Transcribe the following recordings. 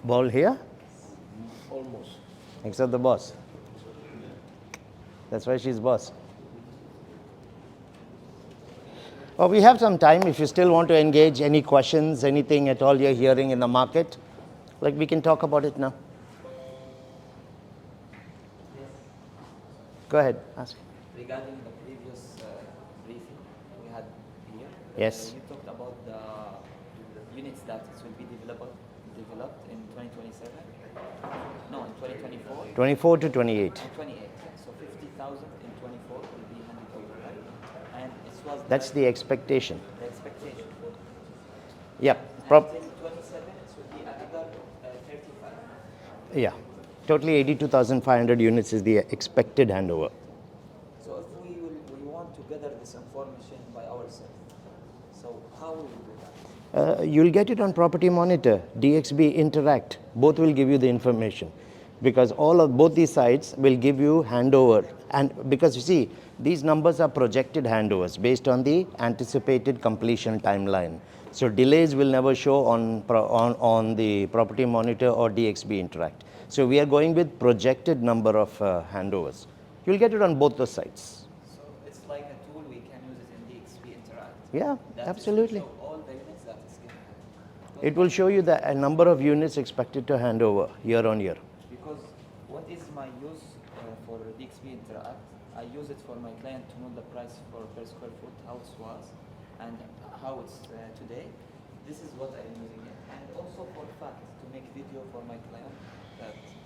Ball here? Almost. Except the boss. That's why she's boss. Well, we have some time if you still want to engage. Any questions, anything at all you're hearing in the market? Like we can talk about it now. Go ahead, ask. Regarding the previous briefing we had here, Yes. you talked about the units that it will be developed in 2027. No, in 2024. 24 to 28. 28. So 50,000 in 24 will be handed over, right? And it was That's the expectation. the expectation. Yeah. And in 27 it will be another 35. Yeah. Totally 82,500 units is the expected handover. So if we want to gather this information by ourselves, so how will we do that? You'll get it on Property Monitor, DXB Interact. Both will give you the information because both these sites will give you handover. And because you see, these numbers are projected handovers based on the anticipated completion timeline. So delays will never show on the Property Monitor or DXB Interact. So we are going with projected number of handovers. You'll get it on both the sites. So it's like a tool we can use it in DXP Interact. Yeah, That absolutely. Is to show all the units that it's going to have. It will show you the number of units expected to hand over year on year. Because what is my use for DXP Interact? I use it for my client to know the price for per square foot, how it was, and how it's today. This is what I'm using it. And also for fact, to make video for my client.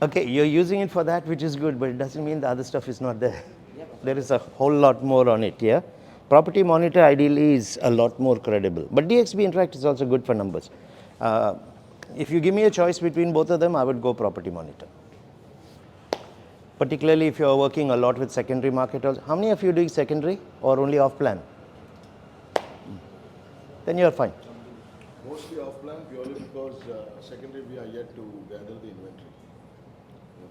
Okay, you're using it for that, which is good, but it doesn't mean the other stuff is not there. Yeah, There is a whole lot more on it, yeah? Property Monitor ideally is a lot more credible, but DXB Interact is also good for numbers. If you give me a choice between both of them, I would go Property Monitor. Particularly if you're working a lot with secondary market. How many of you are doing secondary or only off plan? Then you're fine. Mostly off plan purely because secondary we are yet to gather the inventory.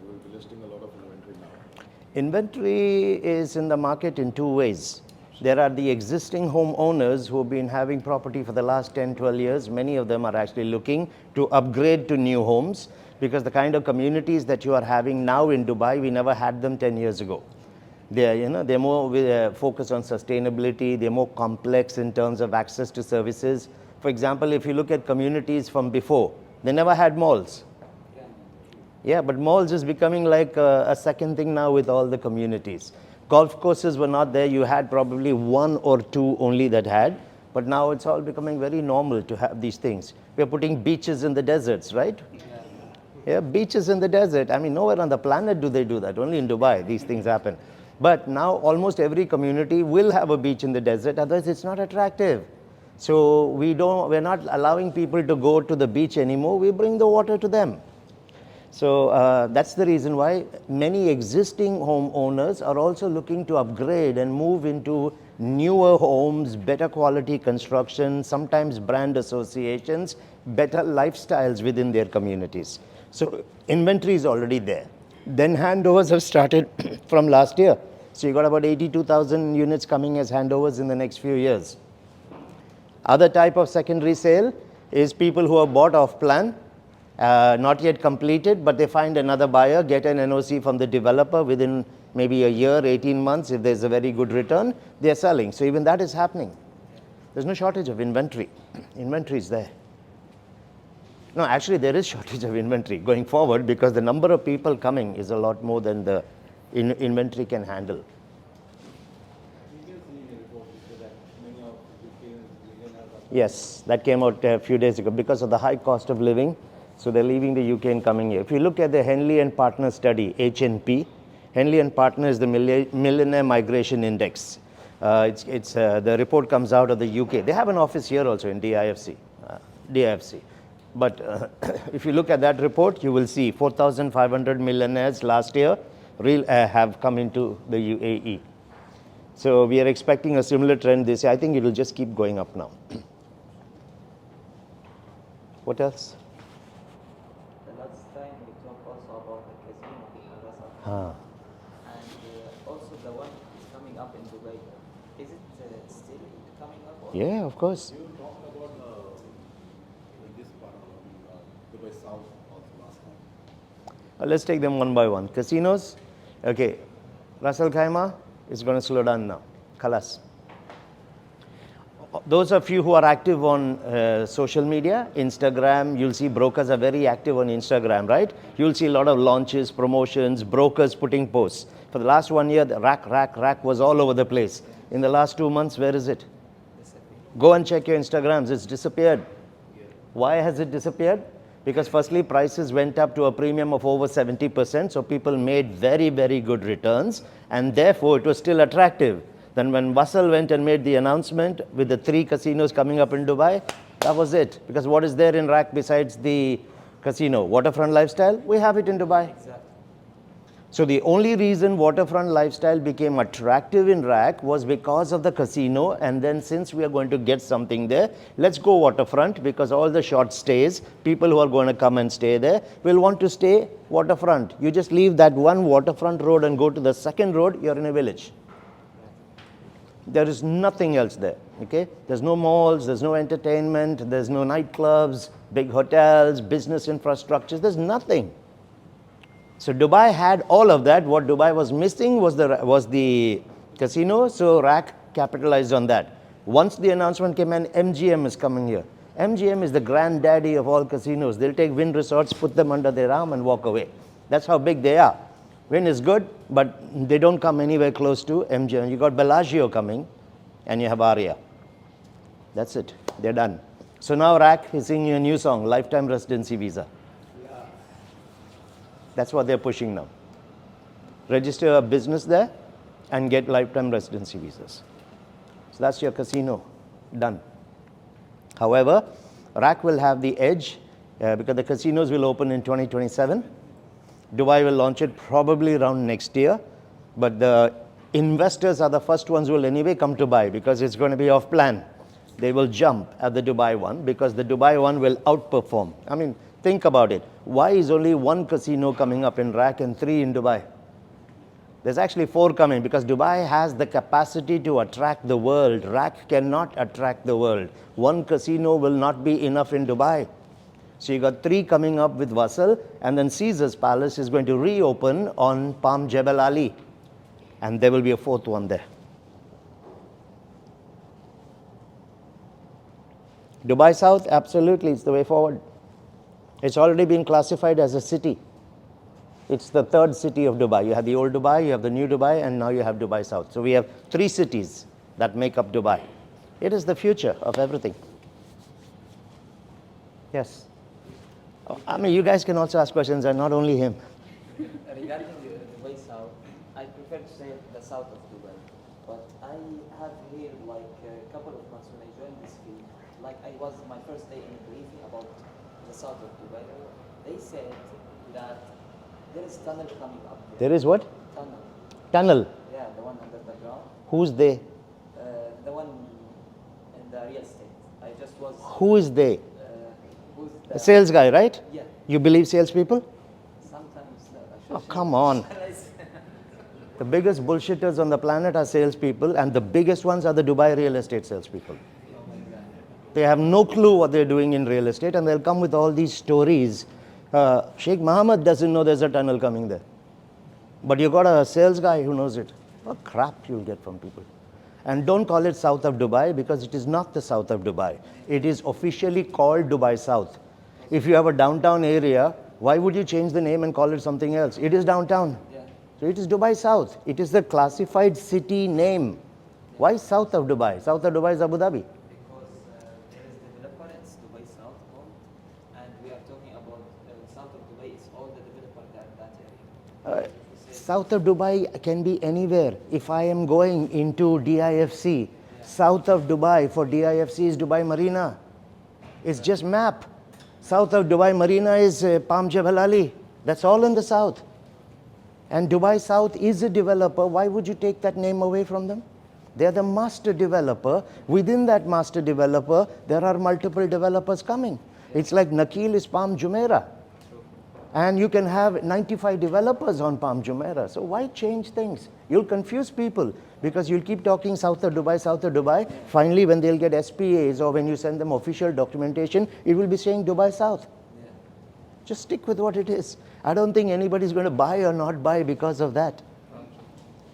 We will be listing a lot of inventory now. Inventory is in the market in two ways. There are the existing homeowners who have been having property for the last 10, 12 years. Many of them are actually looking to upgrade to new homes because the kind of communities that you are having now in Dubai, we never had them 10 years ago. They're more focused on sustainability. They're more complex in terms of access to services. For example, if you look at communities from before, they never had malls. Yeah, but malls is becoming like a second thing now with all the communities. Golf courses were not there. You had probably one or two only that had, but now it's all becoming very normal to have these things. We're putting beaches in the deserts, right? Yeah, beaches in the desert. I mean, nowhere on the planet do they do that. Only in Dubai these things happen. But now almost every community will have a beach in the desert, otherwise it's not attractive. So we're not allowing people to go to the beach anymore. We bring the water to them. So that's the reason why many existing homeowners are also looking to upgrade and move into newer homes, better quality construction, sometimes brand associations, better lifestyles within their communities. So inventory is already there. Then handovers have started from last year. So you got about 82,000 units coming as handovers in the next few years. Other type of secondary sale is people who have bought off plan, not yet completed, but they find another buyer, get an NOC from the developer within maybe a year, 18 months. If there's a very good return, they're selling. So even that is happening. There's no shortage of inventory. Inventory is there. No, actually there is shortage of inventory going forward because the number of people coming is a lot more than the inventory can handle. Yes, that came out a few days ago because of the high cost of living. So they're leaving the UK and coming here. If you look at the Henley and Partner study, HNP, Henley and Partner is the Millionaire Migration Index. The report comes out of the UK. They have an office here also in DIFC. But if you look at that report, you will see 4,500 millionaires last year have come into the UAE. So we are expecting a similar trend this year. I think it will just keep going up now. What else? The last time we talked also about the casino in Al-Rasaf. And also the one is coming up in Dubai. Is it still coming up? Or Yeah, of course. You talked about this part of Dubai South also Let's take them one by one. Casinos. Okay. Russell Khaimah is going to slow down now. Khalas. Those of you who are active on social media, Instagram, you'll see brokers are very active on Instagram, right? You'll see a lot of launches, promotions, brokers putting posts. For the last 1 year, the rack was all over the place. In the last 2 months, where is it? Go and check your Instagrams. It's disappeared. Why has it disappeared? Because firstly, prices went up to a premium of over 70%, so people made very, very good returns, and therefore it was still attractive. Then when Wasl went and made the announcement with the 3 casinos coming up in Dubai, that was it. Because what is there in RAK besides the casino? Waterfront lifestyle? We have it in Dubai. Exactly. So the only reason waterfront lifestyle became attractive in RAK was because of the casino, and then since we are going to get something there, let's go waterfront, because all the short stays, people who are going to come and stay there will want to stay waterfront. You just leave that one waterfront road and go to the second road, you're in a village. There is nothing else there, okay? There's no malls, there's no entertainment, there's no nightclubs, big hotels, business infrastructures, there's nothing. So Dubai had all of that. What Dubai was missing was the casino, so RAK capitalized on that. Once the announcement came in, MGM is coming here. MGM is the granddaddy of all casinos. They'll take Wynn resorts, put them under their arm and walk away. That's how big they are. Wynn is good, but they don't come anywhere close to MGM. You got Bellagio coming, and you have Aria. That's it. They're done. So now RAK is singing a new song, Lifetime Residency Visa. That's what they're pushing now. Register a business there and get lifetime residency visas. So that's your casino done. However, RAK will have the edge because the casinos will open in 2027. Dubai will launch it probably around next year. But the investors are the first ones who will anyway come to buy because it's going to be off plan. They will jump at the Dubai one because the Dubai one will outperform. I mean, think about it. Why is only 1 casino coming up in RAK and 3 in Dubai? There's actually 4 coming because Dubai has the capacity to attract the world. RAK cannot attract the world. 1 casino will not be enough in Dubai. So you got 3 coming up with Wasl, and then Caesar's Palace is going to reopen on Palm Jebel Ali. And there will be a 4th one there. Dubai South, absolutely, it's the way forward. It's already been classified as a city. It's the 3rd city of Dubai. You have the old Dubai, you have the new Dubai, and now you have Dubai South. So we have 3 cities that make up Dubai. It is the future of everything. Yes. Oh, I mean, you guys can also ask questions, and not only him. Regarding Dubai South, I prefer to say the south of Dubai. But I have here like a couple of months when I joined this field, like I was my first day in a briefing about the south of Dubai. They said that there is tunnel coming up there. There is what? Tunnel. Tunnel. Yeah, the one under the ground. Who's they? The one in the real estate. I just was. Who is they? Who's A sales guy, right? Yeah. You believe salespeople? Sometimes. Oh, come on. The biggest bullshitters on the planet are salespeople, and the biggest ones are the Dubai real estate salespeople. They have no clue what they're doing in real estate, and they'll come with all these stories. Sheikh Mohammed doesn't know there's a tunnel coming there. But you got a sales guy who knows it. What crap you'll get from people. And don't call it south of Dubai, because it is not the south of Dubai. It is officially called Dubai South. If you have a downtown area, why would you change the name and call it something else? It is downtown. Yeah. So it is Dubai South. It is the classified city name. Why south of Dubai? South of Dubai is Abu Dhabi. Because there is developer, it's Dubai South called, and we are talking about south of Dubai, it's all the developer that area. South of Dubai can be anywhere. If I am going into DIFC, south of Dubai for DIFC is Dubai Marina. It's just map. South of Dubai Marina is Palm Jebel Ali. That's all in the south. And Dubai South is a developer. Why would you take that name away from them? They are the master developer. Within that master developer, there are multiple developers coming. It's like Nakil is Palm Jumeirah. And you can have 95 developers on Palm Jumeirah. So why change things? You'll confuse people because you'll keep talking south of Dubai, south of Dubai. Finally, when they'll get SPAs or when you send them official documentation, it will be saying Dubai South. Just stick with what it is. I don't think anybody's going to buy or not buy because of that. Okay.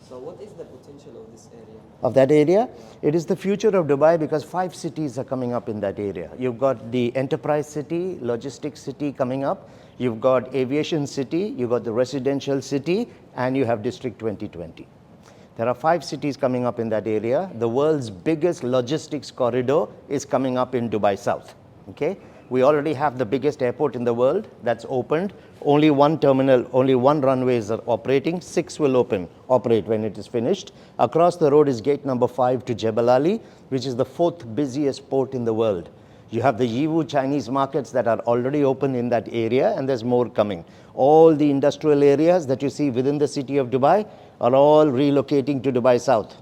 So what is the potential of this area? Of that area, it is the future of Dubai because 5 cities are coming up in that area. You've got the enterprise city, logistics city coming up. You've got aviation city, you've got the residential city, and you have District 2020. There are 5 cities coming up in that area. The world's biggest logistics corridor is coming up in Dubai South. Okay? We already have the biggest airport in the world that's opened. Only one terminal, only one runway is operating. 6 will operate when it is finished. Across the road is gate number 5 to Jebel Ali, which is the 4th busiest port in the world. You have the Yiwu Chinese markets that are already open in that area, and there's more coming. All the industrial areas that you see within the city of Dubai are all relocating to Dubai South.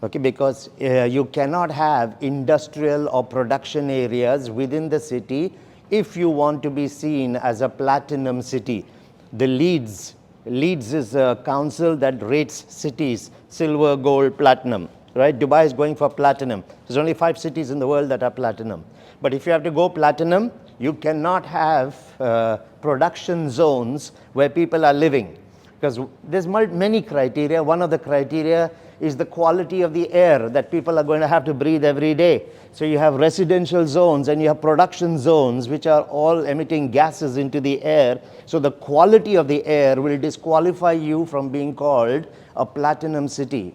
Okay, because you cannot have industrial or production areas within the city if you want to be seen as a platinum city. The Leeds is a council that rates cities silver, gold, platinum. Right? Dubai is going for platinum. There's only 5 cities in the world that are platinum. But if you have to go platinum, you cannot have production zones where people are living. Because there's many criteria. One of the criteria is the quality of the air that people are going to have to breathe every day. So you have residential zones and you have production zones which are all emitting gases into the air. So the quality of the air will disqualify you from being called a platinum city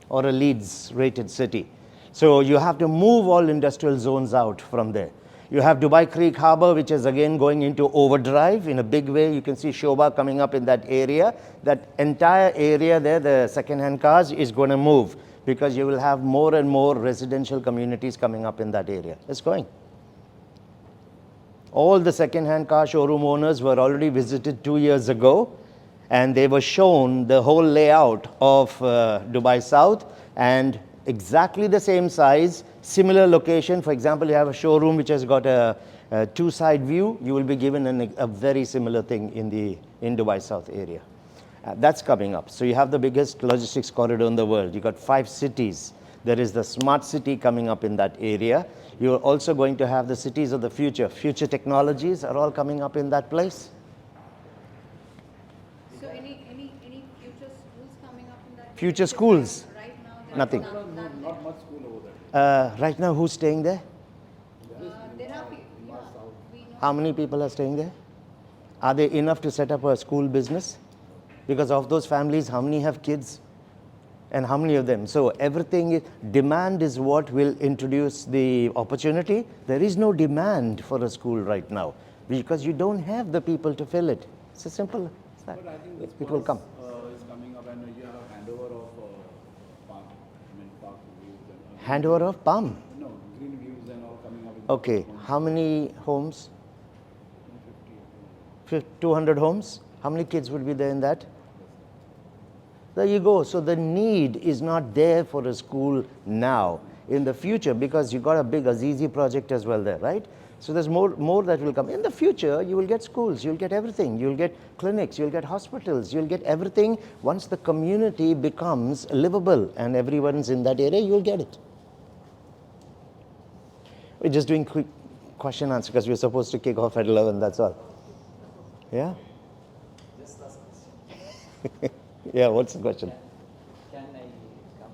or a Leeds rated city. So you have to move all industrial zones out from there. You have Dubai Creek Harbour, which is again going into overdrive in a big way. You can see Shoba coming up in that area. That entire area there, the second-hand cars, is going to move because you will have more and more residential communities coming up in that area. It's going. All the second-hand car showroom owners were already visited 2 years ago, and they were shown the whole layout of Dubai South, and exactly the same size, similar location. For example, you have a showroom which has got a 2-side view. You will be given a very similar thing in Dubai South area. That's coming up. So you have the biggest logistics corridor in the world. You got 5 cities. There is the smart city coming up in that area. You're also going to have the cities of the future. Future technologies are all coming up in that place. So any future schools coming up in that? Future schools? Right now, there Nothing. is none Not much school over there. Right now, who's staying there? there are people, yeah, we know. How many people are staying there? Are they enough to set up a school business? Because of those families, how many have kids? And how many of them? So everything, demand is what will introduce the opportunity. There is no demand for a school right now because you don't have the people to fill it. It's as simple as that. But I think this It will come. is coming up, and you have handover of park views and Handover of Palm. no green views and all coming up. In Okay, how many homes? 150. 200 homes? How many kids would be there in that? There you go. So the need is not there for a school now. In the future, because you got a big Azizi project as well there, right? So there's more that will come. In the future, you will get schools, you'll get everything. You'll get clinics, you'll get hospitals, you'll get everything. Once the community becomes livable and everyone's in that area, you'll get it. We're just doing quick question answer because we're supposed to kick off at 11, that's all. Yeah? Just last question. Yeah, what's the question? Can I come?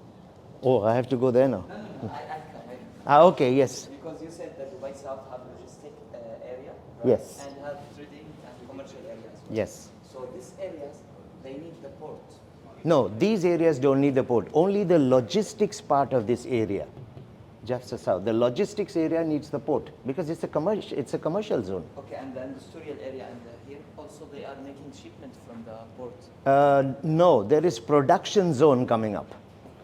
Oh, I have to go there now. No, I come. Okay, yes. Because you said that Dubai South have logistic area, right? Yes. And have trading and commercial areas. Yes. So these areas, they need the port. No, these areas don't need the port. Only the logistics part of this area. Just south. The logistics area needs the port because it's a commercial zone. Okay, and the industrial area and here also they are making shipment from the port. No, there is production zone coming up.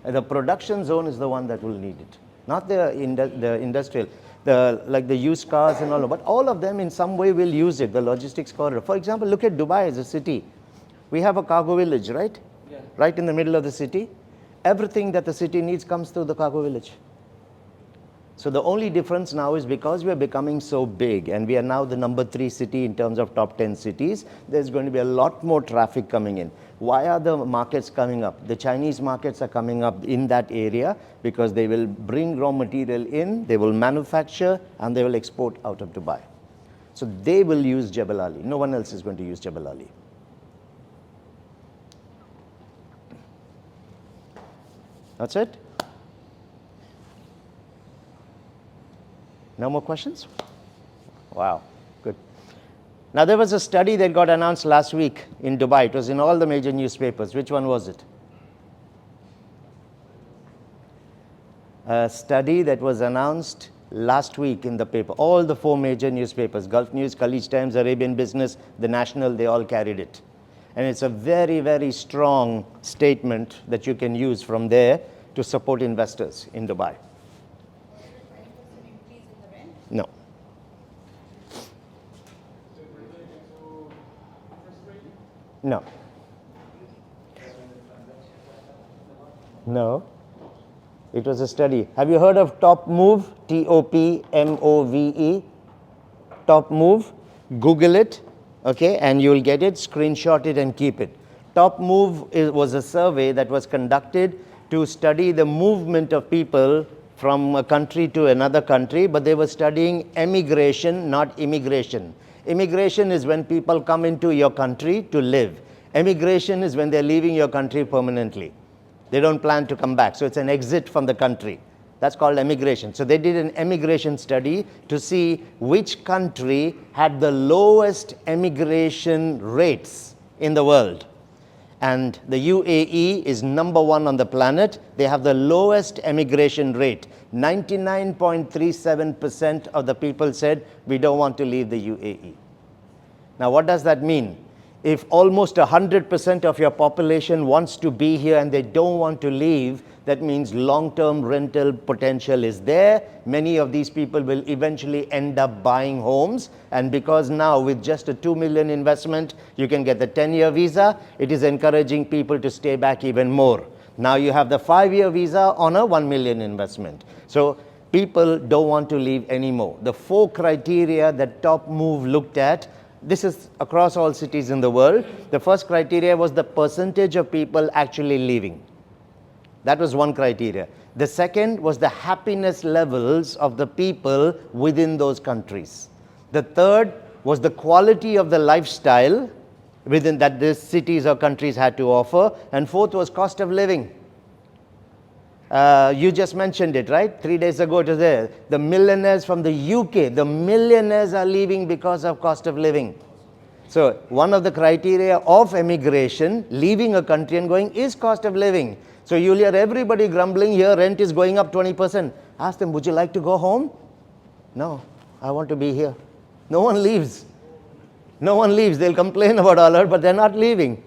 The production zone is the one that will need it, not the industrial. Like the used cars and all, but all of them in some way will use it, the logistics corridor. For example, look at Dubai as a city. We have a cargo village, right? Yeah. Right in the middle of the city. Everything that the city needs comes through the cargo village. So the only difference now is because we are becoming so big and we are now the number 3 city in terms of top 10 cities, there's going to be a lot more traffic coming in. Why are the markets coming up? The Chinese markets are coming up in that area because they will bring raw material in, they will manufacture, and they will export out of Dubai. So they will use Jebel Ali. No one else is going to use Jebel Ali. That's it? No more questions? Wow, good. Now there was a study that got announced last week in Dubai. It was in all the major newspapers. Which one was it? A study that was announced last week in the paper. All the 4 major newspapers, Gulf News, Khalij Times, Arabian Business, The National, they all carried it. And it's a very, very strong statement that you can use from there to support investors in Dubai. Was it a 20% increase in the rent? No. No. No. It was a study. Have you heard of Top Move? TOPMOVE. Top Move. Google it, okay, and you'll get it, screenshot it and keep it. Top Move was a survey that was conducted to study the movement of people from a country to another country, but they were studying emigration, not immigration. Immigration is when people come into your country to live. Emigration is when they're leaving your country permanently. They don't plan to come back. So it's an exit from the country. That's called emigration. So they did an emigration study to see which country had the lowest emigration rates in the world. And the UAE is number 1 on the planet. They have the lowest emigration rate. 99.37% of the people said, we don't want to leave the UAE. Now, what does that mean? If almost 100% of your population wants to be here and they don't want to leave, that means long-term rental potential is there. Many of these people will eventually end up buying homes. And because now with just a 2 million investment, you can get the 10-year visa, it is encouraging people to stay back even more. Now you have the 5-year visa on a 1 million investment. So people don't want to leave anymore. The 4 criteria that Top Move looked at, this is across all cities in the world. The first criteria was the percentage of people actually leaving. That was one criteria. The second was the happiness levels of the people within those countries. The third was the quality of the lifestyle within that these cities or countries had to offer. And fourth was cost of living. You just mentioned it, right? 3 days ago it was there. The millionaires from the UK, the millionaires are leaving because of cost of living. So one of the criteria of emigration, leaving a country and going, is cost of living. So you'll hear everybody grumbling here, rent is going up 20%. Ask them, would you like to go home? No, I want to be here. No one leaves. No one leaves. They'll complain about all that, but they're not leaving.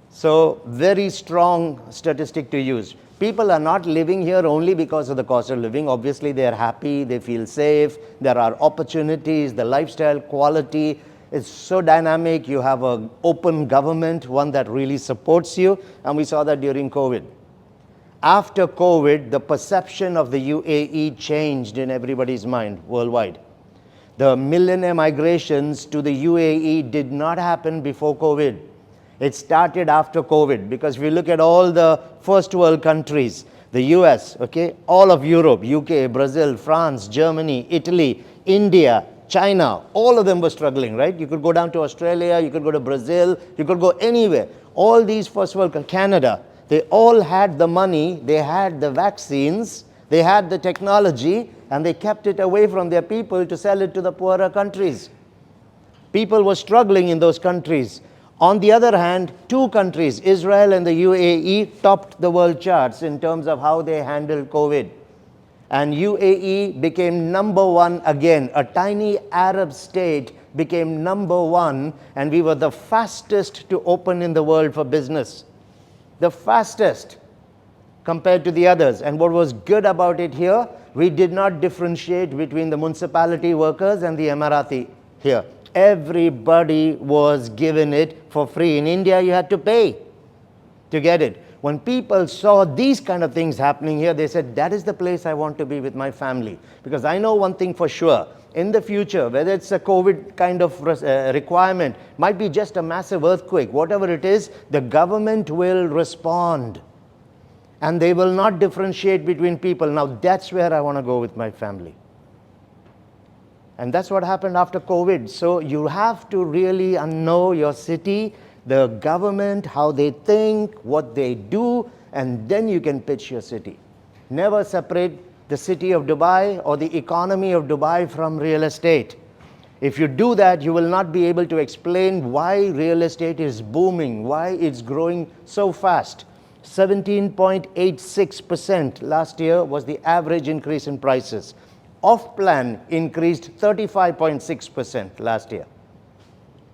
So very strong statistic to use. People are not living here only because of the cost of living. Obviously, they are happy, they feel safe, there are opportunities, the lifestyle quality is so dynamic. You have an open government, one that really supports you, and we saw that during COVID. After COVID, the perception of the UAE changed in everybody's mind worldwide. The millionaire migrations to the UAE did not happen before COVID. It started after COVID, because if you look at all the first world countries, the US, okay, all of Europe, UK, Brazil, France, Germany, Italy, India, China, all of them were struggling, right? You could go down to Australia, you could go to Brazil, you could go anywhere. All these first world, Canada, they all had the money, they had the vaccines, they had the technology, and they kept it away from their people to sell it to the poorer countries. People were struggling in those countries. On the other hand, 2 countries, Israel and the UAE, topped the world charts in terms of how they handled COVID. And UAE became number 1 again. A tiny Arab state became number 1, and we were the fastest to open in the world for business. The fastest compared to the others. And what was good about it here, we did not differentiate between the municipality workers and the Emirati here. Everybody was given it for free. In India, you had to pay to get it. When people saw these kind of things happening here, they said, that is the place I want to be with my family. Because I know one thing for sure. In the future, whether it's a COVID kind of requirement, might be just a massive earthquake, whatever it is, the government will respond. And they will not differentiate between people. Now, that's where I want to go with my family. And that's what happened after COVID. So you have to really know your city, the government, how they think, what they do, and then you can pitch your city. Never separate the city of Dubai or the economy of Dubai from real estate. If you do that, you will not be able to explain why real estate is booming, why it's growing so fast. 17.86% last year was the average increase in prices. Off-plan increased 35.6% last year.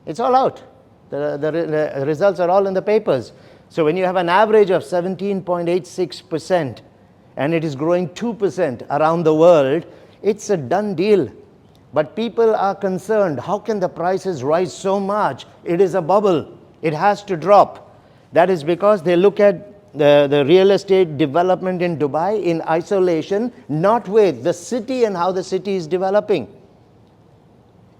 It's all out. The results are all in the papers. So when you have an average of 17.86% and it is growing 2% around the world, it's a done deal. But people are concerned, how can the prices rise so much? It is a bubble. It has to drop. That is because they look at the real estate development in Dubai in isolation, not with the city and how the city is developing.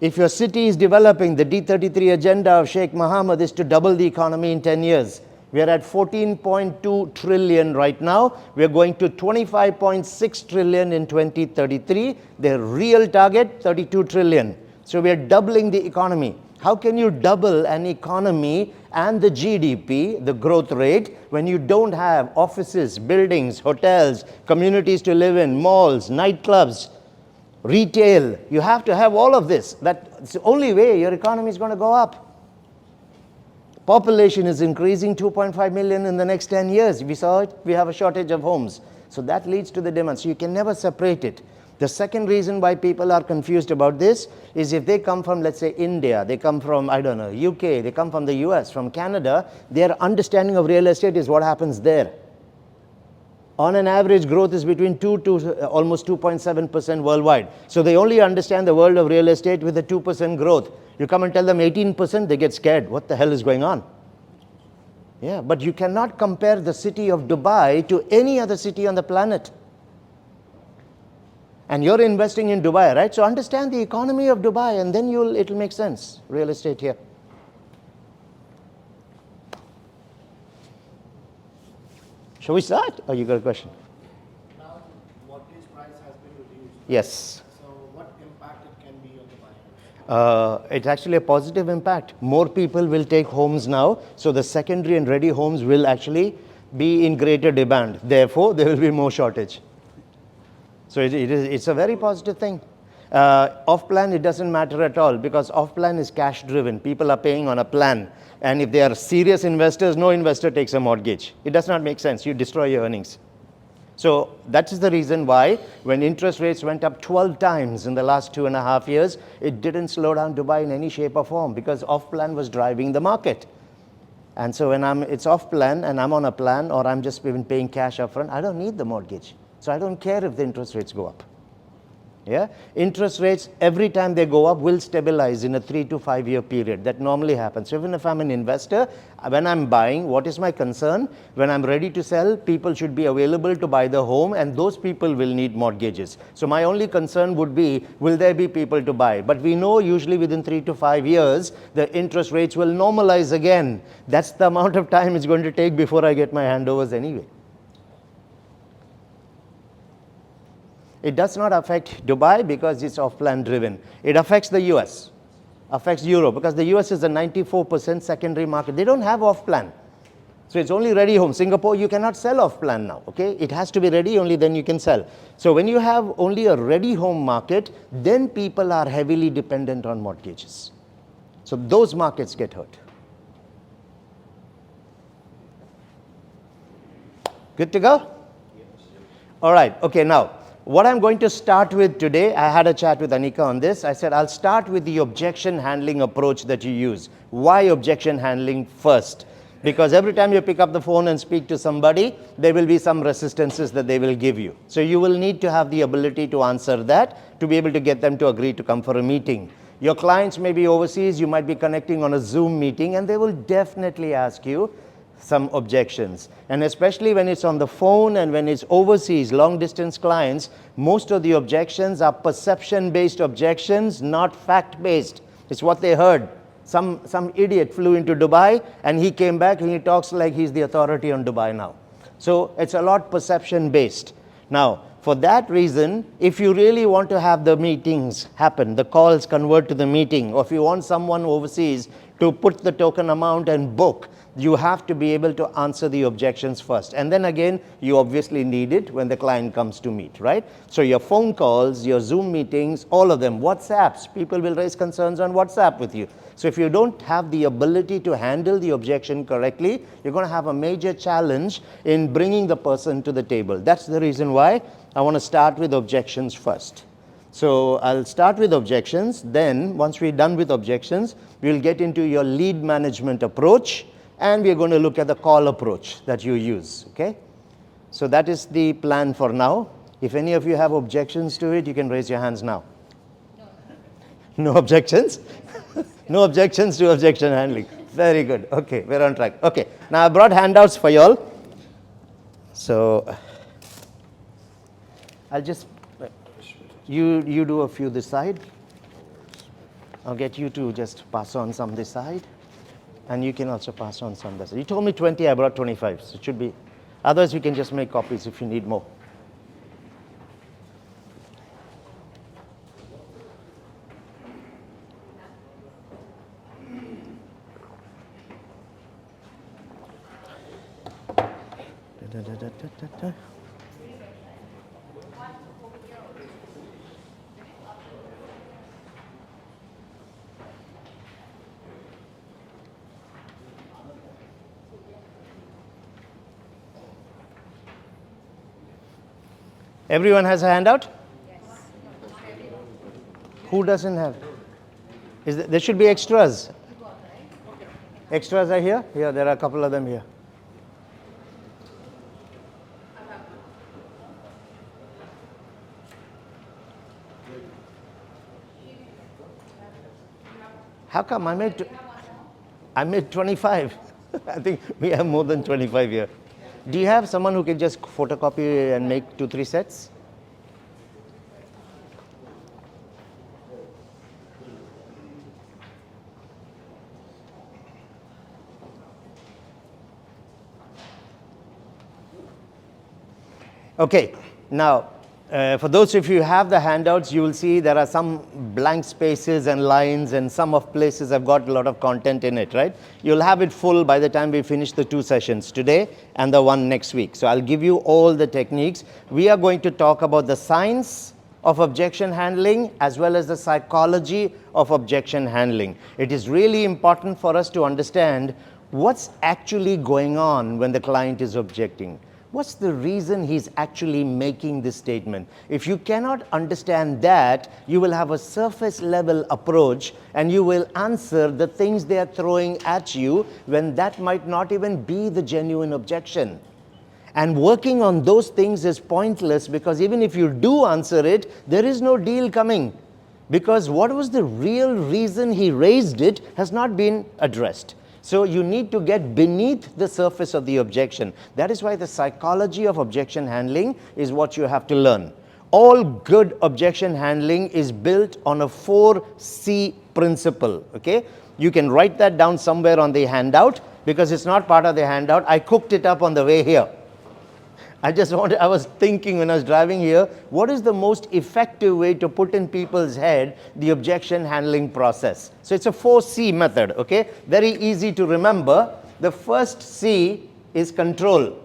If your city is developing, the D33 agenda of Sheikh Mohammed is to double the economy in 10 years. We are at 14.2 trillion right now. We are going to 25.6 trillion in 2033. Their real target, 32 trillion. So we are doubling the economy. How can you double an economy and the GDP, the growth rate, when you don't have offices, buildings, hotels, communities to live in, malls, nightclubs, retail? You have to have all of this. That's the only way your economy is going to go up. Population is increasing 2.5 million in the next 10 years. We saw it, we have a shortage of homes. So that leads to the demand. So you can never separate it. The second reason why people are confused about this is if they come from, let's say, India, they come from, I don't know, UK, they come from the US, from Canada, their understanding of real estate is what happens there. On an average, growth is between 2 to almost 2.7% worldwide. So they only understand the world of real estate with a 2% growth. You come and tell them 18%, they get scared. What the hell is going on? Yeah, but you cannot compare the city of Dubai to any other city on the planet. And you're investing in Dubai, right? So understand the economy of Dubai and then it'll make sense, real estate here. Shall we start? Oh, you got a question? Now, mortgage price has been reduced. Yes. So, what impact it can be on the buyer? It's actually a positive impact. More people will take homes now, so the secondary and ready homes will actually be in greater demand. Therefore, there will be more shortage. So it's a very positive thing. Off-plan, it doesn't matter at all because off-plan is cash-driven. People are paying on a plan. And if they are serious investors, no investor takes a mortgage. It does not make sense. You destroy your earnings. So that is the reason why when interest rates went up 12 times in the last 2.5 years, it didn't slow down Dubai in any shape or form because off-plan was driving the market. And so when it's off-plan and I'm on a plan or I'm just even paying cash upfront, I don't need the mortgage. So I don't care if the interest rates go up. Yeah? Interest rates, every time they go up, will stabilize in a 3 to 5 year period. That normally happens. So even if I'm an investor, when I'm buying, what is my concern? When I'm ready to sell, people should be available to buy the home and those people will need mortgages. So my only concern would be, will there be people to buy? But we know usually within 3 to 5 years, the interest rates will normalize again. That's the amount of time it's going to take before I get my handovers anyway. It does not affect Dubai because it's off-plan driven. It affects the US, affects Europe because the US is a 94% secondary market. They don't have off-plan. So it's only ready home. Singapore, you cannot sell off-plan now, okay? It has to be ready, only then you can sell. So when you have only a ready home market, then people are heavily dependent on mortgages. So those markets get hurt. Good to go? All right, okay, now. What I'm going to start with today, I had a chat with Anika on this. I said, I'll start with the objection handling approach that you use. Why objection handling first? Because every time you pick up the phone and speak to somebody, there will be some resistances that they will give you. So you will need to have the ability to answer that, to be able to get them to agree to come for a meeting. Your clients may be overseas, you might be connecting on a Zoom meeting, and they will definitely ask you some objections. And especially when it's on the phone and when it's overseas, long distance clients, most of the objections are perception-based objections, not fact-based. It's what they heard. Some idiot flew into Dubai and he came back and he talks like he's the authority on Dubai now. So it's a lot perception-based. Now, For that reason, if you really want to have the meetings happen, the calls convert to the meeting, or if you want someone overseas to put the token amount and book, you have to be able to answer the objections first. And then again, you obviously need it when the client comes to meet, right? So your phone calls, your Zoom meetings, all of them, WhatsApps, people will raise concerns on WhatsApp with you. So if you don't have the ability to handle the objection correctly, you're going to have a major challenge in bringing the person to the table. That's the reason why I want to start with objections first. So I'll start with objections. Then once we're done with objections, we'll get into your lead management approach, and we're going to look at the call approach that you use, okay? So that is the plan for now. If any of you have objections to it, you can raise your hands now. No objections? No objections to objection handling. Very good. Okay, we're on track. Okay, now I brought handouts for you all. So I'll just, you do a few this side. I'll get you to just pass on some this side. And you can also pass on some this side. You told me 20, I brought 25. So it should be, otherwise we can just make copies if you need more. Everyone has a handout? Yes. Who doesn't have? There should be extras. Extras are here? Yeah, there are a couple of them here. How come I made 25? I think we have more than 25 here. Do you have someone who can just photocopy and make 2-3 sets? Okay, now for those of you who have the handouts, you will see there are some blank spaces and lines, and some of places have got a lot of content in it, right? You'll have it full by the time we finish the 2 sessions today and the one next week. So I'll give you all the techniques. We are going to talk about the science of objection handling as well as the psychology of objection handling. It is really important for us to understand what's actually going on when the client is objecting. What's the reason he's actually making this statement? If you cannot understand that, you will have a surface level approach and you will answer the things they are throwing at you when that might not even be the genuine objection. And working on those things is pointless, because even if you do answer it, there is no deal coming. Because what was the real reason he raised it has not been addressed. So you need to get beneath the surface of the objection. That is why the psychology of objection handling is what you have to learn. All good objection handling is built on a 4C principle, okay? You can write that down somewhere on the handout, because it's not part of the handout. I cooked it up on the way here. I was thinking when I was driving here, what is the most effective way to put in people's head the objection handling process? So it's a 4C method, okay? Very easy to remember. The first C is control.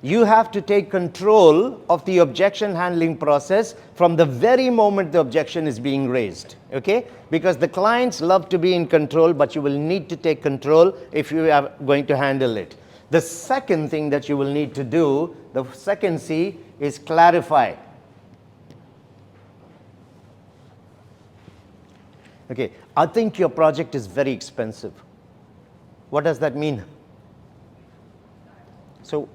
You have to take control of the objection handling process from the very moment the objection is being raised, okay? Because the clients love to be in control, but you will need to take control if you are going to handle it. The second thing that you will need to do, the second C, is clarify. Okay, I think your project is very expensive. What does that mean? So,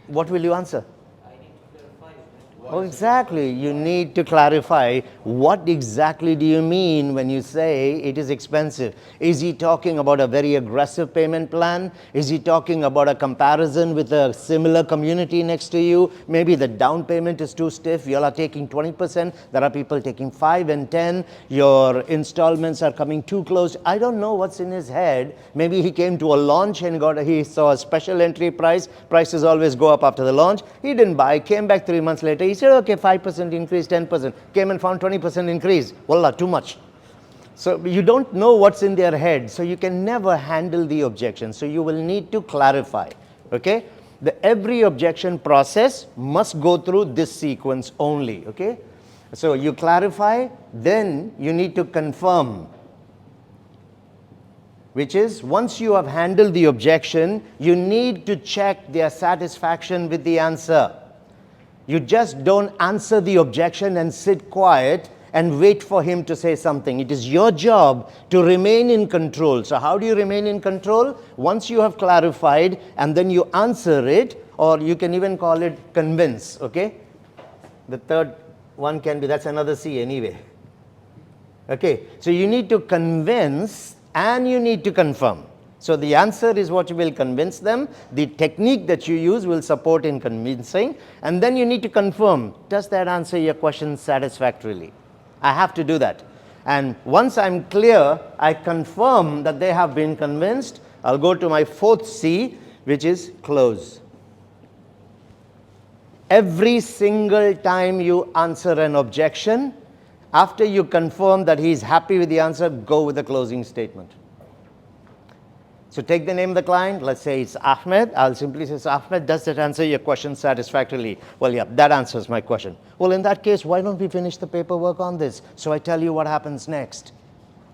what will you answer? I need to clarify Oh, exactly. You need to clarify what exactly do you mean when you say it is expensive. Is he talking about a very aggressive payment plan? Is he talking about a comparison with a similar community next to you? Maybe the down payment is too stiff. You all are taking 20%. There are people taking 5 and 10. Your installments are coming too close. I don't know what's in his head. Maybe he came to a launch and he saw a special entry price. Prices always go up after the launch. He didn't buy, came back 3 months later. He said, okay, 5% increase, 10%. Came and found 20% increase. Wallah, too much. So you don't know what's in their head. So you can never handle the objection. So you will need to clarify. Okay? Every objection process must go through this sequence only. Okay? So you clarify, then you need to confirm. Which is, once you have handled the objection, you need to check their satisfaction with the answer. You just don't answer the objection and sit quiet and wait for him to say something. It is your job to remain in control. So how do you remain in control? Once you have clarified and then you answer it, or you can even call it convince, okay? The third one can be, that's another C anyway. Okay, so you need to convince and you need to confirm. So the answer is what you will convince them. The technique that you use will support in convincing. And then you need to confirm, does that answer your question satisfactorily? I have to do that. And once I'm clear, I confirm that they have been convinced. I'll go to my fourth C, which is close. Every single time you answer an objection, after you confirm that he is happy with the answer, go with the closing statement. So take the name of the client. Let's say it's Ahmed. I'll simply say, Ahmed, does that answer your question satisfactorily? Well, yeah, that answers my question. Well, in that case, why don't we finish the paperwork on this? So I tell you what happens next.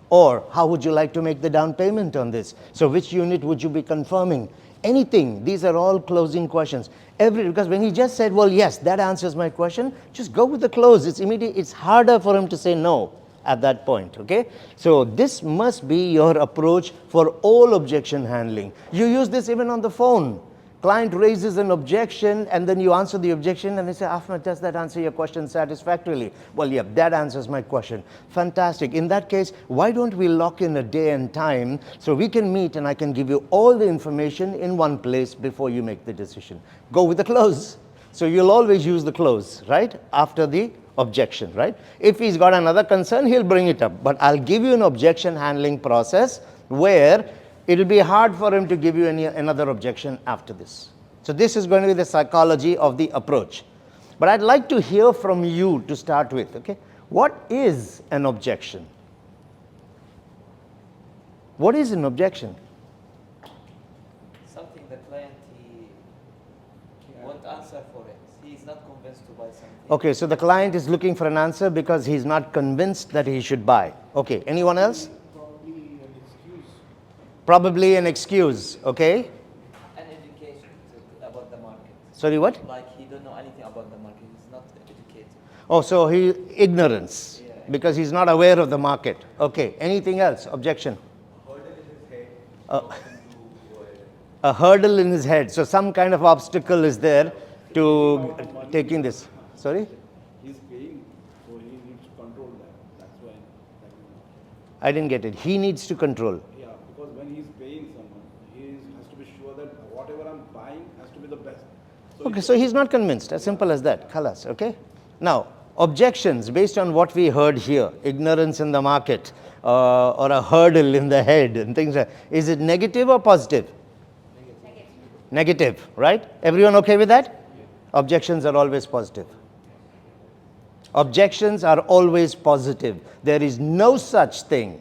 Or how would you like to make the down payment on this? So which unit would you be confirming? Anything. These are all closing questions. Because when he just said, well, yes, that answers my question, just go with the close. It's immediate. It's harder for him to say no at that point, okay? So this must be your approach for all objection handling. You use this even on the phone. Client raises an objection and then you answer the objection and they say, Ahmed, does that answer your question satisfactorily? Well, yeah, that answers my question. Fantastic. In that case, why don't we lock in a day and time so we can meet and I can give you all the information in one place before you make the decision. Go with the close. So you'll always use the close, right? After the objection, right? If he's got another concern, he'll bring it up. But I'll give you an objection handling process where it'll be hard for him to give you another objection after this. So this is going to be the psychology of the approach. But I'd like to hear from you to start with, okay? What is an objection? What is an objection? Something the client he won't answer for it. He is not convinced to buy something. Okay, so the client is looking for an answer because he's not convinced that he should buy. Okay, anyone else? Probably an excuse, okay? An education about the market. Sorry, what? Like he don't know anything about the market. He's not educated. Oh, so ignorance, Yeah. because he's not aware of the market. Okay, anything else? Objection? A hurdle in his head. So some kind of obstacle is there to taking this. Sorry? He's paying, so he needs to control that. That's why. I didn't get it. He needs to control. Yeah, because when he's paying someone, he has to be sure that whatever I'm buying has to be the best. Okay, so he's not convinced. As simple as that. Khalas, okay? Now, objections based on what we heard here, ignorance in the market, or a hurdle in the head and things like that. Is it negative or positive? Negative, right? Everyone okay with that? Objections are always positive. Objections are always positive. There is no such thing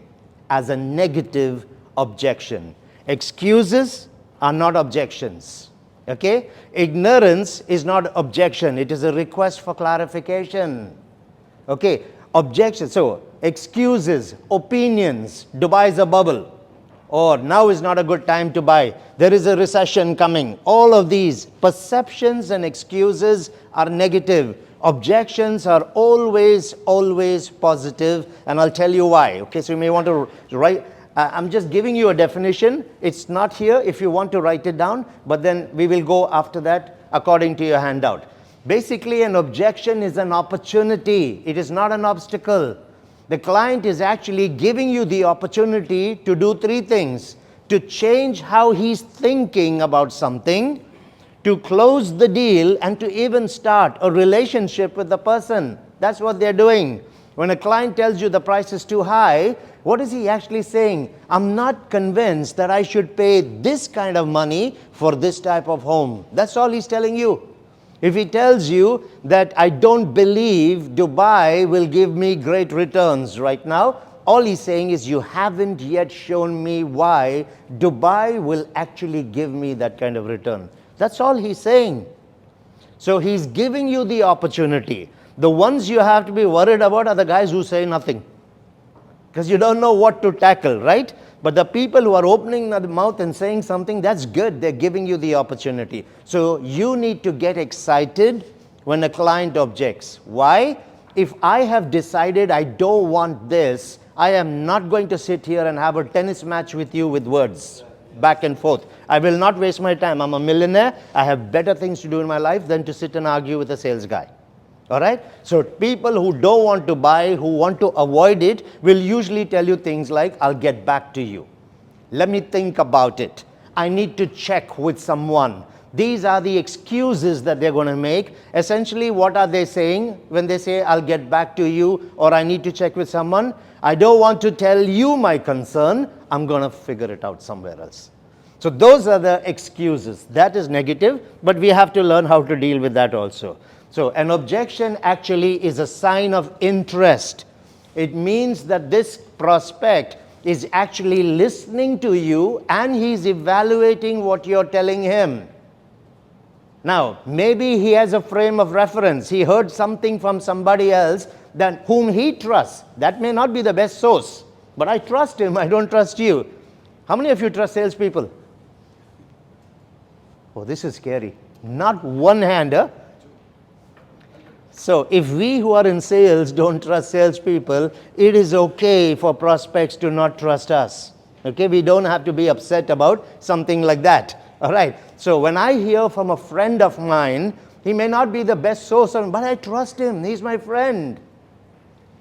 as a negative objection. Excuses are not objections. Okay? Ignorance is not objection. It is a request for clarification. Okay? Objection. So, excuses, opinions, Dubai is a bubble. Or now is not a good time to buy. There is a recession coming. All of these perceptions and excuses are negative. Objections are always, always positive, and I'll tell you why. Okay, so you may want to write. I'm just giving you a definition. It's not here if you want to write it down, but then we will go after that according to your handout. Basically, an objection is an opportunity. It is not an obstacle. The client is actually giving you the opportunity to do three things: to change how he's thinking about something, to close the deal, and to even start a relationship with the person. That's what they're doing. When a client tells you the price is too high, what is he actually saying? I'm not convinced that I should pay this kind of money for this type of home. That's all he's telling you. If he tells you that I don't believe Dubai will give me great returns right now, all he's saying is you haven't yet shown me why Dubai will actually give me that kind of return. That's all he's saying. So he's giving you the opportunity. The ones you have to be worried about are the guys who say nothing, because you don't know what to tackle, right? But the people who are opening their mouth and saying something, that's good. They're giving you the opportunity. So you need to get excited when a client objects. Why? If I have decided I don't want this, I am not going to sit here and have a tennis match with you with words back and forth. I will not waste my time. I'm a millionaire. I have better things to do in my life than to sit and argue with a sales guy. All right? So people who don't want to buy, who want to avoid it, will usually tell you things like, I'll get back to you. Let me think about it. I need to check with someone. These are the excuses that they're going to make. Essentially, what are they saying when they say, I'll get back to you, or I need to check with someone? I don't want to tell you my concern. I'm going to figure it out somewhere else. So those are the excuses. That is negative, but we have to learn how to deal with that also. So an objection actually is a sign of interest. It means that this prospect is actually listening to you and he's evaluating what you're telling him. Now, maybe he has a frame of reference. He heard something from somebody else that whom he trusts. That may not be the best source, but I trust him, I don't trust you. How many of you trust salespeople? Oh, this is scary. Not one hander. So if we who are in sales don't trust salespeople, it is okay for prospects to not trust us. Okay, we don't have to be upset about something like that. All right. So when I hear from a friend of mine, he may not be the best source, but I trust him. He's my friend.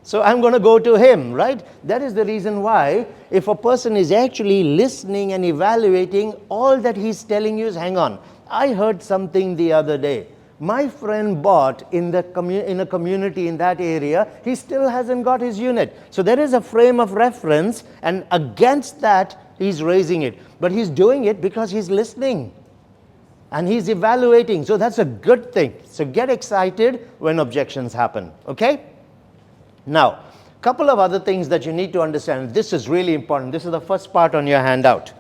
So I'm going to go to him, right? That is the reason why if a person is actually listening and evaluating, all that he's telling you is, hang on, I heard something the other day. My friend bought in a community in that area. He still hasn't got his unit. So there is a frame of reference, and against that, he's raising it. But he's doing it because he's listening and he's evaluating. So that's a good thing. So get excited when objections happen. Okay? Now, a couple of other things that you need to understand. This is really important. This is the first part on your handout.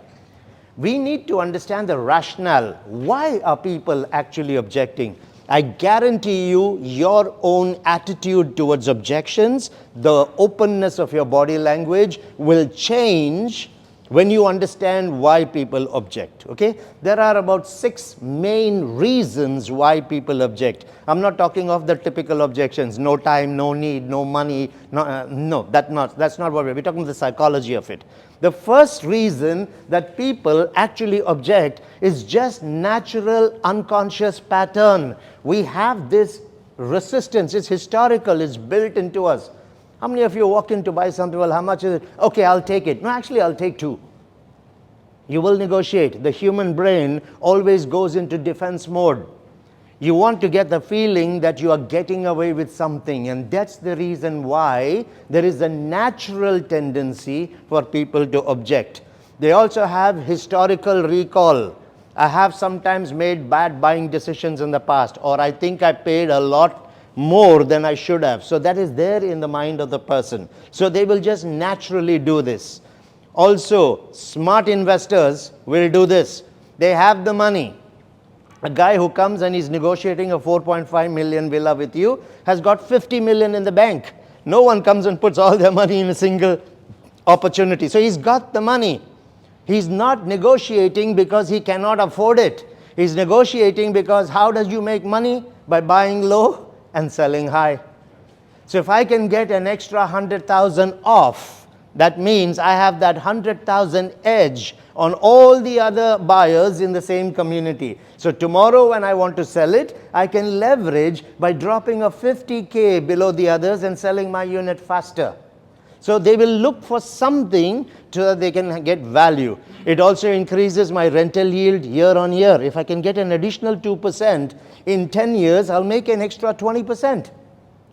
We need to understand the rationale. Why are people actually objecting? I guarantee you, your own attitude towards objections, the openness of your body language will change when you understand why people object. Okay? There are about 6 main reasons why people object. I'm not talking of the typical objections, no time, no need, no money. No, that's not what we're talking about, the psychology of it. The first reason that people actually object is just natural unconscious pattern. We have this resistance, it's historical, it's built into us. How many of you walk in to buy something? Well, how much is it? Okay, I'll take it. No, actually, I'll take 2. You will negotiate. The human brain always goes into defense mode. You want to get the feeling that you are getting away with something, and that's the reason why there is a natural tendency for people to object. They also have historical recall. I have sometimes made bad buying decisions in the past, or I think I paid a lot more than I should have. So that is there in the mind of the person. So they will just naturally do this. Also, smart investors will do this. They have the money. A guy who comes and is negotiating a 4.5 million villa with you has got 50 million in the bank. No one comes and puts all their money in a single opportunity. So he's got the money. He's not negotiating because he cannot afford it. He's negotiating because how does you make money? By buying low and selling high. So if I can get an extra 100,000 off That means I have that 100,000 edge on all the other buyers in the same community. So tomorrow when I want to sell it, I can leverage by dropping a 50K below the others and selling my unit faster. So they will look for something so that they can get value. It also increases my rental yield year on year. If I can get an additional 2%, in 10 years, I'll make an extra 20%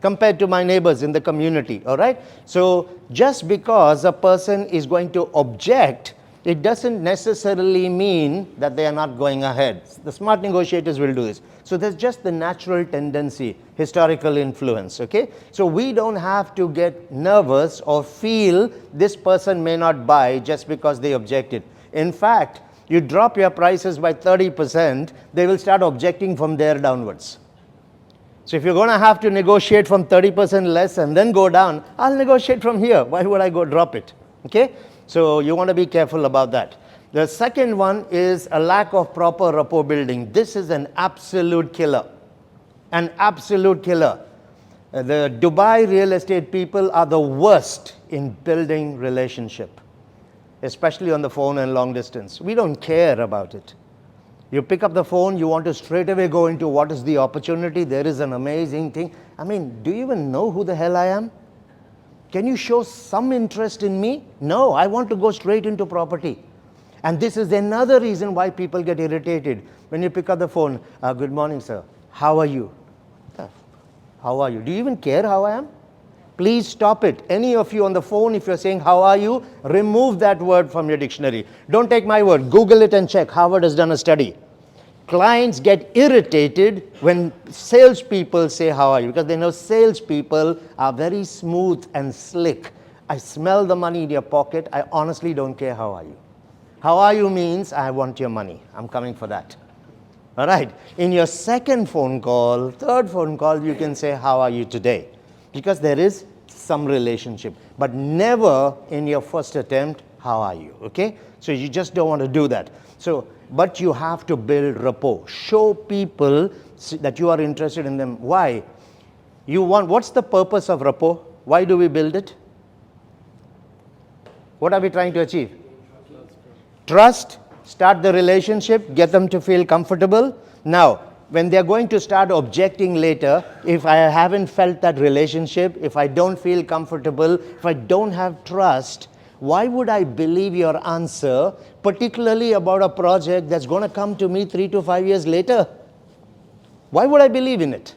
compared to my neighbors in the community, all right? So just because a person is going to object, it doesn't necessarily mean that they are not going ahead. The smart negotiators will do this. So there's just the natural tendency, historical influence, okay? So we don't have to get nervous or feel this person may not buy just because they objected. In fact, you drop your prices by 30%, they will start objecting from there downwards. So if you're going to have to negotiate from 30% less and then go down, I'll negotiate from here. Why would I go drop it? Okay? So you want to be careful about that. The second one is a lack of proper rapport building. This is an absolute killer. An absolute killer. The Dubai real estate people are the worst in building relationship, especially on the phone and long distance. We don't care about it. You pick up the phone, you want to straight away go into what is the opportunity. There is an amazing thing. I mean, do you even know who the hell I am? Can you show some interest in me? No, I want to go straight into property. And this is another reason why people get irritated. When you pick up the phone, good morning, sir. How are you? How are you? Do you even care how I am? Please stop it. Any of you on the phone, if you're saying, how are you? Remove that word from your dictionary. Don't take my word. Google it and check. Harvard has done a study. Clients get irritated when salespeople say, how are you? Because they know salespeople are very smooth and slick. I smell the money in your pocket. I honestly don't care how are you. How are you means, I want your money. I'm coming for that. All right. In your second phone call, third phone call, you can say, how are you today? Because there is some relationship. But never in your first attempt, how are you? Okay? So you just don't want to do that. So, but you have to build rapport. Show people that you are interested in them. Why? What's the purpose of rapport? Why do we build it? What are we trying to achieve? Trust. Start the relationship, get them to feel comfortable. Now, when they're going to start objecting later, if I haven't felt that relationship, if I don't feel comfortable, if I don't have trust, why would I believe your answer, particularly about a project that's going to come to me 3 to 5 years later? Why would I believe in it?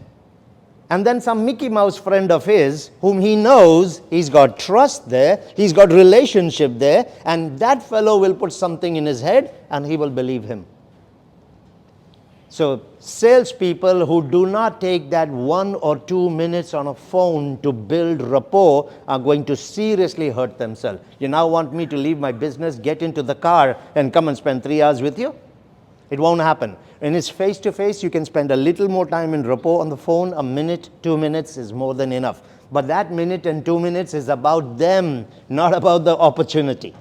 And then some Mickey Mouse friend of his, whom he knows, he's got trust there, he's got relationship there, and that fellow will put something in his head and he will believe him. So salespeople who do not take that 1 or 2 minutes on a phone to build rapport are going to seriously hurt themselves. You now want me to leave my business, get into the car and come and spend 3 hours with you? It won't happen. When it's face-to-face, you can spend a little more time in rapport. On the phone, a minute, 2 minutes is more than enough. But that minute and 2 minutes is about them, not about the opportunity.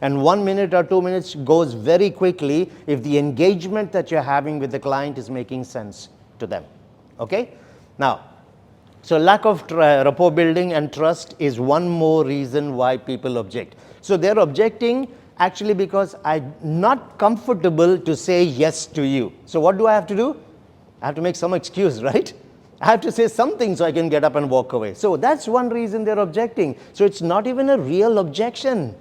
And 1 minute or 2 minutes goes very quickly if the engagement that you're having with the client is making sense to them. Okay? Now, so lack of rapport building and trust is one more reason why people object. So they're objecting actually because I'm not comfortable to say yes to you. So what do I have to do? I have to make some excuse, right? I have to say something so I can get up and walk away. So that's one reason they're objecting. So it's not even a real objection.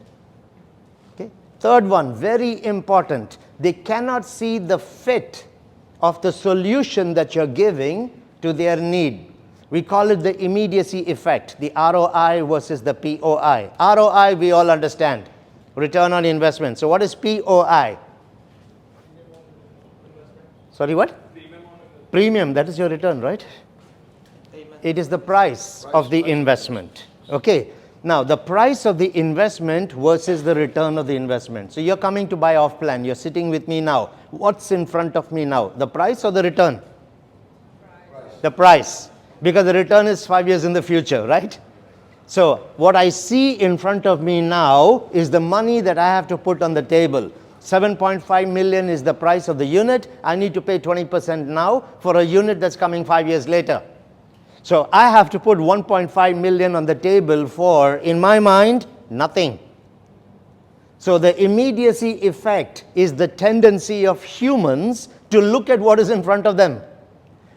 Okay. Third one, very important. They cannot see the fit of the solution that you're giving to their need. We call it the immediacy effect, the ROI versus the POI. ROI we all understand. Return on investment. So what is POI? Sorry, what? Premium. That is your return, right? It is the price of the investment. Okay. Now, the price of the investment versus the return of the investment. So you're coming to buy off plan. You're sitting with me now. What's in front of me now? The price or the return? The price. Because the return is 5 years in the future, right? So what I see in front of me now is the money that I have to put on the table. 7.5 million is the price of the unit. I need to pay 20% now for a unit that's coming 5 years later. So I have to put 1.5 million on the table for, in my mind, Nothing. So the immediacy effect is the tendency of humans to look at what is in front of them.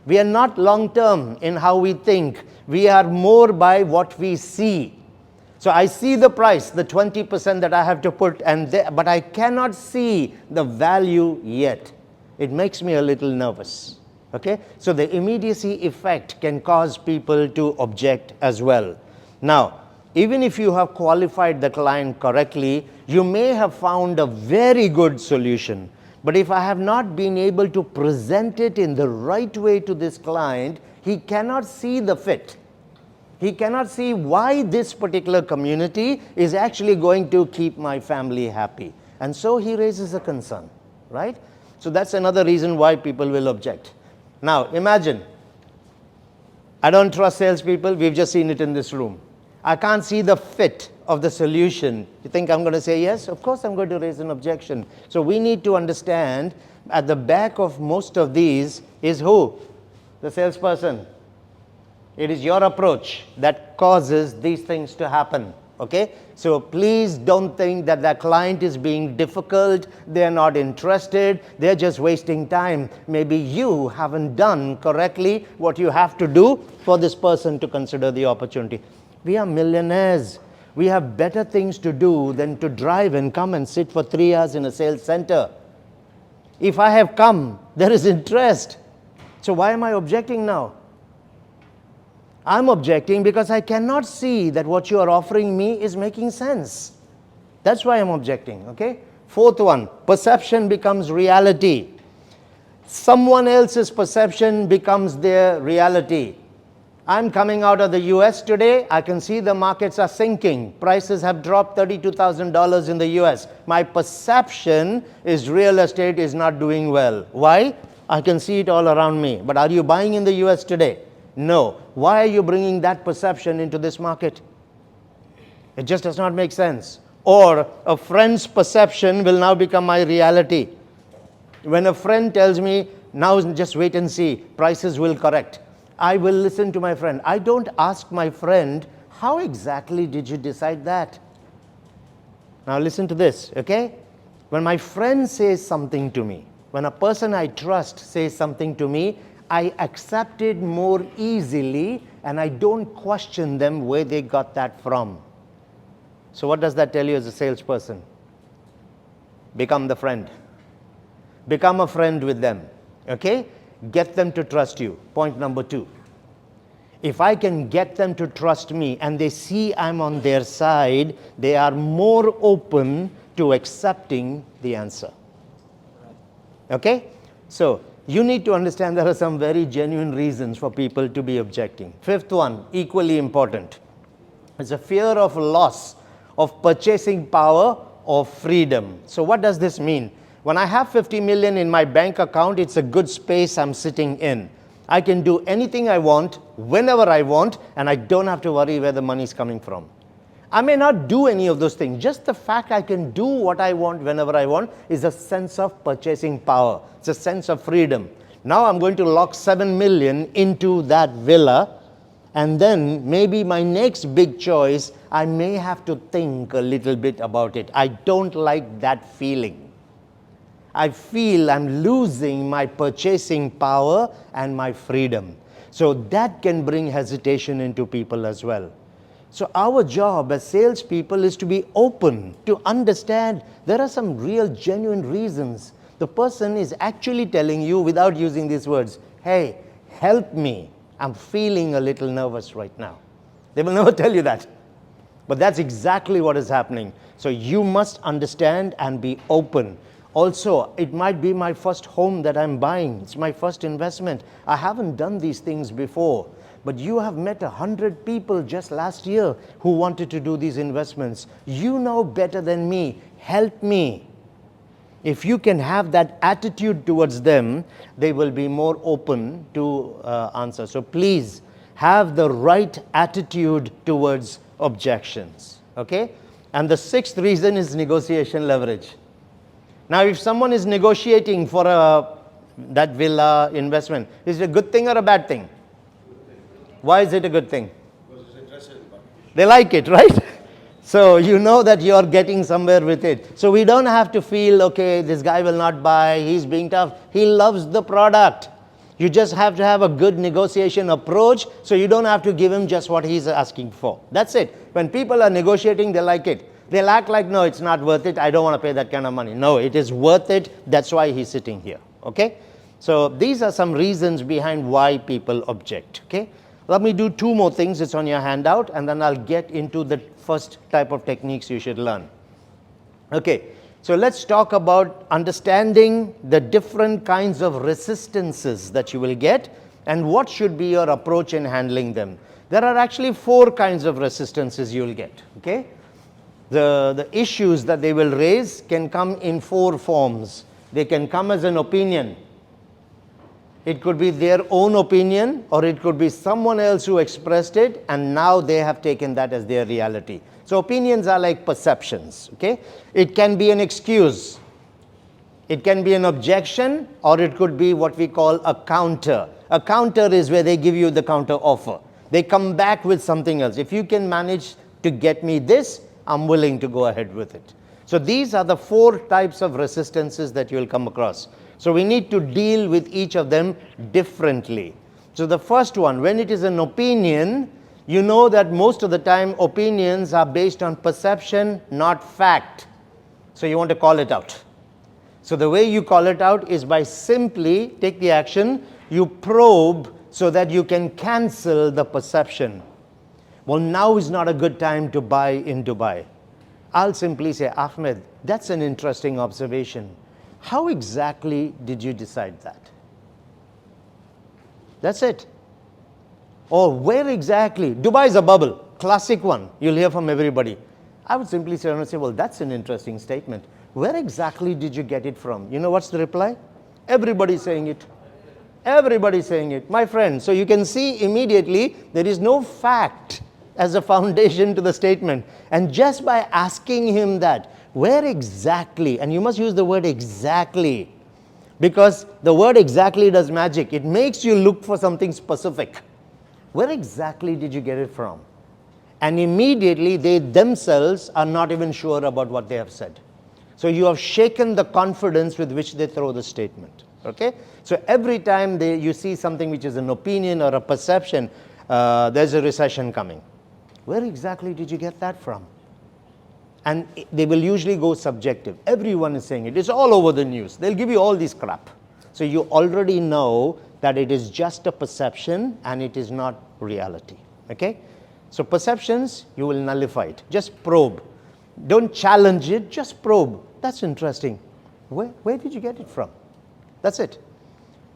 We are not long term in how we think. We are more by what we see. So I see the price, the 20% that I have to put, but I cannot see the value yet. It makes me a little nervous. Okay? So the immediacy effect can cause people to object as well. Now, even if you have qualified the client correctly, you may have found a very good solution. But if I have not been able to present it in the right way to this client, he cannot see the fit. He cannot see why this particular community is actually going to keep my family happy. And so he raises a concern, right? So that's another reason why people will object. Now, imagine, I don't trust salespeople. We've just seen it in this room. I can't see the fit of the solution. You think I'm going to say yes? Of course I'm going to raise an objection. So we need to understand at the back of most of these is who? The salesperson. It is your approach that causes these things to happen. Okay? So please don't think that the client is being difficult, they're not interested, they're just wasting time. Maybe you haven't done correctly what you have to do for this person to consider the opportunity. We are millionaires. We have better things to do than to drive and come and sit for 3 hours in a sales center. If I have come, there is interest. So why am I objecting now? I'm objecting because I cannot see that what you are offering me is making sense. That's why I'm objecting, okay? Fourth one, perception becomes reality. Someone else's perception becomes their reality. I'm coming out of the US today. I can see the markets are sinking. Prices have dropped $32,000 in the US. My perception is real estate is not doing well. Why? I can see it all around me. But are you buying in the US today? No. Why are you bringing that perception into this market? It just does not make sense. Or a friend's perception will now become my reality. When a friend tells me, now just wait and see, prices will correct, I will listen to my friend. I don't ask my friend, how exactly did you decide that? Now listen to this, okay? When my friend says something to me, when a person I trust says something to me, I accept it more easily and I don't question them where they got that from. So what does that tell you as a salesperson? Become the friend. Become a friend with them, okay? Get them to trust you. Point number 2. If I can get them to trust me and they see I'm on their side, they are more open to accepting the answer. Okay? So, you need to understand there are some very genuine reasons for people to be objecting. Fifth one, equally important. It's a fear of loss of purchasing power or freedom. So what does this mean? When I have 50 million in my bank account, it's a good space I'm sitting in. I can do anything I want, whenever I want, and I don't have to worry where the money is coming from. I may not do any of those things. Just the fact I can do what I want whenever I want is a sense of purchasing power. It's a sense of freedom. Now I'm going to lock 7 million into that villa, and then maybe my next big choice, I may have to think a little bit about it. I don't like that feeling. I feel I'm losing my purchasing power and my freedom. So that can bring hesitation into people as well. So our job as salespeople is to be open, to understand there are some real genuine reasons. The person is actually telling you without using these words, hey, help me. I'm feeling a little nervous right now. They will never tell you that. But that's exactly what is happening. So you must understand and be open. Also, it might be my first home that I'm buying. It's my first investment. I haven't done these things before. But you have met 100 people just last year who wanted to do these investments. You know better than me. Help me. If you can have that attitude towards them, they will be more open to answer. So please have the right attitude towards objections. Okay? And the sixth reason is negotiation leverage. Now, if someone is negotiating for that villa investment, is it a good thing or a bad thing? Why is it a good thing? Because it's interested in the market. They like it, right? So you know that you're getting somewhere with it. So we don't have to feel, okay, this guy will not buy, he's being tough. He loves the product. You just have to have a good negotiation approach, so you don't have to give him just what he's asking for. That's it. When people are negotiating, they like it. They'll act like, no, it's not worth it. I don't want to pay that kind of money. No, it is worth it. That's why he's sitting here. Okay? So these are some reasons behind why people object. Okay? Let me do two more things. It's on your handout, and then I'll get into the first type of techniques you should learn. Okay, so let's talk about understanding the different kinds of resistances that you will get and what should be your approach in handling them. There are actually 4 kinds of resistances you will get. Okay, the issues that they will raise can come in 4 forms. They can come as an opinion. It could be their own opinion, or it could be someone else who expressed it and now they have taken that as their reality. So opinions are like perceptions. Okay? It can be an excuse. It can be an objection, or it could be what we call a counter. A counter is where they give you the counter offer. They come back with something else. If you can manage to get me this, I'm willing to go ahead with it. So these are the 4 types of resistances that you will come across. So we need to deal with each of them differently. So the first one, when it is an opinion, you know that most of the time opinions are based on perception, not fact. So you want to call it out. So the way you call it out is by simply take the action, you probe so that you can cancel the perception. Well, now is not a good time to buy in Dubai. I'll simply say, Ahmed, that's an interesting observation. How exactly did you decide that? That's it. Or where exactly? Dubai is a bubble, classic one. You'll hear from everybody. I would simply say, well, that's an interesting statement. Where exactly did you get it from? You know what's the reply? Everybody's saying it. Everybody's saying it. My friend, so you can see immediately there is no fact as a foundation to the statement. And just by asking him that, where exactly, and you must use the word exactly, because the word exactly does magic. It makes you look for something specific. Where exactly did you get it from? And immediately they themselves are not even sure about what they have said. So you have shaken the confidence with which they throw the statement. Okay? So every time you see something which is an opinion or a perception, there's a recession coming. Where exactly did you get that from? And they will usually go subjective. Everyone is saying it. It's all over the news. They'll give you all this crap. So you already know that it is just a perception and it is not reality. Okay? So perceptions, you will nullify it. Just probe. Don't challenge it, just probe. That's interesting. Where did you get it from? That's it.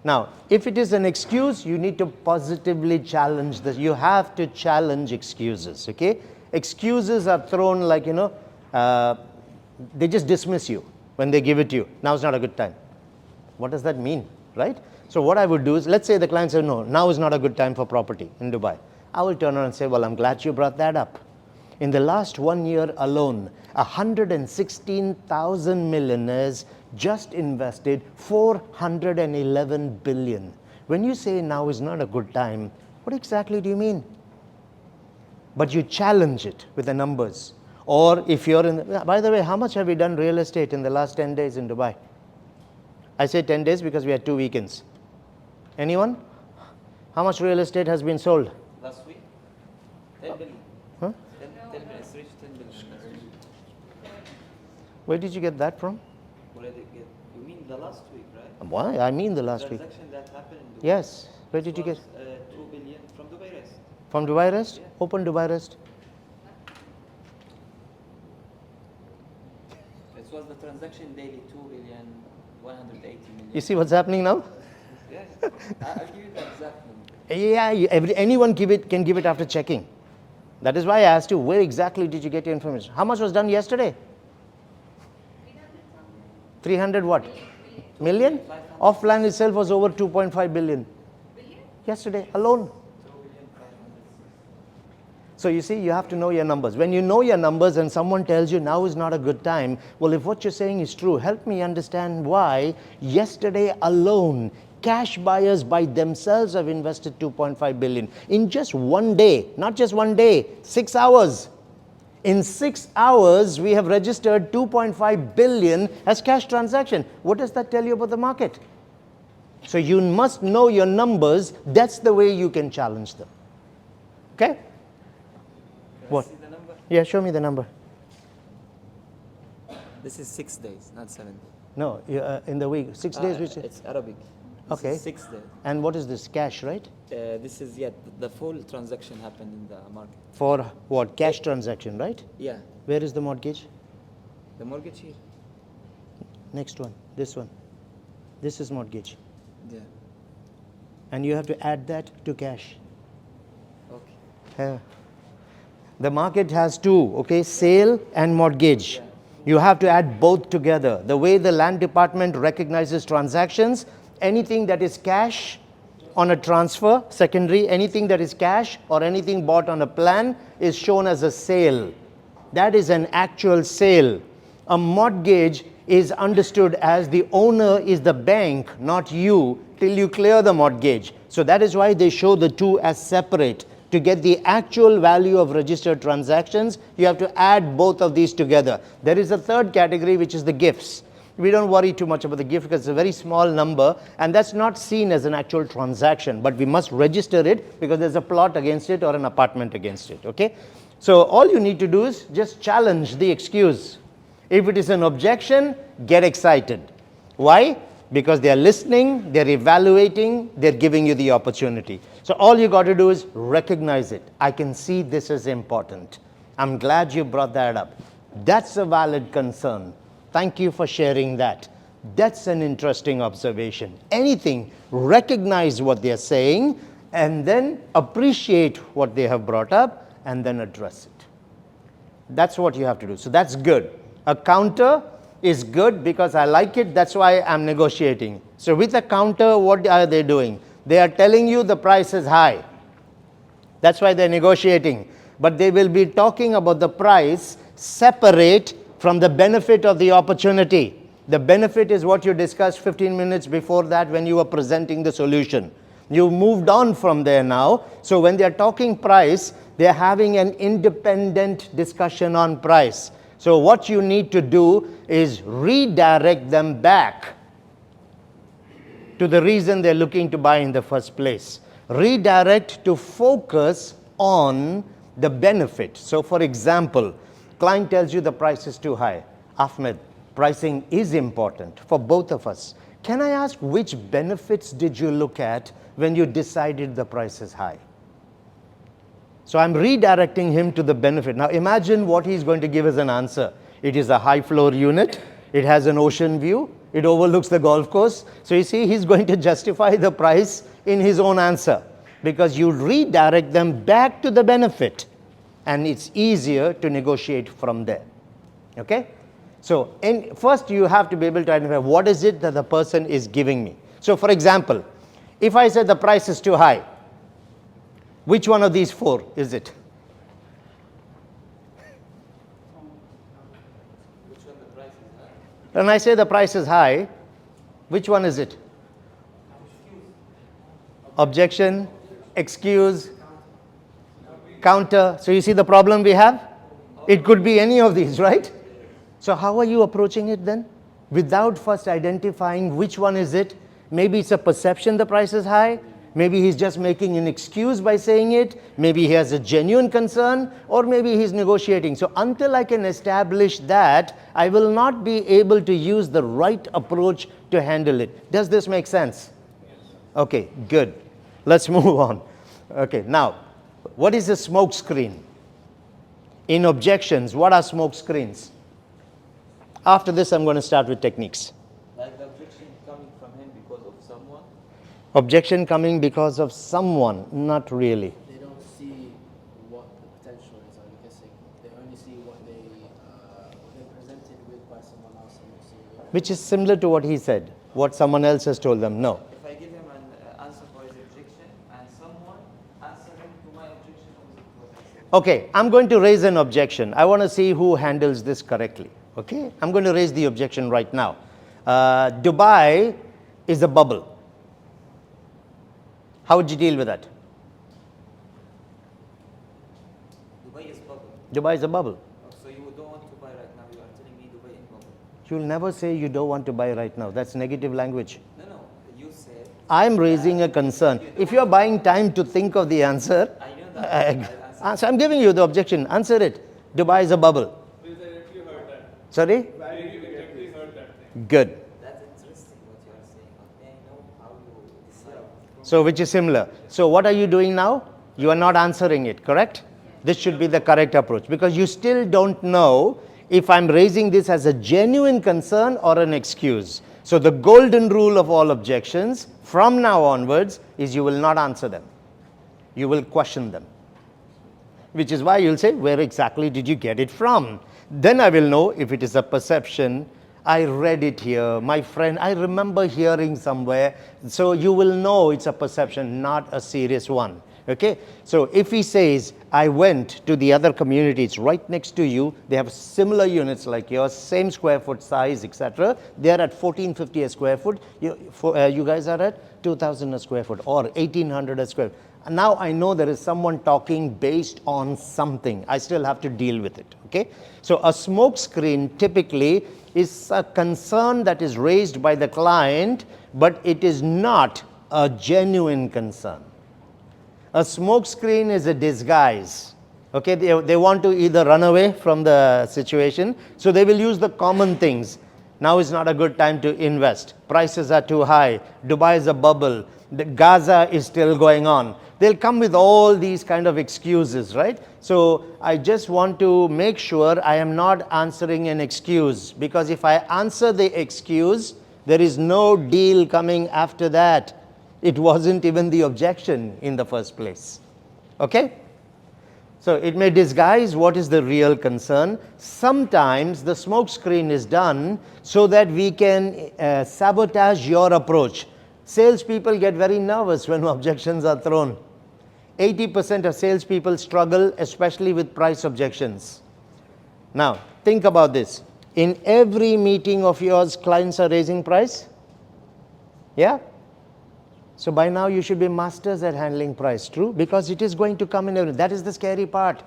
Now, if it is an excuse, you need to positively challenge this. You have to challenge excuses. Okay? Excuses are thrown like, they just dismiss you when they give it to you. Now is not a good time. What does that mean, right? So what I would do is, let's say the client says, no, now is not a good time for property in Dubai. I will turn around and say, well, I'm glad you brought that up. In the last 1 year alone, 116,000 millionaires just invested 411 billion. When you say now is not a good time, what exactly do you mean? But you challenge it with the numbers. Or if you're by the way, how much have we done real estate in the last 10 days in Dubai? I say 10 days because we had 2 weekends. Anyone? How much real estate has been sold? Last week? 10 billion. Huh? 10 billion. It's reached 10 billion. Where did you get that from? Where did it get? You mean the last week, right? Why? I mean the last week. Transaction that happened in Dubai. Yes. Where did you get? 2 billion from Dubai Rest. From Dubai Rest? Yeah. Open Dubai Rest. It was the transaction daily 2 billion 180 million. You see what's happening now? Yes. I'll give you the exact number. Yeah, anyone can give it after checking. That is why I asked you, where exactly did you get your information? How much was done yesterday? 300 what? Million? Offline itself was over 2.5 billion. Yesterday alone. So you see, you have to know your numbers. When you know your numbers and someone tells you now is not a good time, well, if what you're saying is true, help me understand why yesterday alone, cash buyers by themselves have invested 2.5 billion in just one day, not just one day, 6 hours. In 6 hours, we have registered 2.5 billion as cash transaction. What does that tell you about the market? So you must know your numbers. That's the way you can challenge them. Okay? What? See the number? Yeah, show me the number. This is 6 days, not 7 days. No, in the week, 6 days. Which It's Arabic. This Okay. is 6 days. And what is this? Cash, right? This is yet the full transaction happened in the market. For what? Cash transaction, right? Yeah, Where is the mortgage? the mortgage here. Next one. This one. This is mortgage. Yeah. And you have to add that to cash. Okay. The market has two, okay, sale and mortgage. Yeah. You have to add both together. The way the land department recognizes transactions, anything that is cash on a transfer, secondary, anything that is cash or anything bought on a plan is shown as a sale. That is an actual sale. A mortgage is understood as the owner is the bank, not you, till you clear the mortgage. So that is why they show the two as separate. To get the actual value of registered transactions, you have to add both of these together. There is a third category, which is the gifts. We don't worry too much about the gift because it's a very small number and that's not seen as an actual transaction, but we must register it because there's a plot against it or an apartment against it, okay? So all you need to do is just challenge the excuse. If it is an objection, get excited. Why? Because they are listening, they're evaluating, they're giving you the opportunity. So all you got to do is recognize it. I can see this is important. I'm glad you brought that up. That's a valid concern. Thank you for sharing that. That's an interesting observation. Anything, recognize what they're saying and then appreciate what they have brought up and then address it. That's what you have to do. So that's good. A counter is good because I like it, that's why I'm negotiating. So with a counter, what are they doing? They are telling you the price is high. That's why they're negotiating. But they will be talking about the price separate from the benefit of the opportunity. The benefit is what you discussed 15 minutes before that when you were presenting the solution. You moved on from there now. So when they're talking price, they're having an independent discussion on price. So what you need to do is redirect them back to the reason they're looking to buy in the first place. Redirect to focus on the benefit. So for example, client tells you the price is too high. Ahmed, pricing is important for both of us. Can I ask which benefits did you look at when you decided the price is high? So I'm redirecting him to the benefit. Now imagine what he's going to give as an answer. It is a high floor unit. It has an ocean view. It overlooks the golf course. So you see, he's going to justify the price in his own answer because you redirect them back to the benefit and it's easier to negotiate from there. Okay? So first you have to be able to identify what is it that the person is giving me. So for example, if I say the price is too high, which one of these four is it? Which one the price is high? When I say the price is high, which one is it? Objection, excuse, counter. So you see the problem we have? It could be any of these, right? So how are you approaching it then? Without first identifying which one is it. Maybe it's a perception the price is high. Maybe he's just making an excuse by saying it. Maybe he has a genuine concern, or maybe he's negotiating. So until I can establish that, I will not be able to use the right approach to handle it. Does this make sense? Okay, good. Let's move on. Okay, now, what is a smoke screen? In objections, what are smoke screens? After this, I'm going to start with techniques. Like the objection coming from him because of someone. Objection coming because of someone, not really. They don't see what the potential is, I'm guessing. They only see what they're presented with by someone else and they see it. Which is similar to what he said, what someone else has told them. No. If I give him an answer for his objection and someone answer him to my objection opposite to what I said. Okay, I'm going to raise an objection. I want to see who handles this correctly. Okay, I'm going to raise the objection right now. Dubai is a bubble. How would you deal with that? Dubai is bubble. Dubai is a bubble. want to buy right now. You are telling me Dubai in bubble. You'll never say you don't want to buy right now. That's negative language. No, no. You said. I'm raising a concern. If you're buying time to think of the answer, I know that. I'll answer. I'm giving you the objection. Answer it. Dubai is a bubble. We directly heard that. Sorry? We directly heard that thing. Good. That's interesting what you are saying. But may I know how you decide? So which is similar. So what are you doing now? You are not answering it, correct? This should be the correct approach because you still don't know if I'm raising this as a genuine concern or an excuse. So the golden rule of all objections from now onwards is you will not answer them. You will question them. Which is why you'll say, where exactly did you get it from? Then I will know if it is a perception. I read it here. My friend, I remember hearing somewhere. So you will know it's a perception, not a serious one. Okay? So if he says, I went to the other community, it's right next to you, they have similar units like yours, same square foot size, etc. They are at 1450 a square foot. You guys are at 2000 a square foot or 1800 a square foot. And now I know there is someone talking based on something. I still have to deal with it. Okay? So a smoke screen typically is a concern that is raised by the client, but it is not a genuine concern. A smoke screen is a disguise. Okay, they want to either run away from the situation, so they will use the common things. Now is not a good time to invest. Prices are too high. Dubai is a bubble. The Gaza is still going on. They'll come with all these kind of excuses, right? So I just want to make sure I am not answering an excuse, because if I answer the excuse, there is no deal coming after that. It wasn't even the objection in the first place. Okay? So it may disguise what is the real concern. Sometimes the smoke screen is done so that we can sabotage your approach. Salespeople get very nervous when objections are thrown. 80% of salespeople struggle, especially with price objections. Now, think about this. In every meeting of yours, clients are raising price? Yeah? So by now you should be masters at handling price, true? Because it is going to come in. That is the scary part.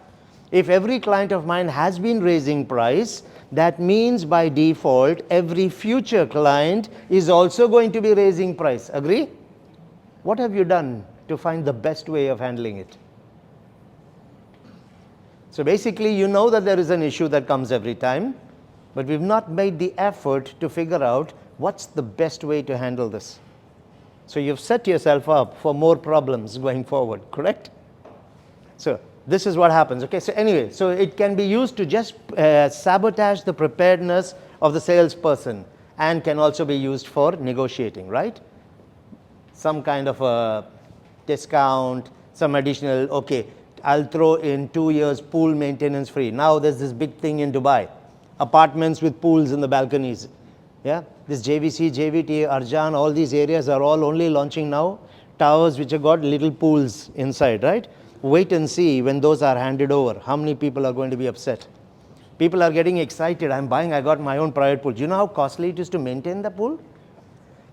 If every client of mine has been raising price, that means by default, every future client is also going to be raising price. Agree? What have you done to find the best way of handling it? So basically, you know that there is an issue that comes every time, but we've not made the effort to figure out what's the best way to handle this. So you've set yourself up for more problems going forward, correct? So this is what happens. Okay, so anyway, so it can be used to just sabotage the preparedness of the salesperson, and can also be used for negotiating, right? Some kind of a discount, some additional, okay, I'll throw in 2 years pool maintenance free. Now there's this big thing in Dubai, apartments with pools in the balconies. Yeah, this JVC, JVT, Arjan, all these areas are all only launching now. Towers which have got little pools inside, right? Wait and see when those are handed over, how many people are going to be upset. People are getting excited. I'm buying, I got my own private pool. Do you know how costly it is to maintain the pool?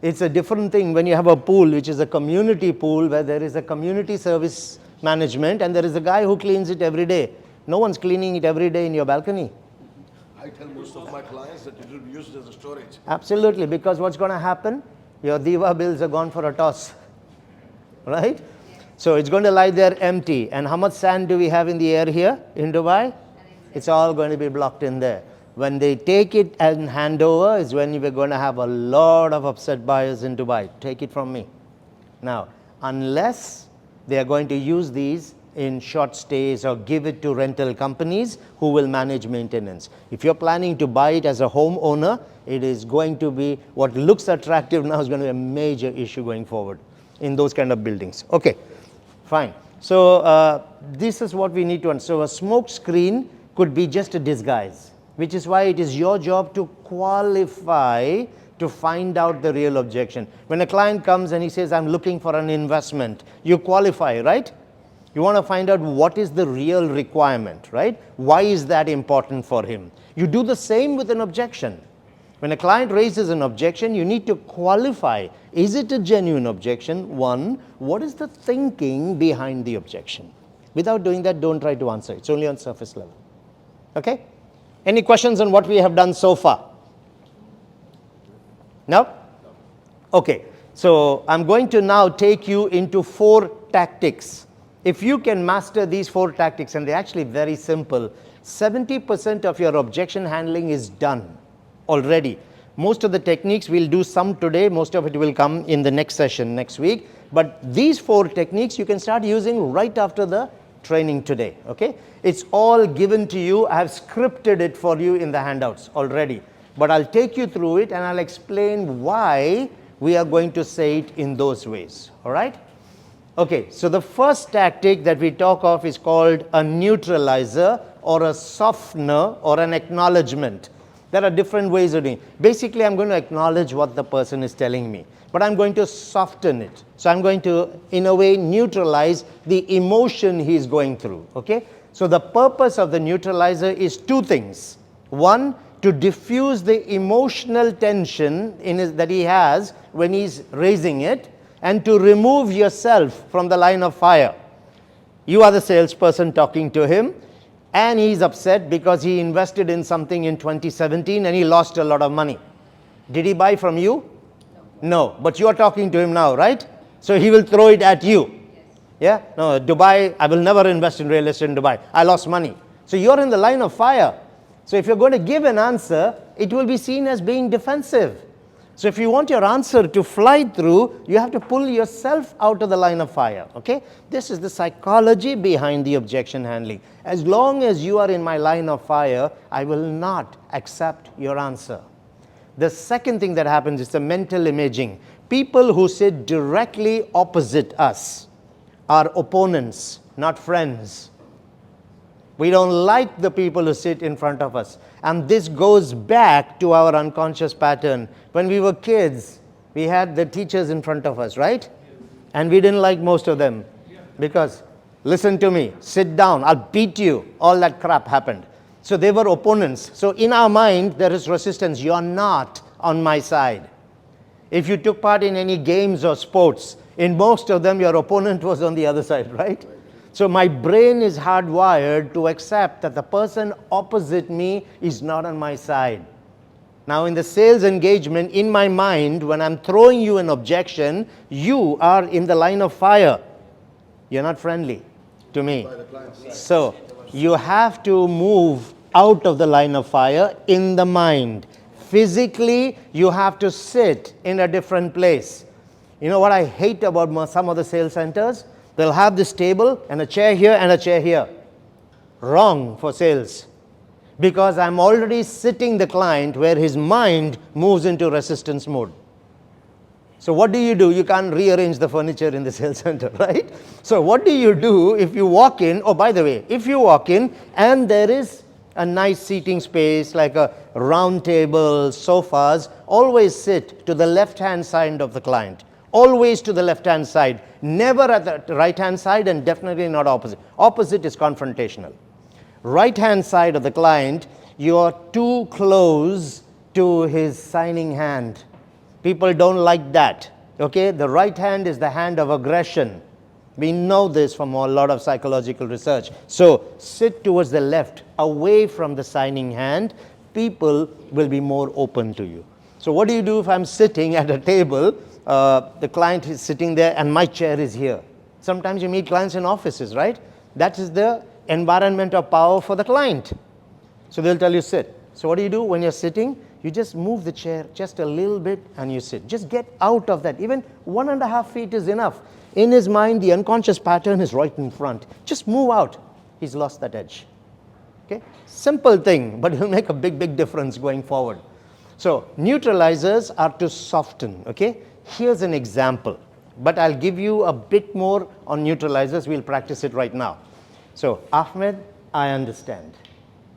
It's a different thing when you have a pool which is a community pool where there is a community service management and there is a guy who cleans it every day. No one's cleaning it every day in your balcony. I tell most of my clients that it will be used as a storage. Absolutely, because what's going to happen? Your Diva bills are gone for a toss, right? So it's going to lie there empty. And how much sand do we have in the air here in Dubai? It's all going to be blocked in there. When they take it and hand over is when we're going to have a lot of upset buyers in Dubai. Take it from me. Now, unless they are going to use these in short stays or give it to rental companies who will manage maintenance. If you're planning to buy it as a homeowner, it is going to be, what looks attractive now is going to be a major issue going forward in those kind of buildings. Okay, fine. So this is what we need to understand. So a smoke screen could be just a disguise, which is why it is your job to qualify to find out the real objection. When a client comes and he says, I'm looking for an investment, you qualify, right? You want to find out what is the real requirement, right? Why is that important for him? You do the same with an objection. When a client raises an objection, you need to qualify. Is it a genuine objection? One, what is the thinking behind the objection? Without doing that, don't try to answer. It's only on surface level. Okay? Any questions on what we have done so far? No? Okay. So I'm going to now take you into 4 tactics. If you can master these 4 tactics, and they're actually very simple, 70% of your objection handling is done already. Most of the techniques, we'll do some today, most of it will come in the next session next week. But these 4 techniques you can start using right after the training today, okay? It's all given to you. I have scripted it for you in the handouts already. But I'll take you through it and I'll explain why we are going to say it in those ways, all right? Okay, so the first tactic that we talk of is called a neutralizer or a softener or an acknowledgement. There are different ways of doing it. Basically, I'm going to acknowledge what the person is telling me, but I'm going to soften it. So I'm going to, in a way, neutralize the emotion he's going through, okay? So the purpose of the neutralizer is 2 things. One, to diffuse the emotional tension that he has when he's raising it, and to remove yourself from the line of fire. You are the salesperson talking to him, and he's upset because he invested in something in 2017 and he lost a lot of money. Did he buy from you? No. But you are talking to him now, right? So he will throw it at you. Yeah? No, Dubai, I will never invest in real estate in Dubai. I lost money. So you're in the line of fire. So if you're going to give an answer, it will be seen as being defensive. So if you want your answer to fly through, you have to pull yourself out of the line of fire, okay? This is the psychology behind the objection handling. As long as you are in my line of fire, I will not accept your answer. The second thing that happens is the mental imaging. People who sit directly opposite us are opponents, not friends. We don't like the people who sit in front of us. And this goes back to our unconscious pattern. When we were kids, we had the teachers in front of us, right? And we didn't like most of them. Because, listen to me, sit down, I'll beat you. All that crap happened. So they were opponents. So in our mind, there is resistance. You're not on my side. If you took part in any games or sports, in most of them, your opponent was on the other side, right? So my brain is hardwired to accept that the person opposite me is not on my side. Now in the sales engagement, in my mind, when I'm throwing you an objection, you are in the line of fire. You're not friendly to me. So you have to move out of the line of fire in the mind. Physically, you have to sit in a different place. You know what I hate about some of the sales centers? They'll have this table and a chair here and a chair here. Wrong for sales. Because I'm already sitting the client where his mind moves into resistance mode. So what do? You can't rearrange the furniture in the sales center, right? So what do you do if you walk in? Oh, by the way, if you walk in and there is a nice seating space like a round table, sofas, always sit to the left-hand side of the client. Always to the left-hand side, never at the right-hand side, and definitely not opposite. Opposite is confrontational. Right-hand side of the client, you are too close to his signing hand. People don't like that, okay? The right hand is the hand of aggression. We know this from a lot of psychological research. So sit towards the left, away from the signing hand. People will be more open to you. So what do you do if I'm sitting at a table? The client is sitting there and my chair is here. Sometimes you meet clients in offices, right? That is the environment of power for the client. So they'll tell you sit. So what do you do when you're sitting? You just move the chair just a little bit and you sit. Just get out of that. Even 1.5 feet is enough. In his mind, the unconscious pattern is right in front. Just move out. He's lost that edge. Okay? Simple thing, but it'll make a big, big difference going forward. So neutralizers are to soften, okay? Here's an example, but I'll give you a bit more on neutralizers. We'll practice it right now. So, Ahmed, I understand.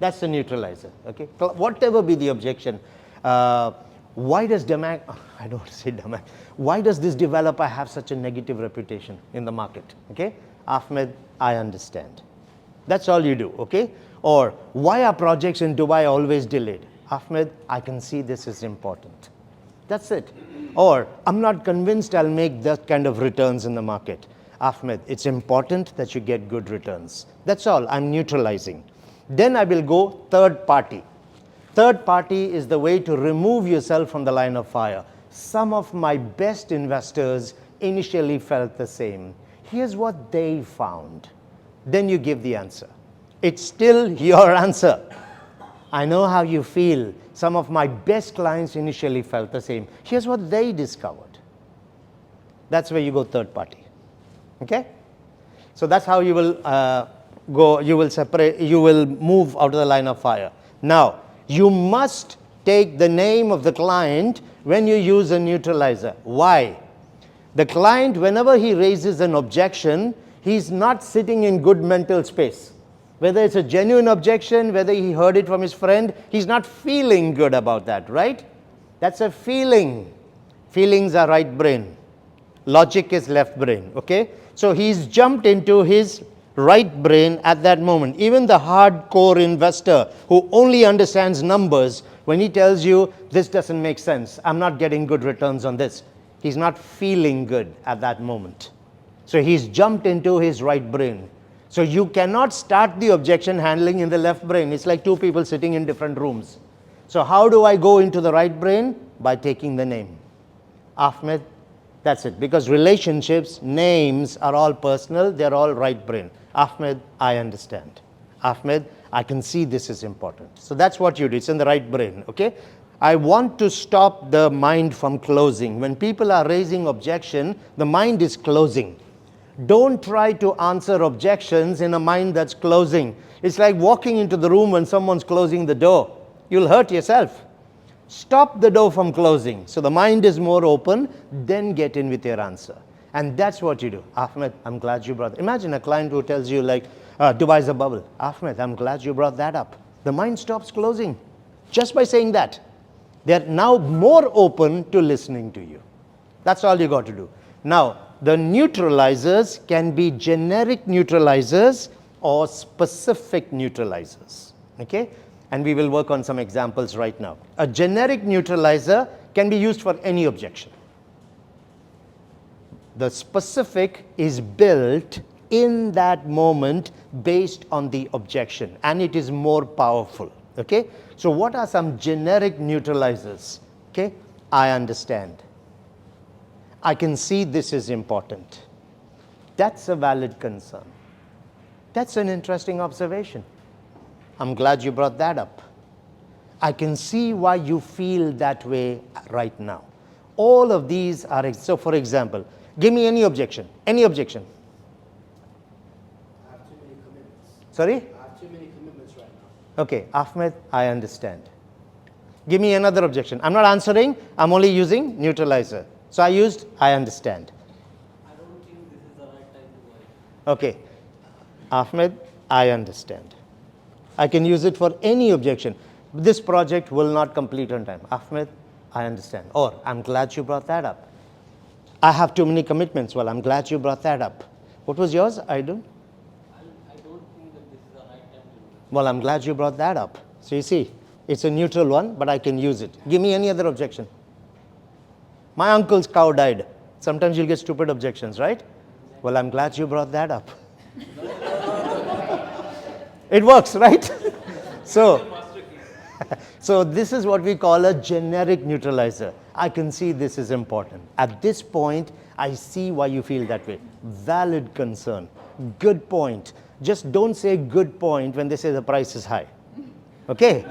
That's the neutralizer, okay? Whatever be the objection, why does Damac, I don't want to say Damac, why does this developer have such a negative reputation in the market, okay? Ahmed, I understand. That's all you do, okay? Or, why are projects in Dubai always delayed? Ahmed, I can see this is important. That's it. Or, I'm not convinced I'll make that kind of returns in the market. Ahmed, it's important that you get good returns. That's all. I'm neutralizing. Then I will go third party. Third party is the way to remove yourself from the line of fire. Some of my best investors initially felt the same. Here's what they found. Then you give the answer. It's still your answer. I know how you feel. Some of my best clients initially felt the same. Here's what they discovered. That's where you go third party. Okay? So that's how you will go, you will separate, you will move out of the line of fire. Now, you must take the name of the client when you use a neutralizer. Why? The client, whenever he raises an objection, he's not sitting in good mental space. Whether it's a genuine objection, whether he heard it from his friend, he's not feeling good about that, right? That's a feeling. Feelings are right brain. Logic is left brain, okay? So he's jumped into his right brain at that moment. Even the hardcore investor who only understands numbers, when he tells you, this doesn't make sense, I'm not getting good returns on this, he's not feeling good at that moment. So he's jumped into his right brain. So you cannot start the objection handling in the left brain. It's like two people sitting in different rooms. So how do I go into the right brain? By taking the name. Ahmed, that's it. Because relationships, names are all personal, they're all right brain. Ahmed, I understand. Ahmed, I can see this is important. So that's what you do. It's in the right brain, okay? I want to stop the mind from closing. When people are raising objection, the mind is closing. Don't try to answer objections in a mind that's closing. It's like walking into the room when someone's closing the door. You'll hurt yourself. Stop the door from closing. So the mind is more open, then get in with your answer. And that's what you do. Ahmed, I'm glad you brought that. Imagine a client who tells you like, Dubai's a bubble. Ahmed, I'm glad you brought that up. The mind stops closing just by saying that. They're now more open to listening to you. That's all you got to do. Now, the neutralizers can be generic neutralizers or specific neutralizers, okay? And we will work on some examples right now. A generic neutralizer can be used for any objection. The specific is built in that moment based on the objection, and it is more powerful, okay? So what are some generic neutralizers? Okay, I understand. I can see this is important. That's a valid concern. That's an interesting observation. I'm glad you brought that up. I can see why you feel that way right now. All of these are, so for example, give me any objection. Any objection. I have too many commitments. Sorry? I have too many commitments right now. Okay, Ahmed, I understand. Give me another objection. I'm not answering, I'm only using neutralizer. So I used, I understand. I don't think this is the right time to work. Okay, Ahmed, I understand. I can use it for any objection. This project will not complete on time. Ahmed, I understand. Or, I'm glad you brought that up. I have too many commitments. Well, I'm glad you brought that up. What was yours? I don't think that this is the right time to do it. Well, I'm glad you brought that up. So you see, it's a neutral one, but I can use it. Give me any other objection. My uncle's cow died. Sometimes you'll get stupid objections, right? Well, I'm glad you brought that up. It works, right? So this is what we call a generic neutralizer. I can see this is important. At this point, I see why you feel that way. Valid concern. Good point. Just don't say good point when they say the price is high. Okay?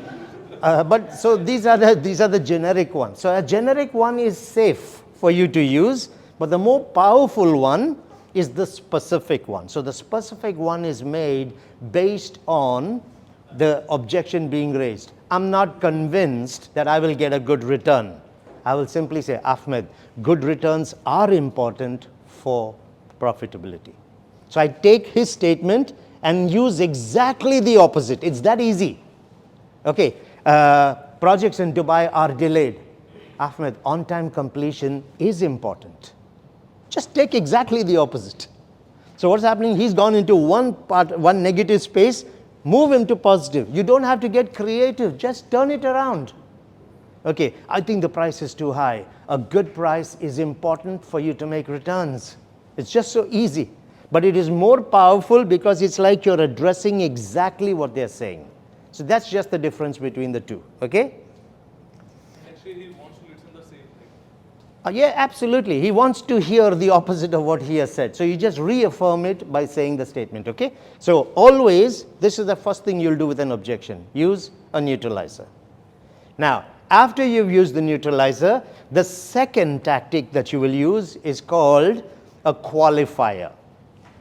But so these are the generic ones. So a generic one is safe for you to use, but the more powerful one is the specific one. So the specific one is made based on the objection being raised. I'm not convinced that I will get a good return. I will simply say, Ahmed, good returns are important for profitability. So I take his statement and use exactly the opposite. It's that easy. Okay, projects in Dubai are delayed. Ahmed, on-time completion is important. Just take exactly the opposite. So what's happening? He's gone into one negative space. Move him to positive. You don't have to get creative. Just turn it around. Okay, I think the price is too high. A good price is important for you to make returns. It's just so easy. But it is more powerful because it's like you're addressing exactly what they're saying. So that's just the difference between the two, okay? Actually, he wants to listen the same thing. Yeah, absolutely. He wants to hear the opposite of what he has said. So you just reaffirm it by saying the statement, okay? So always, this is the first thing you'll do with an objection. Use a neutralizer. Now, after you've used the neutralizer, the second tactic that you will use is called a qualifier.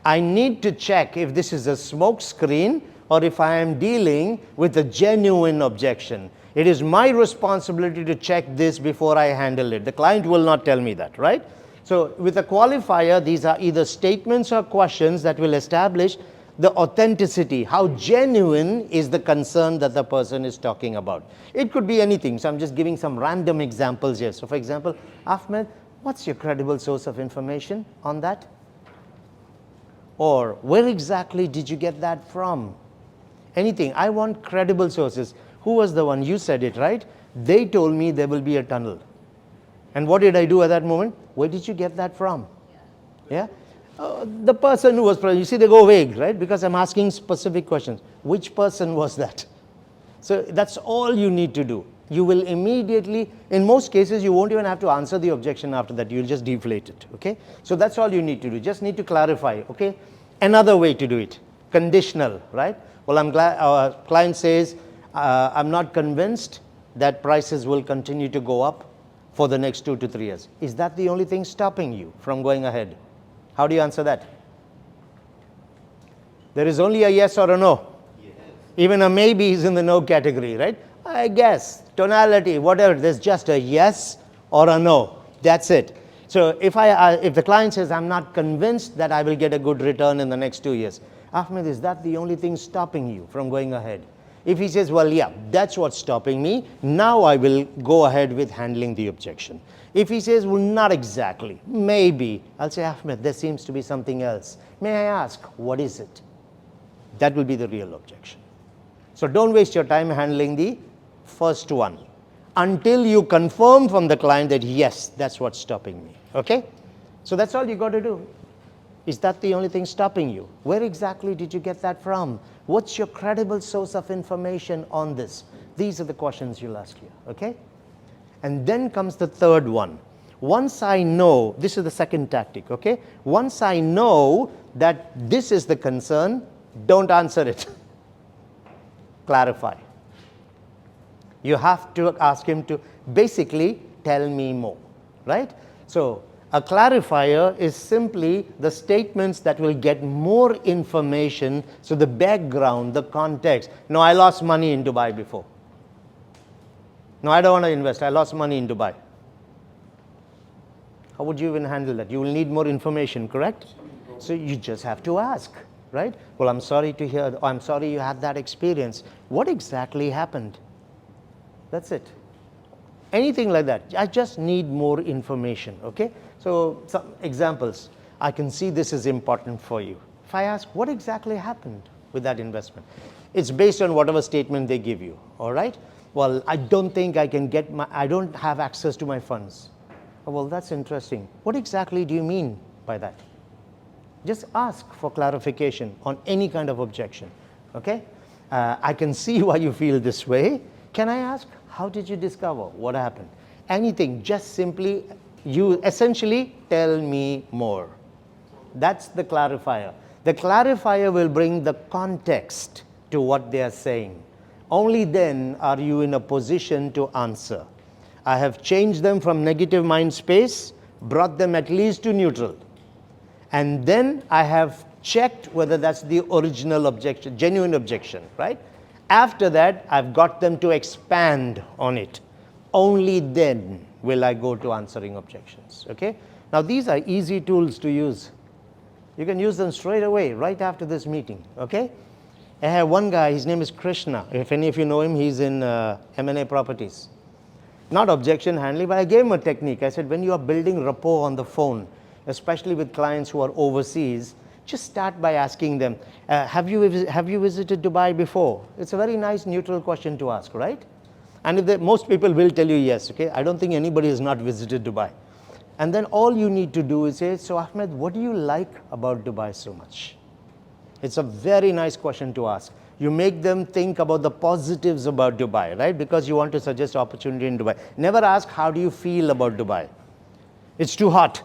I need to check if this is a smoke screen or if I am dealing with a genuine objection. It is my responsibility to check this before I handle it. The client will not tell me that, right? So with a qualifier, these are either statements or questions that will establish the authenticity, how genuine is the concern that the person is talking about. It could be anything, so I'm just giving some random examples here. So for example, Ahmed, what's your credible source of information on that? Or where exactly did you get that from? Anything. I want credible sources. Who was the one? You said it, right? They told me there will be a tunnel. And what did I do at that moment? Where did you get that from? Yeah? The person who was, you see, they go vague, right? Because I'm asking specific questions. Which person was that? So that's all you need to do. You will immediately, in most cases, you won't even have to answer the objection after that. You'll just deflate it, okay? So that's all you need to do. Just need to clarify, okay? Another way to do it, conditional, right? Well, I'm glad our client says, I'm not convinced that prices will continue to go up for the next 2 to 3 years. Is that the only thing stopping you from going ahead? How do you answer that? There is only a yes or a no. Yes. Even a maybe is in the no category, right? I guess, tonality, whatever, there's just a yes or a no. That's it. So if the client says, I'm not convinced that I will get a good return in the next 2 years, Ahmed, is that the only thing stopping you from going ahead? If he says, well, yeah, that's what's stopping me, now I will go ahead with handling the objection. If he says, well, not exactly, maybe, I'll say, Ahmed, there seems to be something else. May I ask, what is it? That will be the real objection. So don't waste your time handling the first one until you confirm from the client that, yes, that's what's stopping me, okay? So that's all you got to do. Is that the only thing stopping you? Where exactly did you get that from? What's your credible source of information on this? These are the questions you'll ask here, okay? And then comes the third one. Once I know, this is the second tactic, okay? Once I know that this is the concern, don't answer it. Clarify. You have to ask him to basically tell me more, right? So a clarifier is simply the statements that will get more information, so the background, the context. No, I lost money in Dubai before. No, I don't want to invest. I lost money in Dubai. How would you even handle that? You will need more information, correct? So you just have to ask, right? Well, I'm sorry to hear, I'm sorry you had that experience. What exactly happened? That's it. Anything like that. I just need more information, okay? So some examples. I can see this is important for you. If I ask, what exactly happened with that investment? It's based on whatever statement they give you, all right? Well, I don't think I can get I don't have access to my funds. Oh, well, that's interesting. What exactly do you mean by that? Just ask for clarification on any kind of objection, okay? I can see why you feel this way. Can I ask, how did you discover what happened? Anything, just simply, you essentially tell me more. That's the clarifier. The clarifier will bring the context to what they are saying. Only then are you in a position to answer. I have changed them from negative mind space, brought them at least to neutral. And then I have checked whether that's the original objection, genuine objection, right? After that, I've got them to expand on it. Only then will I go to answering objections, okay? Now, these are easy tools to use. You can use them straight away, right after this meeting, okay? I have one guy, his name is Krishna. If any of you know him, he's in M&A Properties. Not objection handling, but I gave him a technique. I said, when you are building rapport on the phone, especially with clients who are overseas, just start by asking them, have you visited Dubai before? It's a very nice neutral question to ask, right? And if most people will tell you yes, okay? I don't think anybody has not visited Dubai. And then all you need to do is say, so Ahmed, what do you like about Dubai so much? It's a very nice question to ask. You make them think about the positives about Dubai, right? Because you want to suggest opportunity in Dubai. Never ask, how do you feel about Dubai? It's too hot.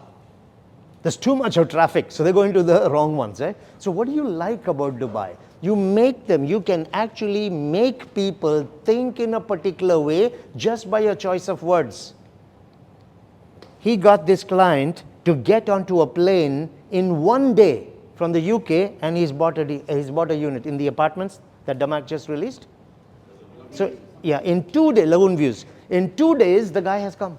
There's too much of traffic, so they're going to the wrong ones, right? So what do you like about Dubai? You make them, you can actually make people think in a particular way just by your choice of words. He got this client to get onto a plane in one day from the UK, and he's bought a unit in the apartments that Damak just released. So yeah, in 2 days, Lagoon Views. In 2 days, the guy has come.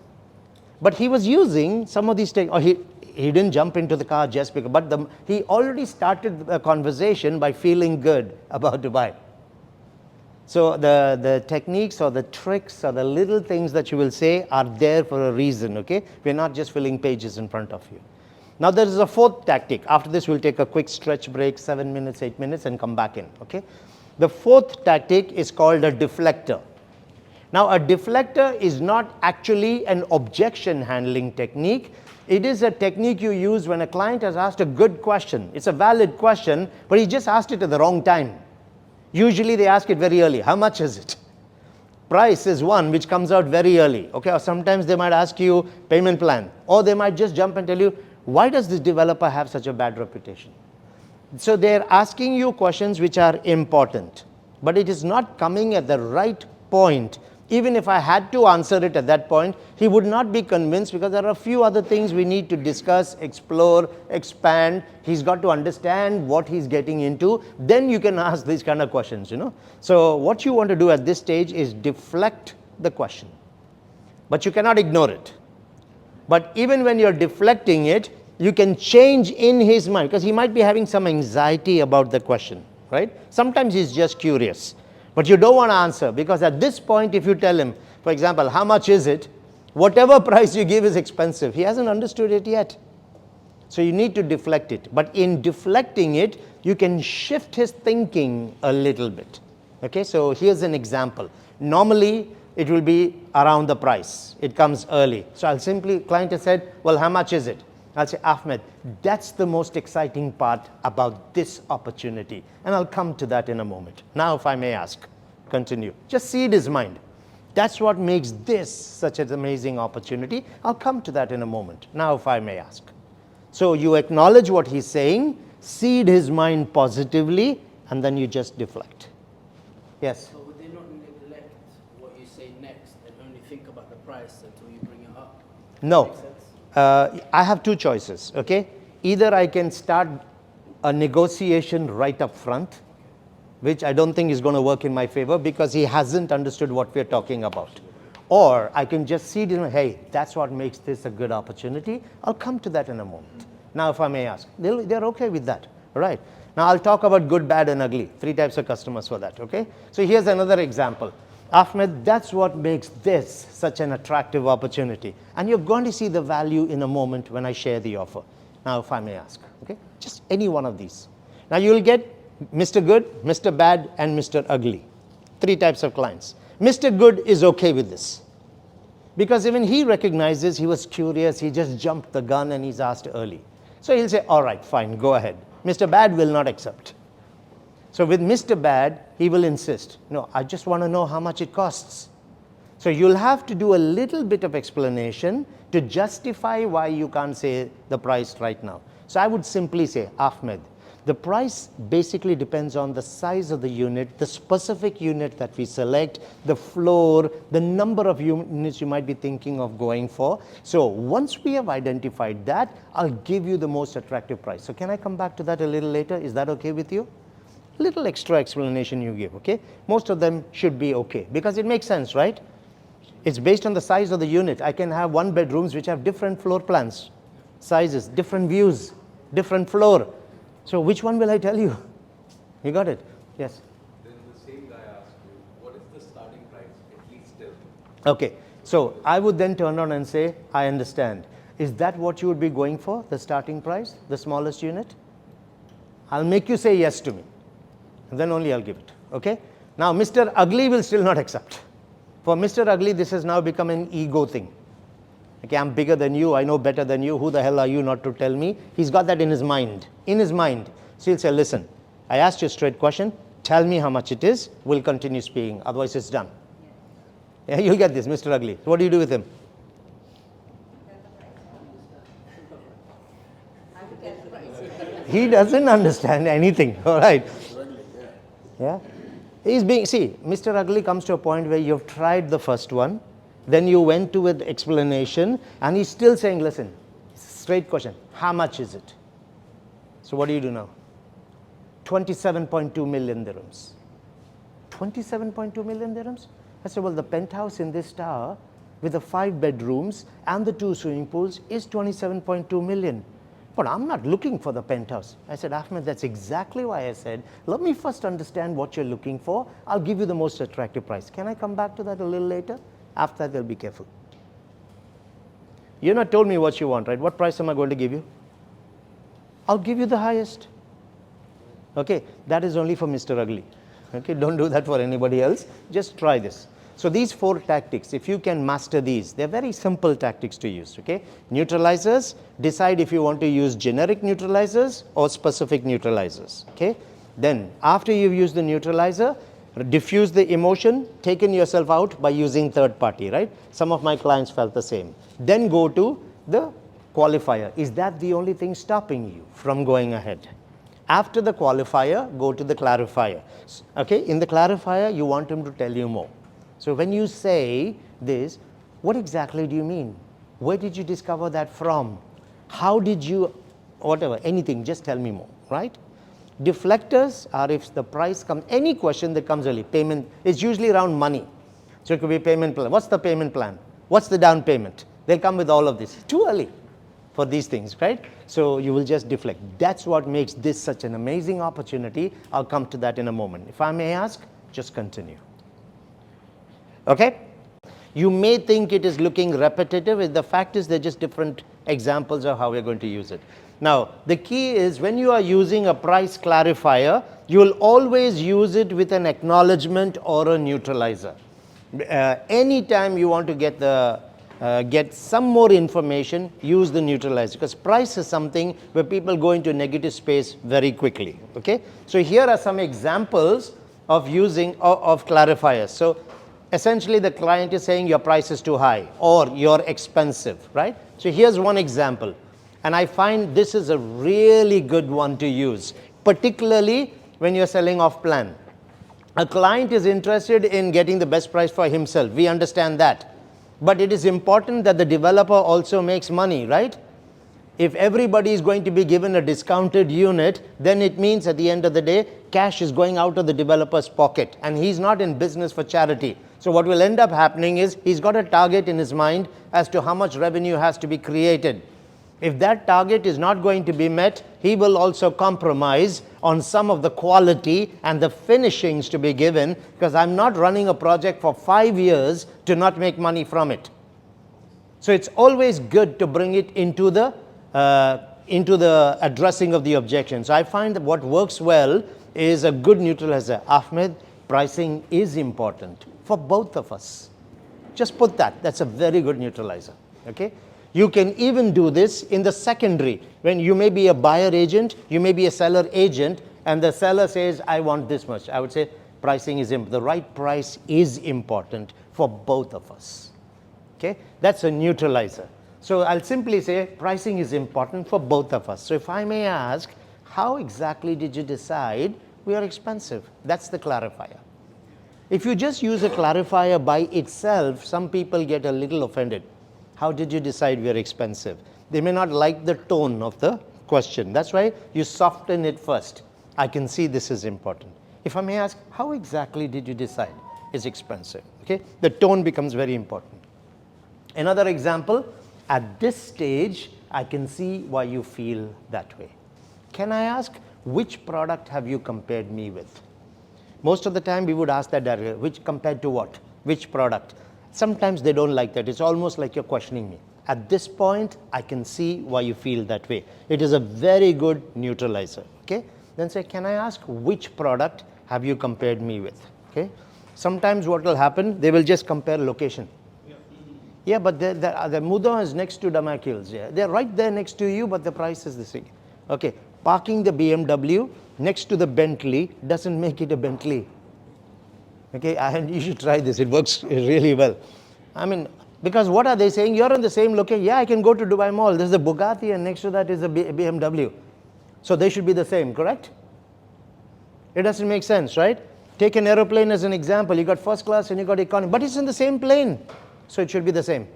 But he was using some of these he didn't jump into the car just because, but he already started a conversation by feeling good about Dubai. So the techniques or the tricks or the little things that you will say are there for a reason, okay? We're not just filling pages in front of you. Now there is a fourth tactic. After this, we'll take a quick stretch break, 7 minutes, 8 minutes, and come back in, okay? The fourth tactic is called a deflector. Now a deflector is not actually an objection handling technique. It is a technique you use when a client has asked a good question. It's a valid question, but he just asked it at the wrong time. Usually they ask it very early. How much is it? Price is one which comes out very early, okay? Or sometimes they might ask you payment plan, or they might just jump and tell you, why does this developer have such a bad reputation? So they're asking you questions which are important, but it is not coming at the right point. Even if I had to answer it at that point, he would not be convinced, because there are a few other things we need to discuss, explore, expand. He's got to understand what he's getting into. Then you can ask these kind of questions, you know. So what you want to do at this stage is deflect the question, but you cannot ignore it. But even when you're deflecting it, you can change in his mind, because he might be having some anxiety about the question, right? Sometimes he's just curious. But you don't want to answer, because at this point, if you tell him, for example, how much is it? Whatever price you give is expensive. He hasn't understood it yet. So you need to deflect it. But in deflecting it, you can shift his thinking a little bit. Okay, so here's an example. Normally, it will be around the price. It comes early. So I'll simply, client has said, well, how much is it? I'll say, Ahmed, that's the most exciting part about this opportunity. And I'll come to that in a moment. Now, if I may ask, continue. Just seed his mind. That's what makes this such an amazing opportunity. I'll come to that in a moment. Now, if I may ask. So you acknowledge what he's saying, seed his mind positively, and then you just deflect. Yes? So would they not neglect what you say next and only think about the price until you bring it up? No. Makes sense? I have two choices, okay? Either I can start a negotiation right up front, which I don't think is going to work in my favor, because he hasn't understood what we're talking about. Or I can just see, hey, that's what makes this a good opportunity. I'll come to that in a moment. Now, if I may ask, they're okay with that, all right? Now, I'll talk about good, bad, and ugly. 3 types of customers for that, okay? So here's another example. Ahmed, that's what makes this such an attractive opportunity. And you're going to see the value in a moment when I share the offer. Now, if I may ask, okay? Just any one of these. Now, you'll get Mr. Good, Mr. Bad, and Mr. Ugly. 3 types of clients. Mr. Good is okay with this, because even he recognizes he was curious, he just jumped the gun and he's asked early. So he'll say, all right, fine, go ahead. Mr. Bad will not accept. So with Mr. Bad, he will insist, no, I just want to know how much it costs. So you'll have to do a little bit of explanation to justify why you can't say the price right now. So I would simply say, Ahmed, the price basically depends on the size of the unit, the specific unit that we select, the floor, the number of units you might be thinking of going for. So once we have identified that, I'll give you the most attractive price. So can I come back to that a little later? Is that okay with you? Little extra explanation you give, okay? Most of them should be okay, because it makes sense, right? It's based on the size of the unit. I can have 1 bedrooms which have different floor plans, sizes, different views, different floor. So which one will I tell you? You got it? Yes? Then the same guy asked you, what is the starting price, at least still? Okay, so I would then turn on and say, I understand. Is that what you would be going for, the starting price, the smallest unit? I'll make you say yes to me, and then only I'll give it, okay? Now, Mr. Ugly will still not accept. For Mr. Ugly, this has now become an ego thing. Okay, I'm bigger than you, I know better than you, who the hell are you not to tell me? He's got that in his mind, So he'll say, listen, I asked you a straight question, Tell me how much it is. We'll continue speaking. Otherwise, it's done. Yeah, you'll get this, Mr. Ugly. What do you do with him? He doesn't understand anything. All right. Yeah. He's being, see, Mr. Ugly comes to a point where you've tried the first one, then you went to an explanation, and he's still saying, listen, straight question, how much is it? So what do you do now? 27.2 million dirhams. 27.2 million dirhams? I said, well, the penthouse in this tower with the 5 bedrooms and the 2 swimming pools is 27.2 million. But I'm not looking for the penthouse. I said, Ahmed, that's exactly why I said, let me first understand what you're looking for. I'll give you the most attractive price. Can I come back to that a little later? After that, they'll be careful. You're not told me what you want, right? What price am I going to give you? I'll give you the highest. Okay, that is only for Mr. Ugly. Okay, don't do that for anybody else. Just try this. So these 4 tactics, if you can master these, they're very simple tactics to use, okay? Neutralizers, decide if you want to use generic neutralizers or specific neutralizers, okay? Then, after you've used the neutralizer, diffuse the emotion, taken yourself out by using third party, right? Some of my clients felt the same. Then go to the qualifier. Is that the only thing stopping you from going ahead? After the qualifier, go to the clarifier. Okay, in the clarifier, you want him to tell you more. So when you say this, what exactly do you mean? Where did you discover that from? How did you, whatever, anything, just tell me more, right? Deflectors are if the price comes, any question that comes early, payment, is usually around money. So it could be payment plan. What's the payment plan? What's the down payment? They'll come with all of this. Too early for these things, right? So you will just deflect. That's what makes this such an amazing opportunity. I'll come to that in a moment. If I may ask, just continue. Okay? You may think it is looking repetitive. The fact is they're just different examples of how we're going to use it. Now, the key is when you are using a price clarifier, you will always use it with an acknowledgement or a neutralizer. Anytime you want to get some more information, use the neutralizer, because price is something where people go into negative space very quickly. Okay? So here are some examples of using of clarifiers. So essentially the client is saying your price is too high or you're expensive, right? So here's one example, and I find this is a really good one to use, particularly when you're selling off plan. A client is interested in getting the best price for himself. We understand that. But it is important that the developer also makes money, right? If everybody is going to be given a discounted unit, then it means at the end of the day, cash is going out of the developer's pocket, and he's not in business for charity. So what will end up happening is he's got a target in his mind as to how much revenue has to be created. If that target is not going to be met, he will also compromise on some of the quality and the finishings to be given, because I'm not running a project for 5 years to not make money from it. So it's always good to bring it into the addressing of the objection. So I find that what works well is a good neutralizer. Ahmed, pricing is important for both of us. Just put that. That's a very good neutralizer. Okay? You can even do this in the secondary, when you may be a buyer agent, you may be a seller agent, and the seller says, I want this much. I would say pricing is the right price is important for both of us. Okay? That's a neutralizer. So I'll simply say pricing is important for both of us. So if I may ask, how exactly did you decide we are expensive? That's the clarifier. If you just use a clarifier by itself, some people get a little offended. How did you decide we are expensive? They may not like the tone of the question. That's why you soften it first. I can see this is important. If I may ask, how exactly did you decide it's expensive? Okay, the tone becomes very important. Another example, at this stage, I can see why you feel that way. Can I ask, which product have you compared me with? Most of the time we would ask that directly, which compared to what? Which product? Sometimes they don't like that. It's almost like you're questioning me. At this point, I can see why you feel that way. It is a very good neutralizer. Okay? Then say, can I ask which product have you compared me with? Okay? Sometimes what will happen, they will just compare location. Yeah, but the Muda is next to Damakils. Yeah. They're right there next to you, but the price is the same. Okay, parking the BMW next to the Bentley doesn't make it a Bentley. Okay, and you should try this. It works really well. I mean, because what are they saying? You're in the same location. Yeah, I can go to Dubai Mall. There's a Bugatti and next to that is a BMW. So they should be the same, correct? It doesn't make sense, right? Take an aeroplane as an example. You got first class and you got economy, but it's in the same plane. So it should be the same.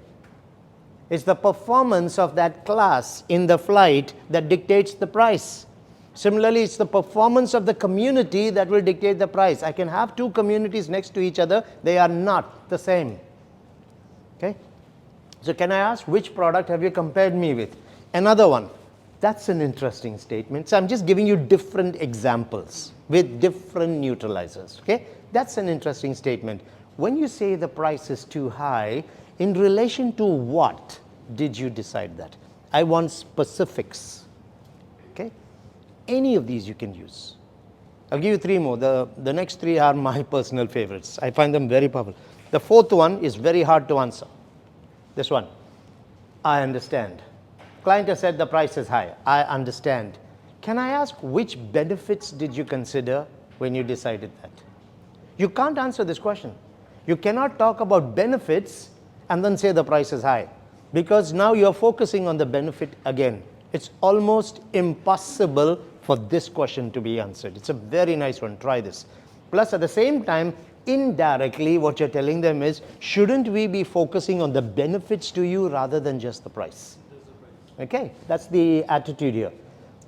It's the performance of that class in the flight that dictates the price. Similarly, it's the performance of the community that will dictate the price. I can have two communities next to each other. They are not the same. Okay? So can I ask, which product have you compared me with? Another one. That's an interesting statement. So I'm just giving you different examples with different neutralizers. Okay? That's an interesting statement. When you say the price is too high, in relation to what did you decide that? I want specifics. Okay? Any of these you can use. I'll give you three more. The next three are my personal favorites. I find them very powerful. The fourth one is very hard to answer. This one. I understand. Client has said the price is high. I understand. Can I ask which benefits did you consider when you decided that? You can't answer this question. You cannot talk about benefits and then say the price is high, because now you're focusing on the benefit again. It's almost impossible for this question to be answered. It's a very nice one. Try this. Plus, at the same time, indirectly, what you're telling them is, shouldn't we be focusing on the benefits to you rather than just the price? Okay, that's the attitude here.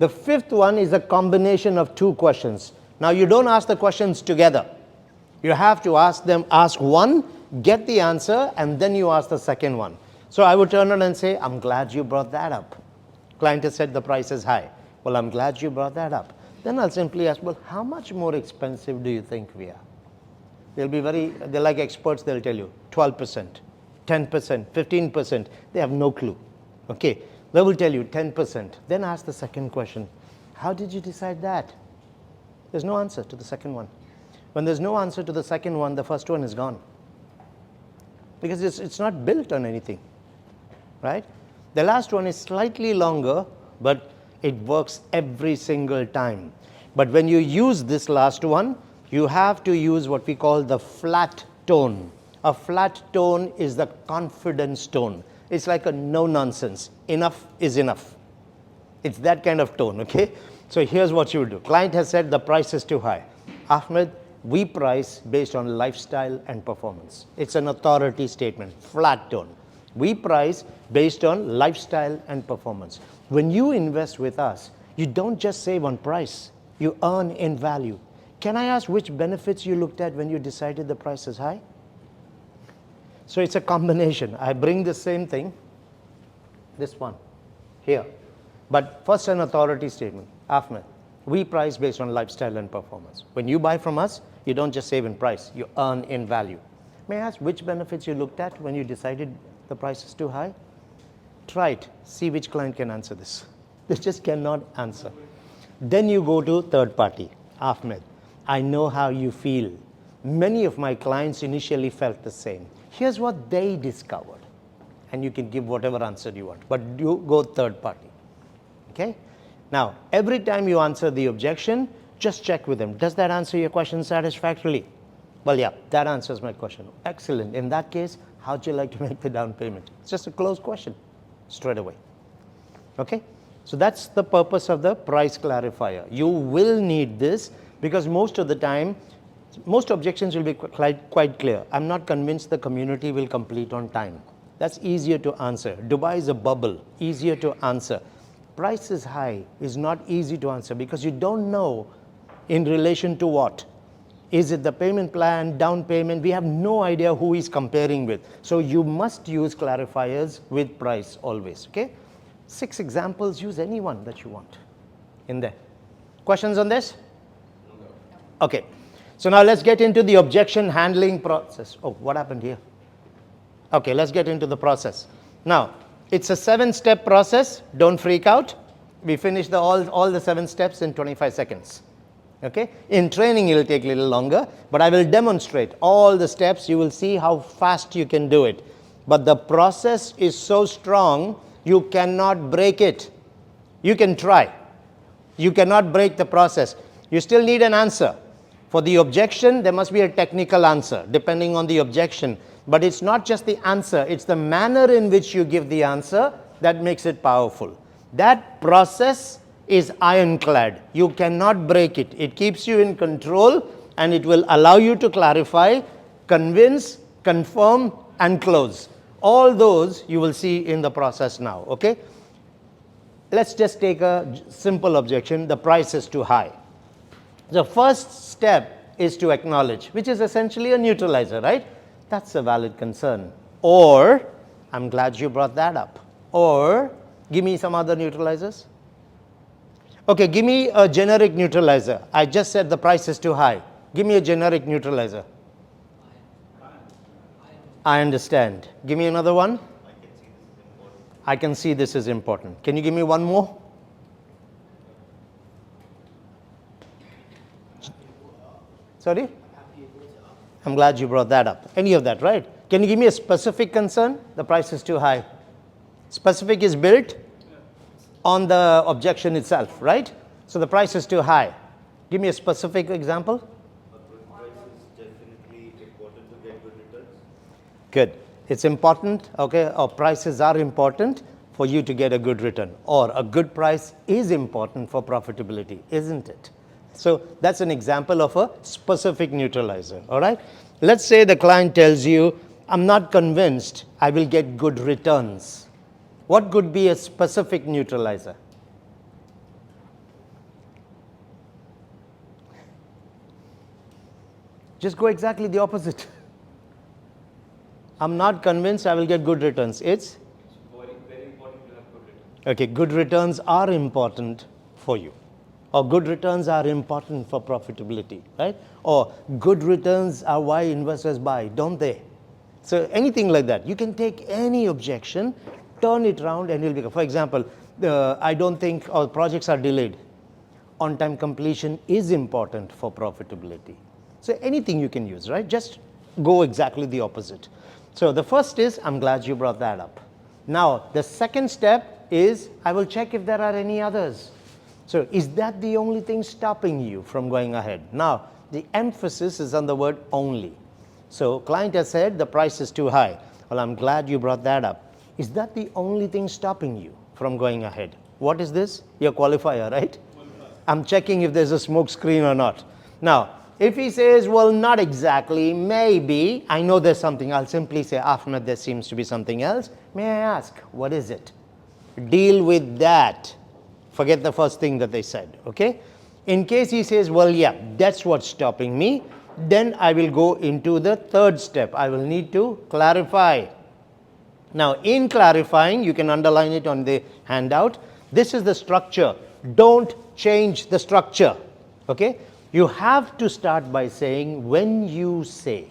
The fifth one is a combination of two questions. Now, you don't ask the questions together. You have to ask one, get the answer, and then you ask the second one. So I would turn around and say, I'm glad you brought that up. Client has said the price is high. Well, I'm glad you brought that up. Then I'll simply ask, well, how much more expensive do you think we are? They're like experts, they'll tell you 12%, 10%, 15%. They have no clue. Okay, they will tell you 10%. Then ask the second question. How did you decide that? There's no answer to the second one. When there's no answer to the second one, the first one is gone. Because it's not built on anything, right? The last one is slightly longer, but it works every single time. But when you use this last one, you have to use what we call the flat tone. A flat tone is the confidence tone. It's like a no nonsense. Enough is enough. It's that kind of tone, okay? So here's what you do. Client has said the price is too high. Ahmed, we price based on lifestyle and performance. It's an authority statement, flat tone. We price based on lifestyle and performance. When you invest with us, you don't just save on price, you earn in value. Can I ask which benefits you looked at when you decided the price is high? So it's a combination. I bring the same thing, this one, here. But first an authority statement. Ahmed, we price based on lifestyle and performance. When you buy from us, you don't just save in price, you earn in value. May I ask which benefits you looked at when you decided the price is too high? Try it. See which client can answer this. They just cannot answer. Then you go to third party. Ahmed, I know how you feel. Many of my clients initially felt the same. Here's what they discovered. And you can give whatever answer you want. But you go third party. Okay? Now, every time you answer the objection, just check with them. Does that answer your question satisfactorily? Well, yeah, that answers my question. Excellent. In that case, how'd you like to make the down payment? It's just a closed question, straight away. Okay? So that's the purpose of the price clarifier. You will need this because most of the time, most objections will be quite clear. I'm not convinced the community will complete on time. That's easier to answer. Dubai is a bubble, easier to answer. Price is high is not easy to answer because you don't know in relation to what. Is it the payment plan, down payment? We have no idea who he's comparing with. So you must use clarifiers with price always, okay? 6 examples, use any one that you want in there. Questions on this? No. Okay. So now let's get into the objection handling process. Oh, what happened here? Okay, let's get into the process. Now, it's a 7-step process. Don't freak out. We finish all the 7 steps in 25 seconds. Okay? In training, it will take a little longer, but I will demonstrate all the steps. You will see how fast you can do it. But the process is so strong, you cannot break it. You can try. You cannot break the process. You still need an answer. For the objection, there must be a technical answer depending on the objection. But it's not just the answer, it's the manner in which you give the answer that makes it powerful. That process is ironclad. You cannot break it. It keeps you in control and it will allow you to clarify, convince, confirm, and close. All those you will see in the process now, okay? Let's just take a simple objection. The price is too high. The first step is to acknowledge, which is essentially a neutralizer, right? That's a valid concern. Or, I'm glad you brought that up. Or, give me some other neutralizers. Okay, give me a generic neutralizer. I just said the price is too high. Give me a generic neutralizer. I understand. Give me another one. I can see this is important. Can you give me one more? Sorry? I'm glad you brought that up. Any of that, right? Can you give me a specific concern? The price is too high. Specific is built on the objection itself, right? So the price is too high. Give me a specific example. Price is definitely important to get good returns. Good. It's important, okay, or prices are important for you to get a good return. Or a good price is important for profitability, isn't it? So that's an example of a specific neutralizer, all right? Let's say the client tells you, I'm not convinced I will get good returns. What could be a specific neutralizer? Just go exactly the opposite. I'm not convinced I will get good returns. It's? Very, very important to have good returns. Okay, good returns are important for you. Or good returns are important for profitability, right? Or good returns are why investors buy, don't they? So anything like that. You can take any objection, turn it around, and you'll be. For example, I don't think our projects are delayed. On-time completion is important for profitability. So anything you can use, right? Just go exactly the opposite. So the first is, I'm glad you brought that up. Now, the second step is, I will check if there are any others. So is that the only thing stopping you from going ahead? Now, the emphasis is on the word only. So client has said the price is too high. Well, I'm glad you brought that up. Is that the only thing stopping you from going ahead? What is this? Your qualifier, right? I'm checking if there's a smoke screen or not. Now, if he says, well, not exactly, maybe, I know there's something, I'll simply say, Ahmed, there seems to be something else. May I ask, what is it? Deal with that. Forget the first thing that they said, okay? In case he says, well, yeah, that's what's stopping me, then I will go into the third step. I will need to clarify. Now, in clarifying, you can underline it on the handout. This is the structure. Don't change the structure, okay? You have to start by saying, when you say,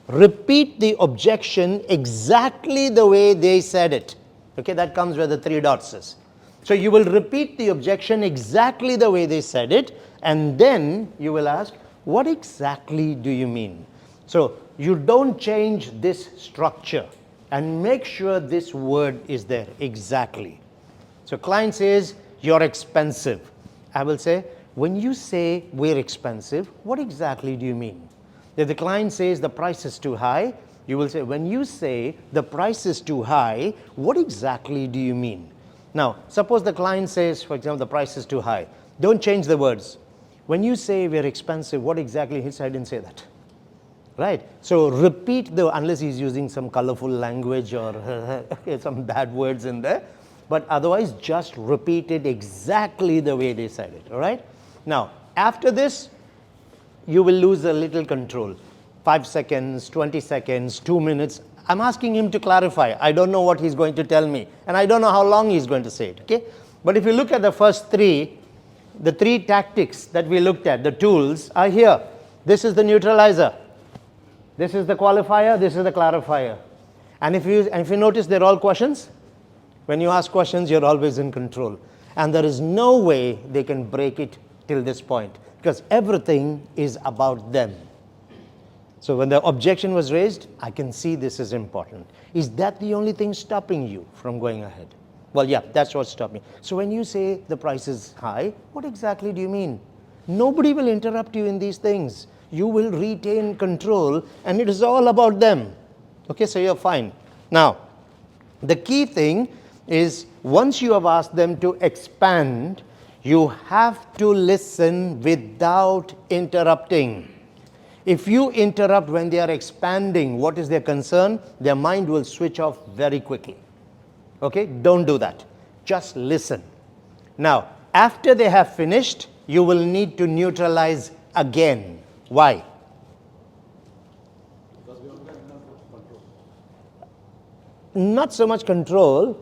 repeat the objection exactly the way they said it. Okay, that comes where the 3 dots is. So you will repeat the objection exactly the way they said it, and then you will ask, what exactly do you mean? So you don't change this structure, and make sure this word is there exactly. So client says, you're expensive. I will say, when you say we're expensive, what exactly do you mean? If the client says the price is too high, you will say, when you say the price is too high, what exactly do you mean? Now, suppose the client says, for example, the price is too high. Don't change the words. When you say we're expensive, what exactly? He said, I didn't say that. Right? So repeat unless he's using some colorful language or some bad words in there. But otherwise, just repeat it exactly the way they said it. All right? Now, after this, you will lose a little control. 5 seconds, 20 seconds, 2 minutes. I'm asking him to clarify. I don't know what he's going to tell me. And I don't know how long he's going to say it. Okay? But if you look at the first 3, the 3 tactics that we looked at, the tools, are here. This is the neutralizer. This is the qualifier. This is the clarifier. And if you notice, they're all questions. When you ask questions, you're always in control. And there is no way they can break it till this point, because everything is about them. So when the objection was raised, I can see this is important. Is that the only thing stopping you from going ahead? Well, yeah, that's what's stopping. So when you say the price is high, what exactly do you mean? Nobody will interrupt you in these things. You will retain control, and it is all about them. Okay, so you're fine. Now, the key thing is once you have asked them to expand, you have to listen without interrupting. If you interrupt when they are expanding, what is their concern? Their mind will switch off very quickly. Okay, don't do that. Just listen. Now, after they have finished, you will need to neutralize again. Why? Because we don't have enough control. Not so much control.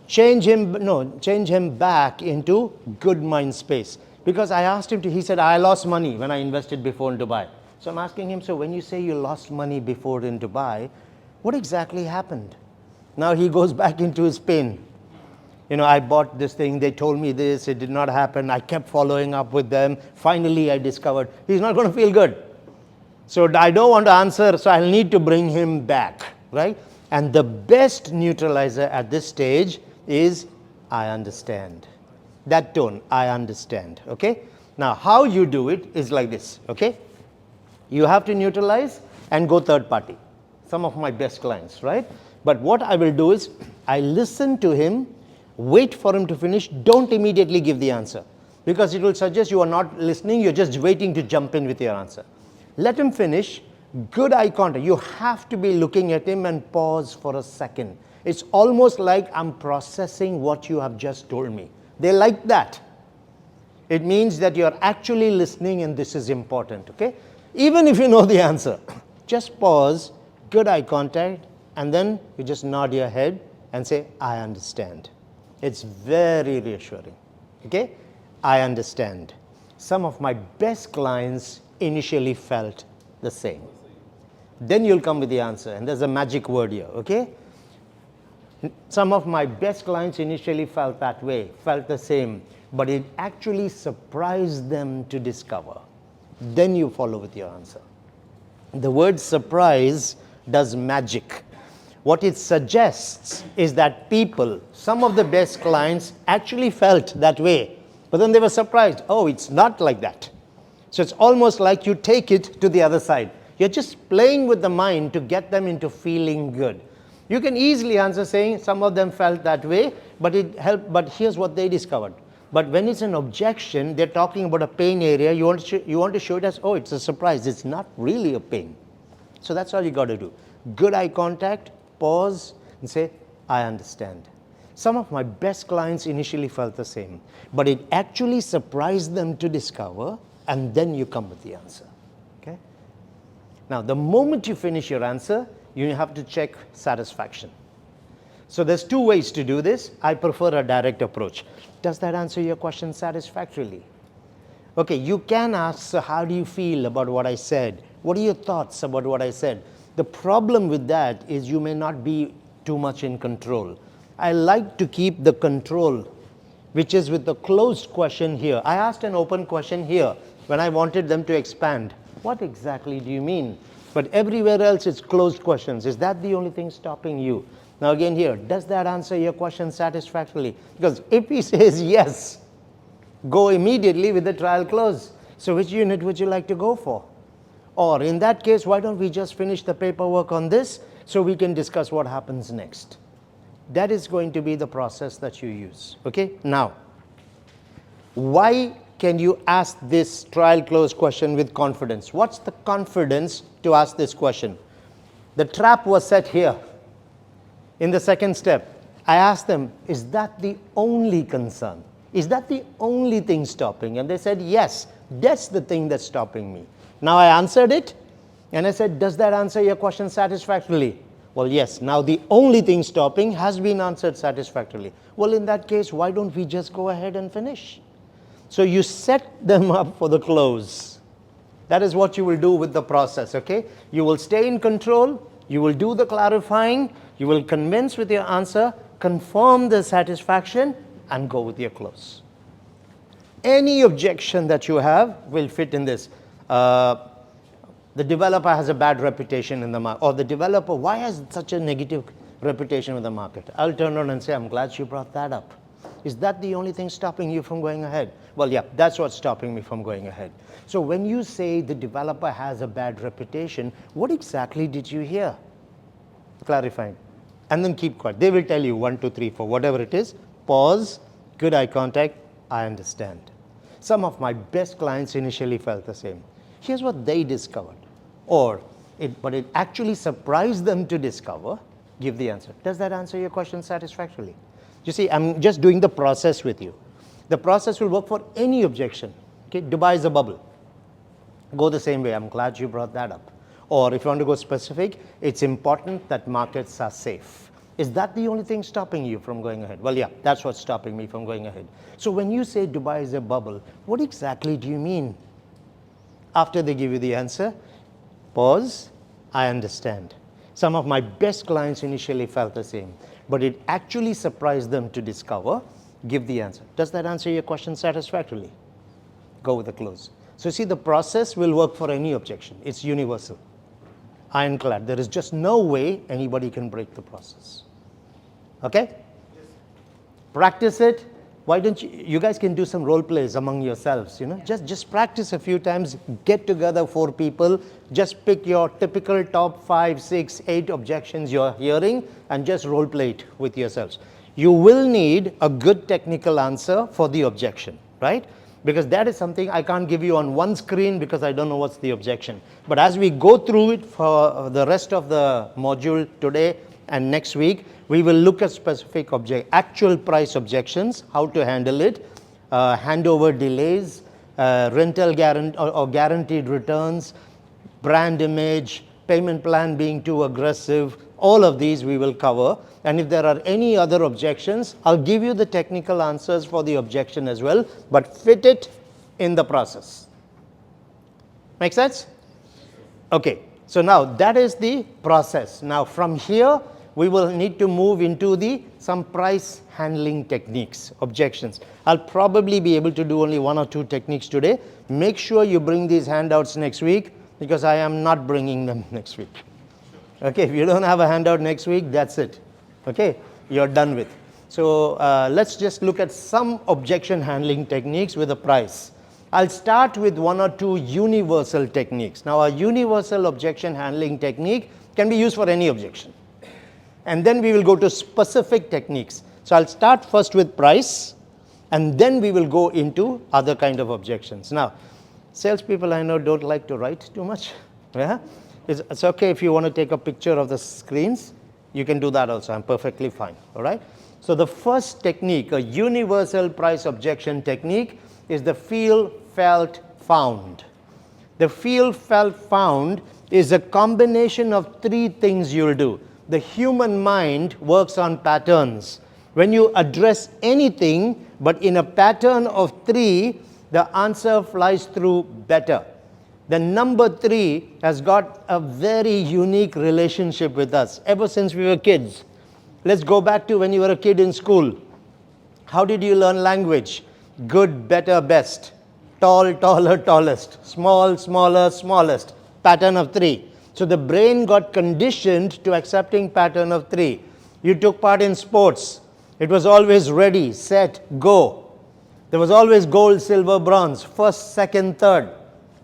Change him back into good mind space. Because I asked him to, he said, I lost money when I invested before in Dubai. So I'm asking him, so when you say you lost money before in Dubai, what exactly happened? Now he goes back into his pain. You know, I bought this thing, they told me this, it did not happen, I kept following up with them. Finally, I discovered he's not going to feel good. So I don't want to answer, so I'll need to bring him back, right? And the best neutralizer at this stage is, I understand. That tone, I understand, okay? Now, how you do it is like this, okay? You have to neutralize and go third party. Some of my best clients, right? But what I will do is, I listen to him, wait for him to finish, don't immediately give the answer. Because it will suggest you are not listening, you're just waiting to jump in with your answer. Let him finish, good eye contact. You have to be looking at him and pause for a second. It's almost like I'm processing what you have just told me. They like that. It means that you're actually listening and this is important, okay? Even if you know the answer, just pause, good eye contact, and then you just nod your head and say, I understand. It's very reassuring, okay? I understand. Some of my best clients initially felt the same. Then you'll come with the answer, and there's a magic word here, okay? Some of my best clients initially felt that way, felt the same, but it actually surprised them to discover. Then you follow with your answer. The word surprise does magic. What it suggests is that people, some of the best clients actually felt that way, but then they were surprised. Oh, it's not like that. So it's almost like you take it to the other side. You're just playing with the mind to get them into feeling good. You can easily answer saying some of them felt that way, but it helped, but here's what they discovered. But when it's an objection, they're talking about a pain area, you want to show it as, oh, it's a surprise. It's not really a pain. So that's all you got to do. Good eye contact, pause, and say, I understand. Some of my best clients initially felt the same, but it actually surprised them to discover, and then you come with the answer, okay? Now, the moment you finish your answer, you have to check satisfaction. So there's two ways to do this. I prefer a direct approach. Does that answer your question satisfactorily? Okay, you can ask, so how do you feel about what I said? What are your thoughts about what I said? The problem with that is you may not be too much in control. I like to keep the control, which is with the closed question here. I asked an open question here when I wanted them to expand. What exactly do you mean? But everywhere else it's closed questions. Is that the only thing stopping you? Now again here, does that answer your question satisfactorily? Because if he says yes, go immediately with the trial close. So which unit would you like to go for? Or in that case, why don't we just finish the paperwork on this so we can discuss what happens next? That is going to be the process that you use, okay? Now, why can you ask this trial close question with confidence? What's the confidence to ask this question? The trap was set here. In the second step, I asked them, is that the only concern? Is that the only thing stopping? And they said, yes, that's the thing that's stopping me. Now I answered it, and I said, does that answer your question satisfactorily? Well, yes, now the only thing stopping has been answered satisfactorily. Well, in that case, why don't we just go ahead and finish? So you set them up for the close. That is what you will do with the process, okay? You will stay in control, you will do the clarifying, you will convince with your answer, confirm the satisfaction, and go with your close. Any objection that you have will fit in this. The developer has a bad reputation in the market, or the developer, why has such a negative reputation with the market. I'll turn around and say, I'm glad you brought that up. Is that the only thing stopping you from going ahead? Well, yeah, that's what's stopping me from going ahead. So when you say the developer has a bad reputation, what exactly did you hear? Clarifying. And then keep quiet. They will tell you 1, 2, 3, 4, whatever it is. Pause, good eye contact, I understand. Some of my best clients initially felt the same. Here's what they discovered. But it actually surprised them to discover, give the answer. Does that answer your question satisfactorily? You see, I'm just doing the process with you. The process will work for any objection. Okay, Dubai is a bubble. Go the same way. I'm glad you brought that up. Or if you want to go specific, it's important that markets are safe. Is that the only thing stopping you from going ahead? Well, yeah, that's what's stopping me from going ahead. So when you say Dubai is a bubble, what exactly do you mean? After they give you the answer, pause, I understand. Some of my best clients initially felt the same, but it actually surprised them to discover, give the answer. Does that answer your question satisfactorily? Go with the close. So see, the process will work for any objection. It's universal. Ironclad. There is just no way anybody can break the process. Okay? Yes. Practice it. Why don't you guys can do some role plays among yourselves, just practice a few times, get together 4 people, just pick your typical top 5, 6, 8 objections you're hearing and just role play it with yourselves. You will need a good technical answer for the objection, right? Because that is something I can't give you on one screen because I don't know what's the objection. But as we go through it for the rest of the module today and next week, we will look at specific actual price objections, how to handle it, handover delays, rental guaranteed returns, brand image, payment plan being too aggressive. All of these we will cover. And if there are any other objections, I'll give you the technical answers for the objection as well, but fit it in the process. Make sense? Okay, so now that is the process. Now from here, we will need to move into some price handling techniques, objections. I'll probably be able to do only 1 or 2 techniques today. Make sure you bring these handouts next week because I am not bringing them next week. Okay, if you don't have a handout next week, that's it. Okay, you're done with. So let's just look at some objection handling techniques with a price. I'll start with 1 or 2 universal techniques. Now a universal objection handling technique can be used for any objection. And then we will go to specific techniques. So I'll start first with price, and then we will go into other kind of objections. Now, salespeople I know don't like to write too much. Yeah? It's okay if you want to take a picture of the screens. You can do that also. I'm perfectly fine. All right? So the first technique, a universal price objection technique, is the feel, felt, found. The feel, felt, found is a combination of 3 things you'll do. The human mind works on patterns. When you address anything, but in a pattern of 3, the answer flies through better. The number 3 has got a very unique relationship with us ever since we were kids. Let's go back to when you were a kid in school. How did you learn language? Good, better, best. Tall, taller, tallest. Small, smaller, smallest. Pattern of 3. So the brain got conditioned to accepting pattern of 3. You took part in sports. It was always ready, set, go. There was always gold, silver, bronze, first, second, third.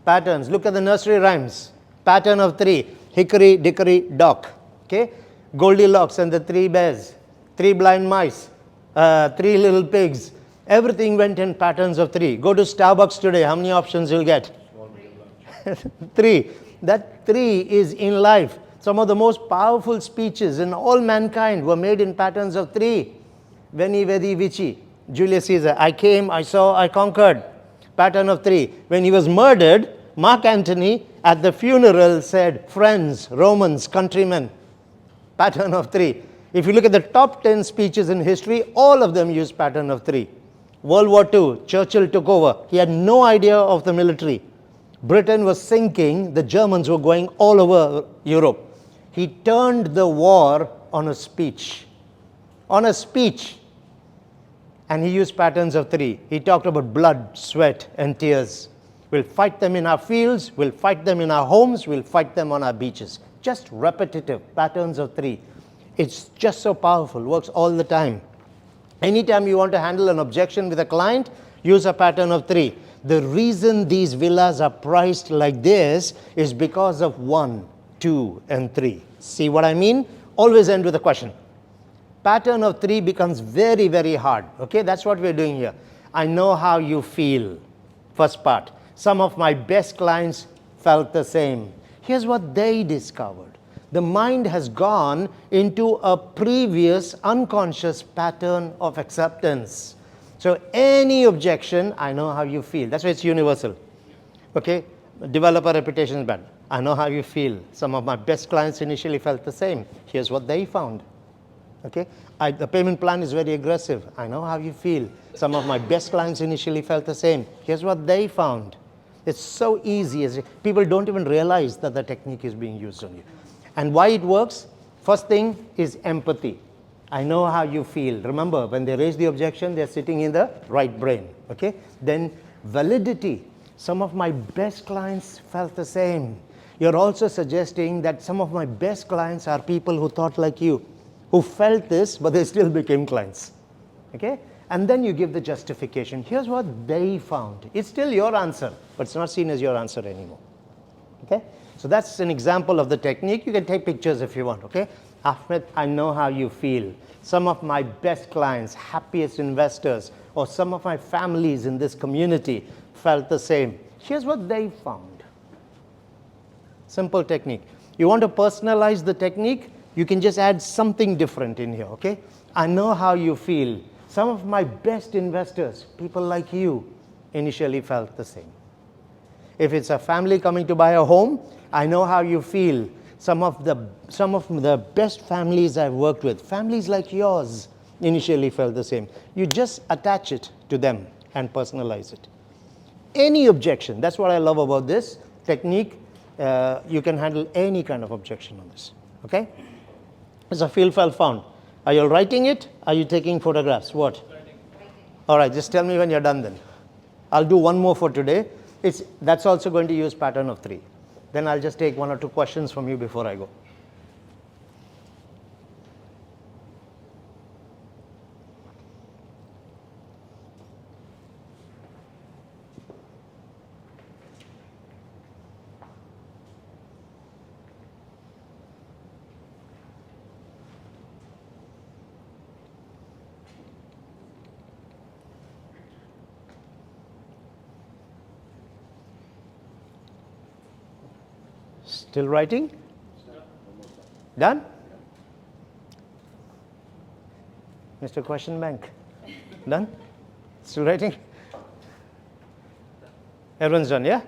Patterns. Look at the nursery rhymes. Pattern of 3. Hickory, dickory, dock. Okay? Goldilocks and the 3 bears. 3 blind mice. 3 little pigs. Everything went in patterns of 3. Go to Starbucks today. How many options you'll get? 3. That 3 is in life. Some of the most powerful speeches in all mankind were made in patterns of 3. Veni, vidi, vici. Julius Caesar. I came, I saw, I conquered. Pattern of 3. When he was murdered, Mark Antony at the funeral said, friends, Romans, countrymen. Pattern of 3. If you look at the top 10 speeches in history, all of them use pattern of 3. World War II, Churchill took over. He had no idea of the military. Britain was sinking. The Germans were going all over Europe. He turned the war on a speech. On a speech. And he used patterns of 3. He talked about blood, sweat, and tears. We'll fight them in our fields. We'll fight them in our homes. We'll fight them on our beaches. Just repetitive patterns of 3. It's just so powerful, works all the time. Anytime you want to handle an objection with a client, use a pattern of 3. The reason these villas are priced like this is because of 1, 2, and 3. See what I mean? Always end with a question. Pattern of 3 becomes very, very hard. Okay, that's what we're doing here. I know how you feel. First part. Some of my best clients felt the same. Here's what they discovered. The mind has gone into a previous unconscious pattern of acceptance. So any objection, I know how you feel. That's why it's universal. Okay? Developer reputation is bad. I know how you feel. Some of my best clients initially felt the same. Here's what they found. Okay? The payment plan is very aggressive. I know how you feel. Some of my best clients initially felt the same. Here's what they found. It's so easy. People don't even realize that the technique is being used on you. And why it works? First thing is empathy. I know how you feel. Remember, when they raise the objection, they're sitting in the right brain. Okay? Then validity. Some of my best clients felt the same. You're also suggesting that some of my best clients are people who thought like you, who felt this, but they still became clients. Okay? And then you give the justification. Here's what they found. It's still your answer, but it's not seen as your answer anymore. Okay? So that's an example of the technique. You can take pictures if you want. Okay? Ahmed, I know how you feel. Some of my best clients, happiest investors, or some of my families in this community felt the same. Here's what they found. Simple technique. You want to personalize the technique? You can just add something different in here, okay? I know how you feel. Some of my best investors, people like you, initially felt the same. If it's a family coming to buy a home, I know how you feel. Some of the best families I've worked with, families like yours, initially felt the same. You just attach it to them and personalize it. Any objection, that's what I love about this technique. You can handle any kind of objection on this, okay? It's a field file found. Are you writing it? Are you taking photographs? What? Writing. All right, just tell me when you're done then. I'll do one more for today. That's also going to use pattern of 3. Then I'll just take 1 or 2 questions from you before I go. Still writing? Done? Mr. Question Bank? Done? Still writing? Everyone's done, yeah?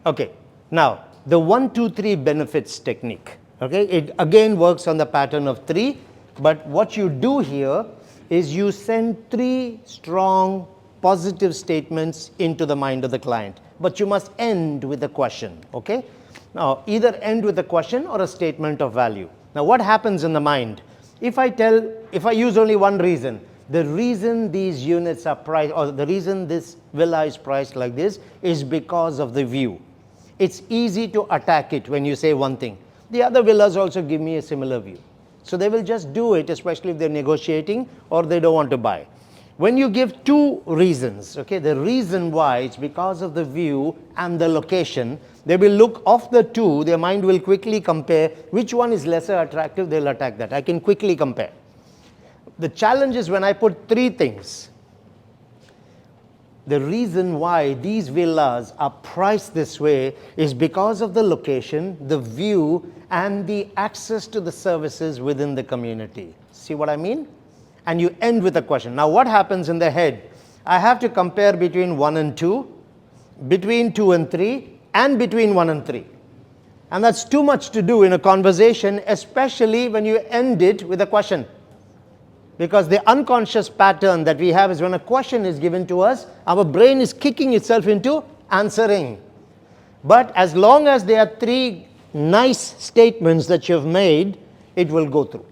Okay. Now, the 1, 2, 3 benefits technique. Okay? It again works on the pattern of 3, but what you do here is you send 3 strong positive statements into the mind of the client, but you must end with a question. Okay? Now, either end with a question or a statement of value. Now, what happens in the mind? If I use only one reason, the reason these units are priced, or the reason this villa is priced like this is because of the view. It's easy to attack it when you say one thing. The other villas also give me a similar view. So they will just do it, especially if they're negotiating or they don't want to buy. When you give 2 reasons, okay, the reason why it's because of the view and the location, they will look off the 2, their mind will quickly compare which one is lesser attractive, they'll attack that. I can quickly compare. The challenge is when I put 3 things. The reason why these villas are priced this way is because of the location, the view, and the access to the services within the community. See what I mean? And you end with a question. Now, what happens in the head? I have to compare between 1 and 2, between 2 and 3, and between 1 and 3. And that's too much to do in a conversation, especially when you end it with a question. Because the unconscious pattern that we have is when a question is given to us, our brain is kicking itself into answering. But as long as there are 3 nice statements that you've made, it will go through.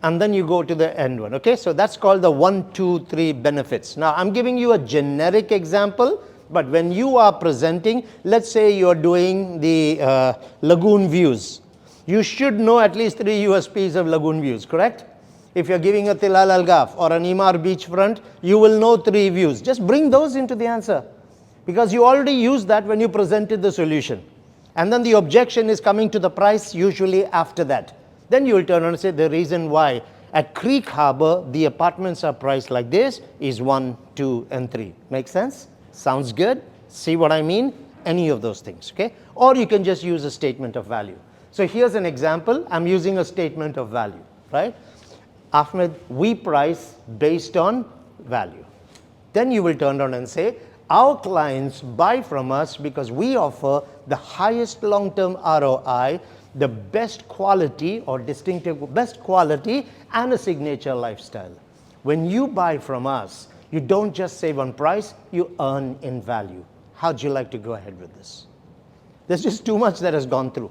And then you go to the end one, okay? So that's called the 1, 2, 3 benefits. Now, I'm giving you a generic example, but when you are presenting, let's say you're doing the lagoon views. You should know at least 3 USPs of lagoon views, correct? If you're giving a Tilal Al Gaf or an Imar beachfront, you will know 3 views. Just bring those into the answer, because you already used that when you presented the solution. And then the objection is coming to the price usually after that. Then you will turn around and say the reason why at Creek Harbor the apartments are priced like this is 1, 2, and 3. Make sense? Sounds good? See what I mean? Any of those things, okay? Or you can just use a statement of value. So here's an example. I'm using a statement of value, right? Ahmed, we price based on value. Then you will turn around and say, our clients buy from us because we offer the highest long-term ROI, the best quality or distinctive best quality, and a signature lifestyle. When you buy from us, you don't just save on price, you earn in value. How'd you like to go ahead with this? There's just too much that has gone through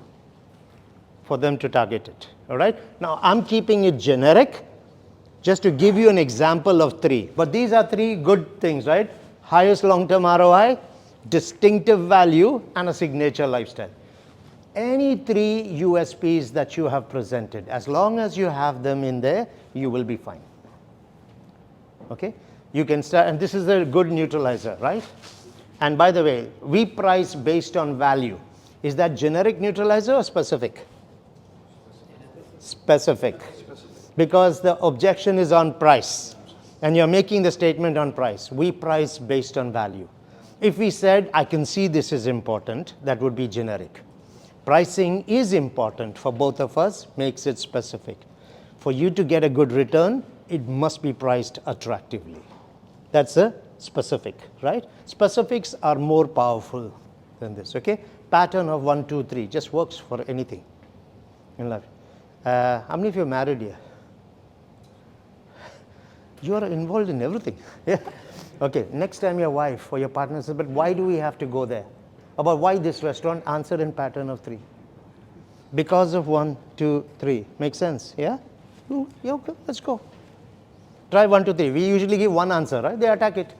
for them to target it, all right? Now, I'm keeping it generic just to give you an example of 3. But these are 3 good things, right? Highest long-term ROI, distinctive value, and a signature lifestyle. Any 3 USPs that you have presented, as long as you have them in there, you will be fine. Okay? You can start, and this is a good neutralizer, right? And by the way, we price based on value. Is that generic neutralizer or specific? Specific. Because the objection is on price, and you're making the statement on price. We price based on value. If we said, I can see this is important, that would be generic. Pricing is important for both of us, makes it specific. For you to get a good return, it must be priced attractively. That's a specific, right? Specifics are more powerful than this, okay? Pattern of 1, 2, 3 just works for anything in life. How many of you are married here? You are involved in everything. Yeah. Okay, next time your wife or your partner says, but why do we have to go there? About why this restaurant, answer in pattern of 3. Because of 1, 2, 3. Make sense? Yeah? Yeah, okay, let's go. Try 1, 2, 3. We usually give one answer, right? They attack it.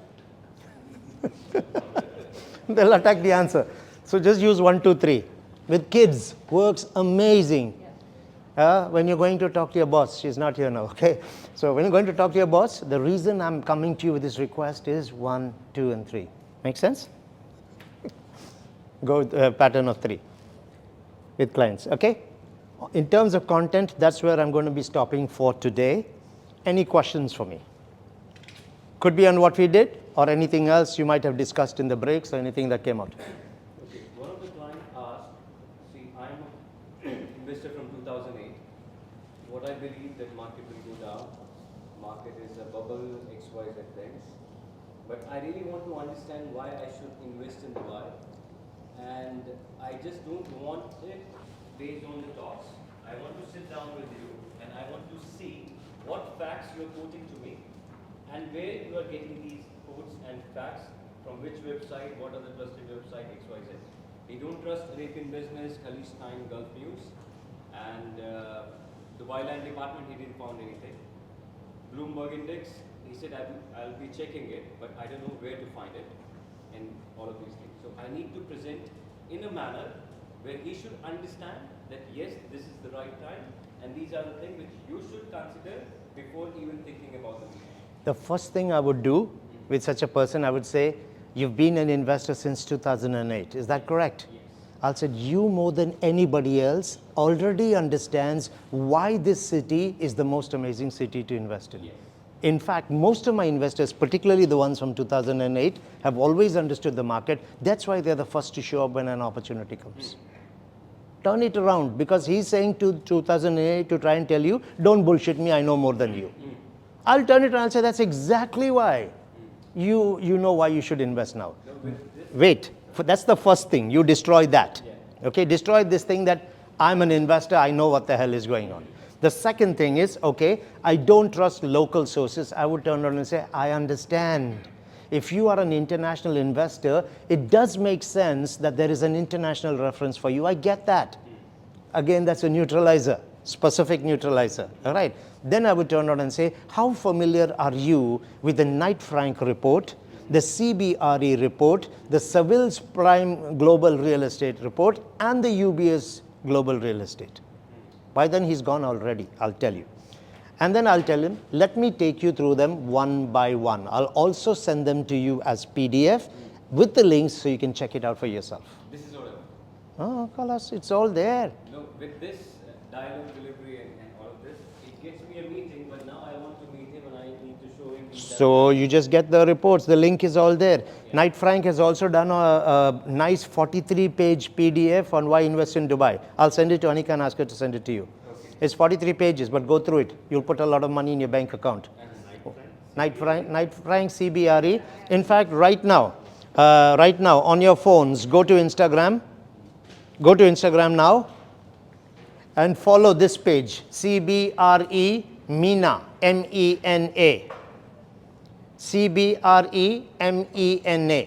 They'll attack the answer. So just use 1, 2, 3. With kids, works amazing. When you're going to talk to your boss, she's not here now, okay? So when you're going to talk to your boss, the reason I'm coming to you with this request is 1, 2, and 3. Make sense? Go with pattern of 3 with clients, okay? In terms of content, that's where I'm going to be stopping for today. Any questions for me? Could be on what we did or anything else you might have discussed in the breaks or anything that came out. Okay, one of the clients asked, see, I'm an investor from 2008. What I believe that market will go down. Market is a bubble, XYZ things. But I really want to understand why I should invest in Dubai. And I just don't want it based on the talks. I want to sit down with you and I want to see what facts you are quoting to me and where you are getting these quotes and facts, from which website, what are the trusted website, XYZ. We don't trust Arabian Business, Khaleej Time, Gulf News, and Dubai Land Department, he didn't found anything. Bloomberg Index, he said I'll be checking it, but I don't know where to find it, and all of these things. So I need to present in a manner where he should understand that yes, this is the right time, and these are the things which you should consider before even thinking about the meeting. The first thing I would do with such a person, I would say, you've been an investor since 2008. Is that correct? Yes. I'll say you more than anybody else already understands why this city is the most amazing city to invest in. Yes. In fact, most of my investors, particularly the ones from 2008, have always understood the market. That's why they're the first to show up when an opportunity comes. Turn it around, because he's saying to 2008 to try and tell you, don't bullshit me, I know more than you. I'll turn it around and say, that's exactly why you know why you should invest now. Wait, that's the first thing. You destroy that. Okay, destroy this thing that I'm an investor, I know what the hell is going on. The second thing is, okay, I don't trust local sources. I would turn around and say, I understand. If you are an international investor, it does make sense that there is an international reference for you. I get that. Again, that's a neutralizer, specific neutralizer, all right? Then I would turn around and say, how familiar are you with the Knight Frank report, the CBRE report, the Seville's Prime Global Real Estate report, and the UBS Global Real Estate? By then he's gone already, I'll tell you. And then I'll tell him, let me take you through them one by one. I'll also send them to you as PDF with the links so you can check it out for yourself. This is what Oh, Kalas, it's all there. with this dialogue delivery and all of this, it gets me a meeting, but now I want to meet him and I need to show him. So you just get the reports. The link is all there. Knight Frank has also done a nice 43-page PDF on why invest in Dubai. I'll send it to Anika and ask her to send it to you. It's 43 pages, but go through it. You'll put a lot of money in your bank account. Knight Frank CBRE. In fact, right now on your phones, go to Instagram. Go to Instagram now and follow this page, CBRE MENA, MENA. CBRE MENA.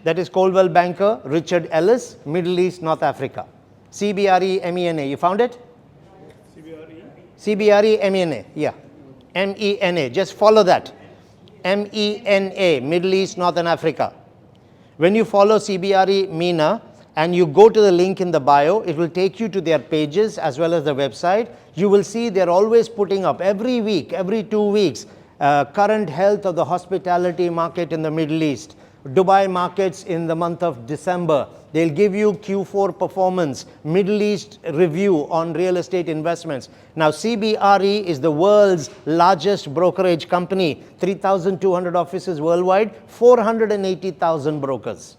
That is Coldwell Banker, Richard Ellis, Middle East, North Africa. CBRE MENA. You found it? CBRE MENA. Yeah. MENA. Just follow that. MENA, Middle East, Northern Africa. When you follow CBRE MENA and you go to the link in the bio, it will take you to their pages as well as the website. You will see they're always putting up every week, every 2 weeks, current health of the hospitality market in the Middle East, Dubai markets in the month of December. They'll give you Q4 performance, Middle East review on real estate investments. Now, CBRE is the world's largest brokerage company, 3,200 offices worldwide, 480,000 brokers.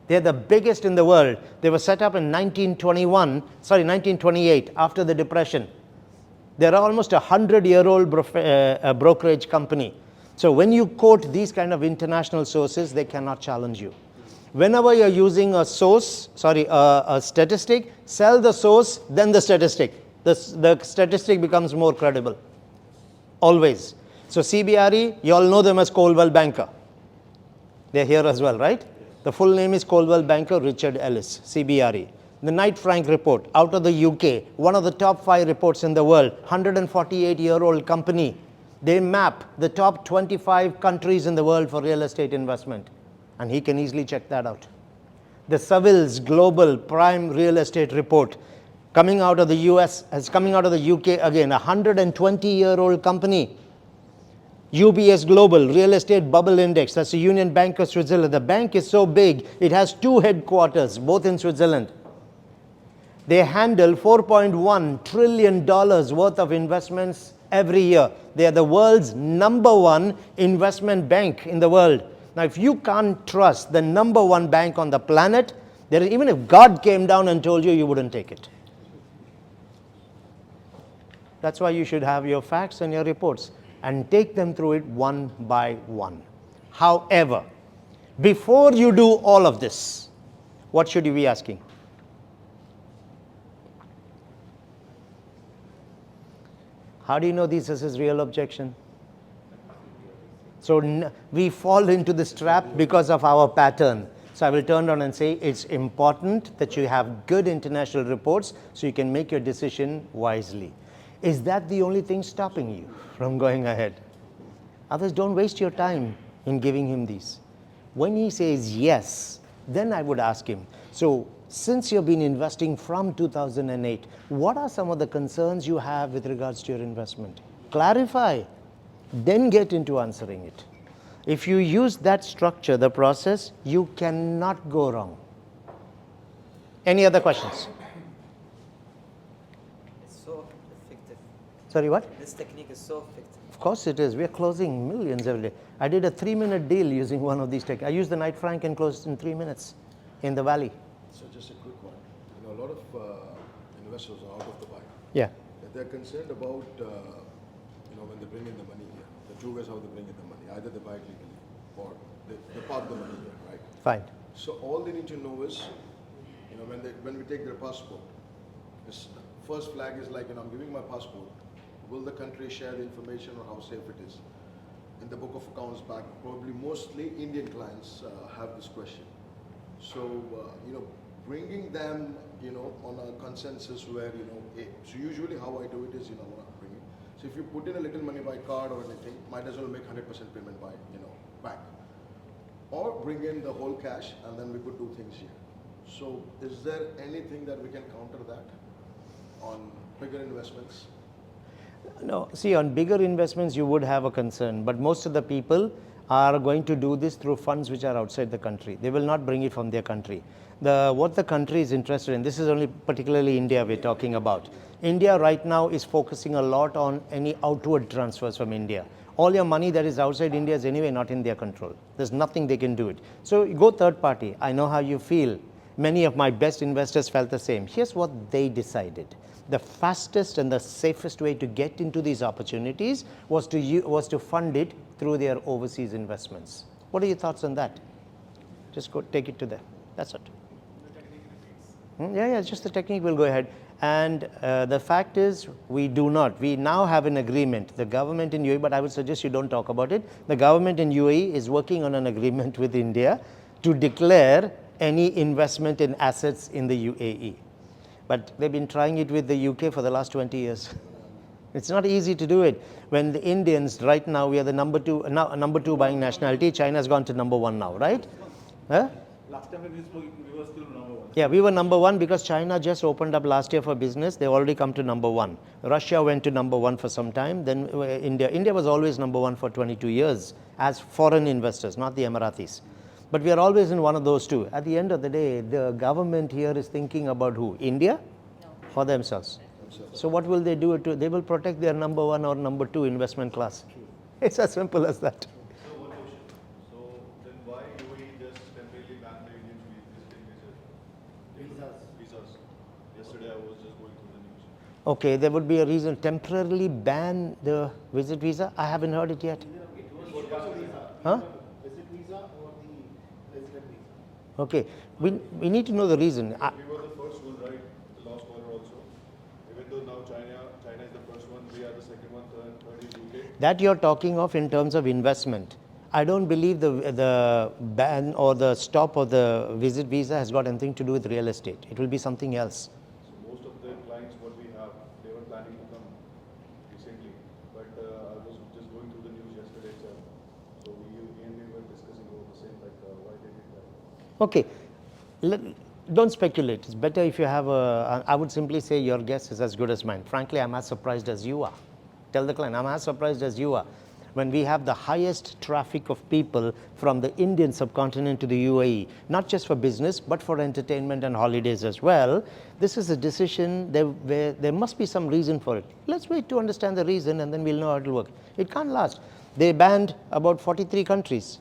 They're the biggest in the world. They were set up in 1928, after the Depression. They're almost a 100-year-old brokerage company. So when you quote these kind of international sources, they cannot challenge you. Whenever you're using a statistic, sell the source, then the statistic. The statistic becomes more credible. Always. So CBRE, you all know them as Coldwell Banker. They're here as well, right? The full name is Coldwell Banker, Richard Ellis, CBRE. The Knight Frank report, out of the UK, one of the top 5 reports in the world, 148-year-old company. They map the top 25 countries in the world for real estate investment. And he can easily check that out. The Savills Global Prime Real Estate Report, coming out of the US, is coming out of the UK again, a 120-year-old company. UBS Global Real Estate Bubble Index, that's the Union Bank of Switzerland. The bank is so big, it has 2 headquarters, both in Switzerland. They handle $4.1 trillion worth of investments every year. They are the world's #1 investment bank in the world. Now, if you can't trust the #1 bank on the planet, even if God came down and told you, you wouldn't take it. That's why you should have your facts and your reports and take them through it one by one. However, before you do all of this, what should you be asking? How do you know this is his real objection? So we fall into this trap because of our pattern. So I will turn around and say it's important that you have good international reports so you can make your decision wisely. Is that the only thing stopping you from going ahead? Others, don't waste your time in giving him these. When he says yes, then I would ask him, so since you've been investing from 2008, what are some of the concerns you have with regards to your investment? Clarify, then get into answering it. If you use that structure, the process, you cannot go wrong. Any other questions? It's so effective. Sorry, what? This technique is so effective. Of course it is. We are closing millions every day. I did a 3-minute deal using one of these techniques. I used the Knight Frank and closed in 3 minutes in the valley. So just a quick one. You know, a lot of investors are out of Dubai. Yeah. They're concerned about, when they bring in the money here. The 2 ways how they bring in the money. Either they buy it legally or they park the money here, right? Fine. So all they need to know is, when we take their passport, this first flag is like, I'm giving my passport. Will the country share the information or how safe it is? In the book of accounts back, probably mostly Indian clients have this question. So, bringing them, on a consensus where, so usually how I do it is, when I'm bringing. So if you put in a little money by card or anything, might as well make 100% payment by, bank. Or bring in the whole cash and then we could do things here. So is there anything that we can counter that? on bigger investments? No, see, on bigger investments, you would have a concern, but most of the people are going to do this through funds which are outside the country. They will not bring it from their country. What the country is interested in, this is only particularly India we're talking about. India right now is focusing a lot on any outward transfers from India. All your money that is outside India is anyway not in their control. There's nothing they can do it. So go third party. I know how you feel. Many of my best investors felt the same. Here's what they decided. The fastest and the safest way to get into these opportunities was to fund it through their overseas investments. What are your thoughts on that? Just go take it to them. That's it. Yeah, just the technique will go ahead. And the fact is, we now have an agreement. The government in UAE, but I would suggest you don't talk about it. The government in UAE is working on an agreement with India to declare any investment in assets in the UAE. But they've been trying it with the UK for the last 20 years. It's not easy to do it. When the Indians, right now, we are the number two buying nationality. China's gone to number 1 now, right? Huh? Last time when we spoke, we were still number 1. Yeah, we were number 1 because China just opened up last year for business. They've already come to number 1. Russia went to number 1 for some time. Then India. India was always number 1 for 22 years as foreign investors, not the Emiratis. But we are always in one of those two. At the end of the day, the government here is thinking about who? India? For themselves. So what will they do? They will protect their number 1 or number 2 investment class. It's as simple as that. So one question. So then why UAE just temporarily banned the Indians visiting visas? Yesterday I was just going through the news. Okay, there would be a reason temporarily ban the visit visa. I haven't heard it yet. Huh? Visit visa or the resident visa? Okay, we need to know the reason. We were the first one, right? The last quarter also. Even though now China is the first one, we are the second one, third is UK. That you're talking of in terms of investment. I don't believe the ban or the stop of the visit visa has got anything to do with real estate. It will be something else. So most of the clients what we have, they were planning to come recently. But I was just going through the news yesterday itself. So we were discussing over the same, like why they did that. Okay, don't speculate. It's better if you have I would simply say your guess is as good as mine. Frankly, I'm as surprised as you are. Tell the client, I'm as surprised as you are. When we have the highest traffic of people from the Indian subcontinent to the UAE, not just for business, but for entertainment and holidays as well, this is a decision where there must be some reason for it. Let's wait to understand the reason and then we'll know how it will work. It can't last. They banned about 43 countries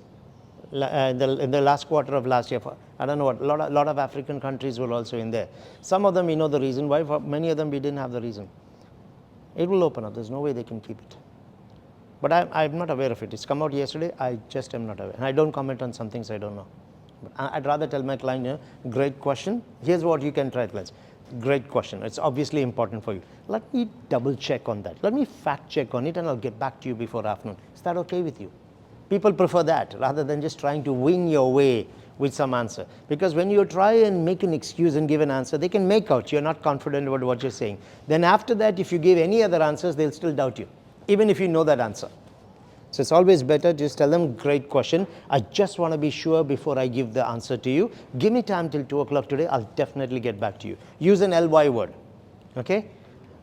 in the last quarter of last year. I don't know what, a lot of African countries were also in there. Some of them we know the reason why, for many of them we didn't have the reason. It will open up, there's no way they can keep it. But I'm not aware of it. It's come out yesterday, I just am not aware. And I don't comment on some things I don't know. But I'd rather tell my client, great question. Here's what you can try, clients. Great question. It's obviously important for you. Let me double check on that. Let me fact check on it and I'll get back to you before afternoon. Is that okay with you? People prefer that rather than just trying to wing your way with some answer. Because when you try and make an excuse and give an answer, they can make out you're not confident about what you're saying. Then after that, if you give any other answers, they'll still doubt you, even if you know that answer. So it's always better to just tell them, great question. I just want to be sure before I give the answer to you. Give me time till 2 o'clock today. I'll definitely get back to you. Use an LY word. Okay?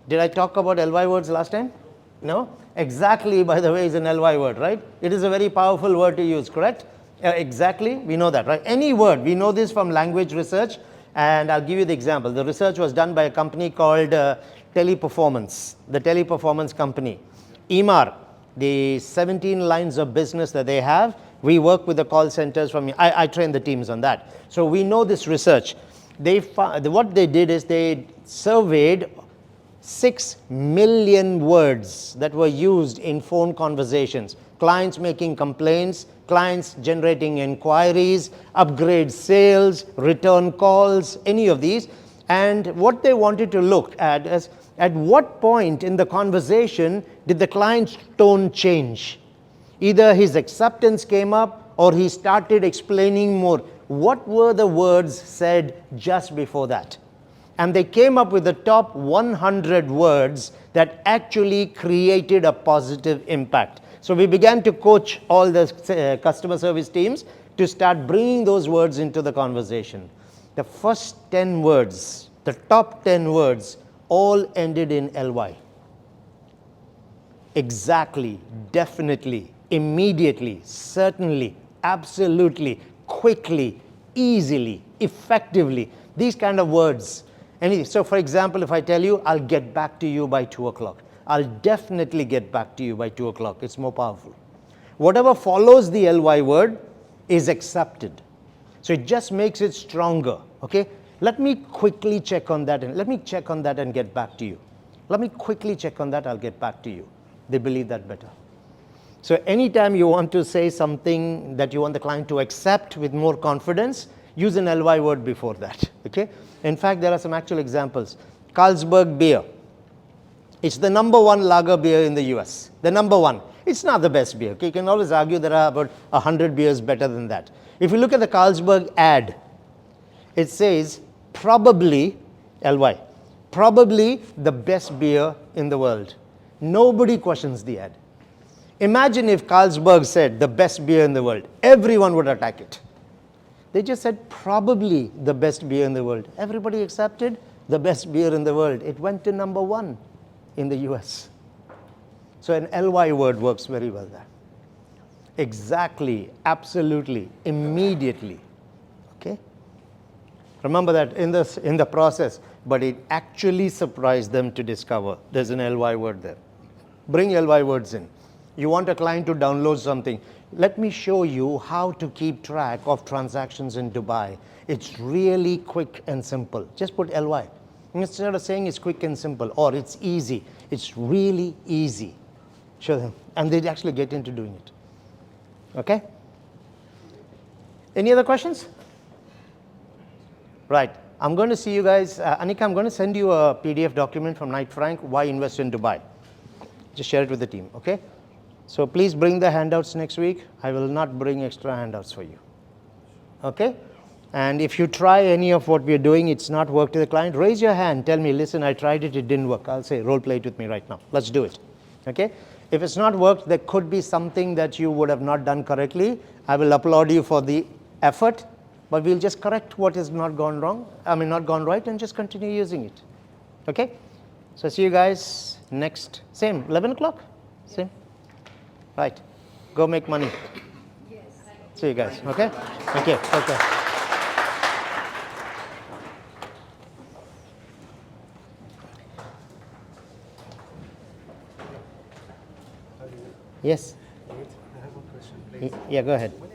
Did I talk about LY words last time? No? Exactly, by the way, is an LY word, right? It is a very powerful word to use, correct? Exactly, we know that, right? Any word, we know this from language research, and I'll give you the example. The research was done by a company called Teleperformance, the Teleperformance company. EMAR, the 17 lines of business that they have, we work with the call centers from, I train the teams on that. So we know this research. What they did is they surveyed 6 million words that were used in phone conversations. Clients making complaints, clients generating inquiries, upgrade sales, return calls, any of these. And what they wanted to look at is at what point in the conversation did the client's tone change? Either his acceptance came up or he started explaining more. What were the words said just before that? And they came up with the top 100 words that actually created a positive impact. So we began to coach all the customer service teams to start bringing those words into the conversation. The first 10 words, the top 10 words, all ended in ly. Exactly, definitely, immediately, certainly, absolutely, quickly, easily, effectively, these kind of words. So for example, if I tell you, I'll get back to you by 2 o'clock, I'll definitely get back to you by 2 o'clock, it's more powerful. Whatever follows the ly word is accepted. So it just makes it stronger, okay? Let me quickly check on that, and let me check on that and get back to you. Let me quickly check on that, I'll get back to you. They believe that better. So anytime you want to say something that you want the client to accept with more confidence, use an ly word before that, okay? In fact, there are some actual examples. Carlsberg beer. It's the #1 lager beer in the US, the #1. It's not the best beer, okay? You can always argue there are about 100 beers better than that. If you look at the Carlsberg ad, it says probably, ly, probably the best beer in the world. Nobody questions the ad. Imagine if Carlsberg said the best beer in the world. Everyone would attack it. They just said probably the best beer in the world. Everybody accepted the best beer in the world. It went to #1 in the US. So an ly word works very well there. Exactly, absolutely, immediately. Okay? Remember that in the process, but it actually surprised them to discover there's an ly word there. Bring ly words in. You want a client to download something. Let me show you how to keep track of transactions in Dubai. It's really quick and simple. Just put ly. Instead of saying it's quick and simple or it's easy, it's really easy. Show them. And they actually get into doing it. Okay? Any other questions? Right. I'm going to see you guys. Anika, I'm going to send you a PDF document from Knight Frank, Why Invest in Dubai. Just share it with the team, okay? So please bring the handouts next week. I will not bring extra handouts for you. Okay? And if you try any of what we are doing, it's not worked to the client, raise your hand. Tell me, listen, I tried it, it didn't work. I'll say, role play it with me right now. Let's do it. Okay? If it's not worked, there could be something that you would have not done correctly. I will applaud you for the effort, but we'll just correct what has not gone wrong, not gone right, and just continue using it. Okay? So see you guys next, same, 11 o'clock? Same? Right. Go make money. Yes. See you guys, okay? Thank you. Okay. Yes? I have a question, please. Yeah, go ahead. What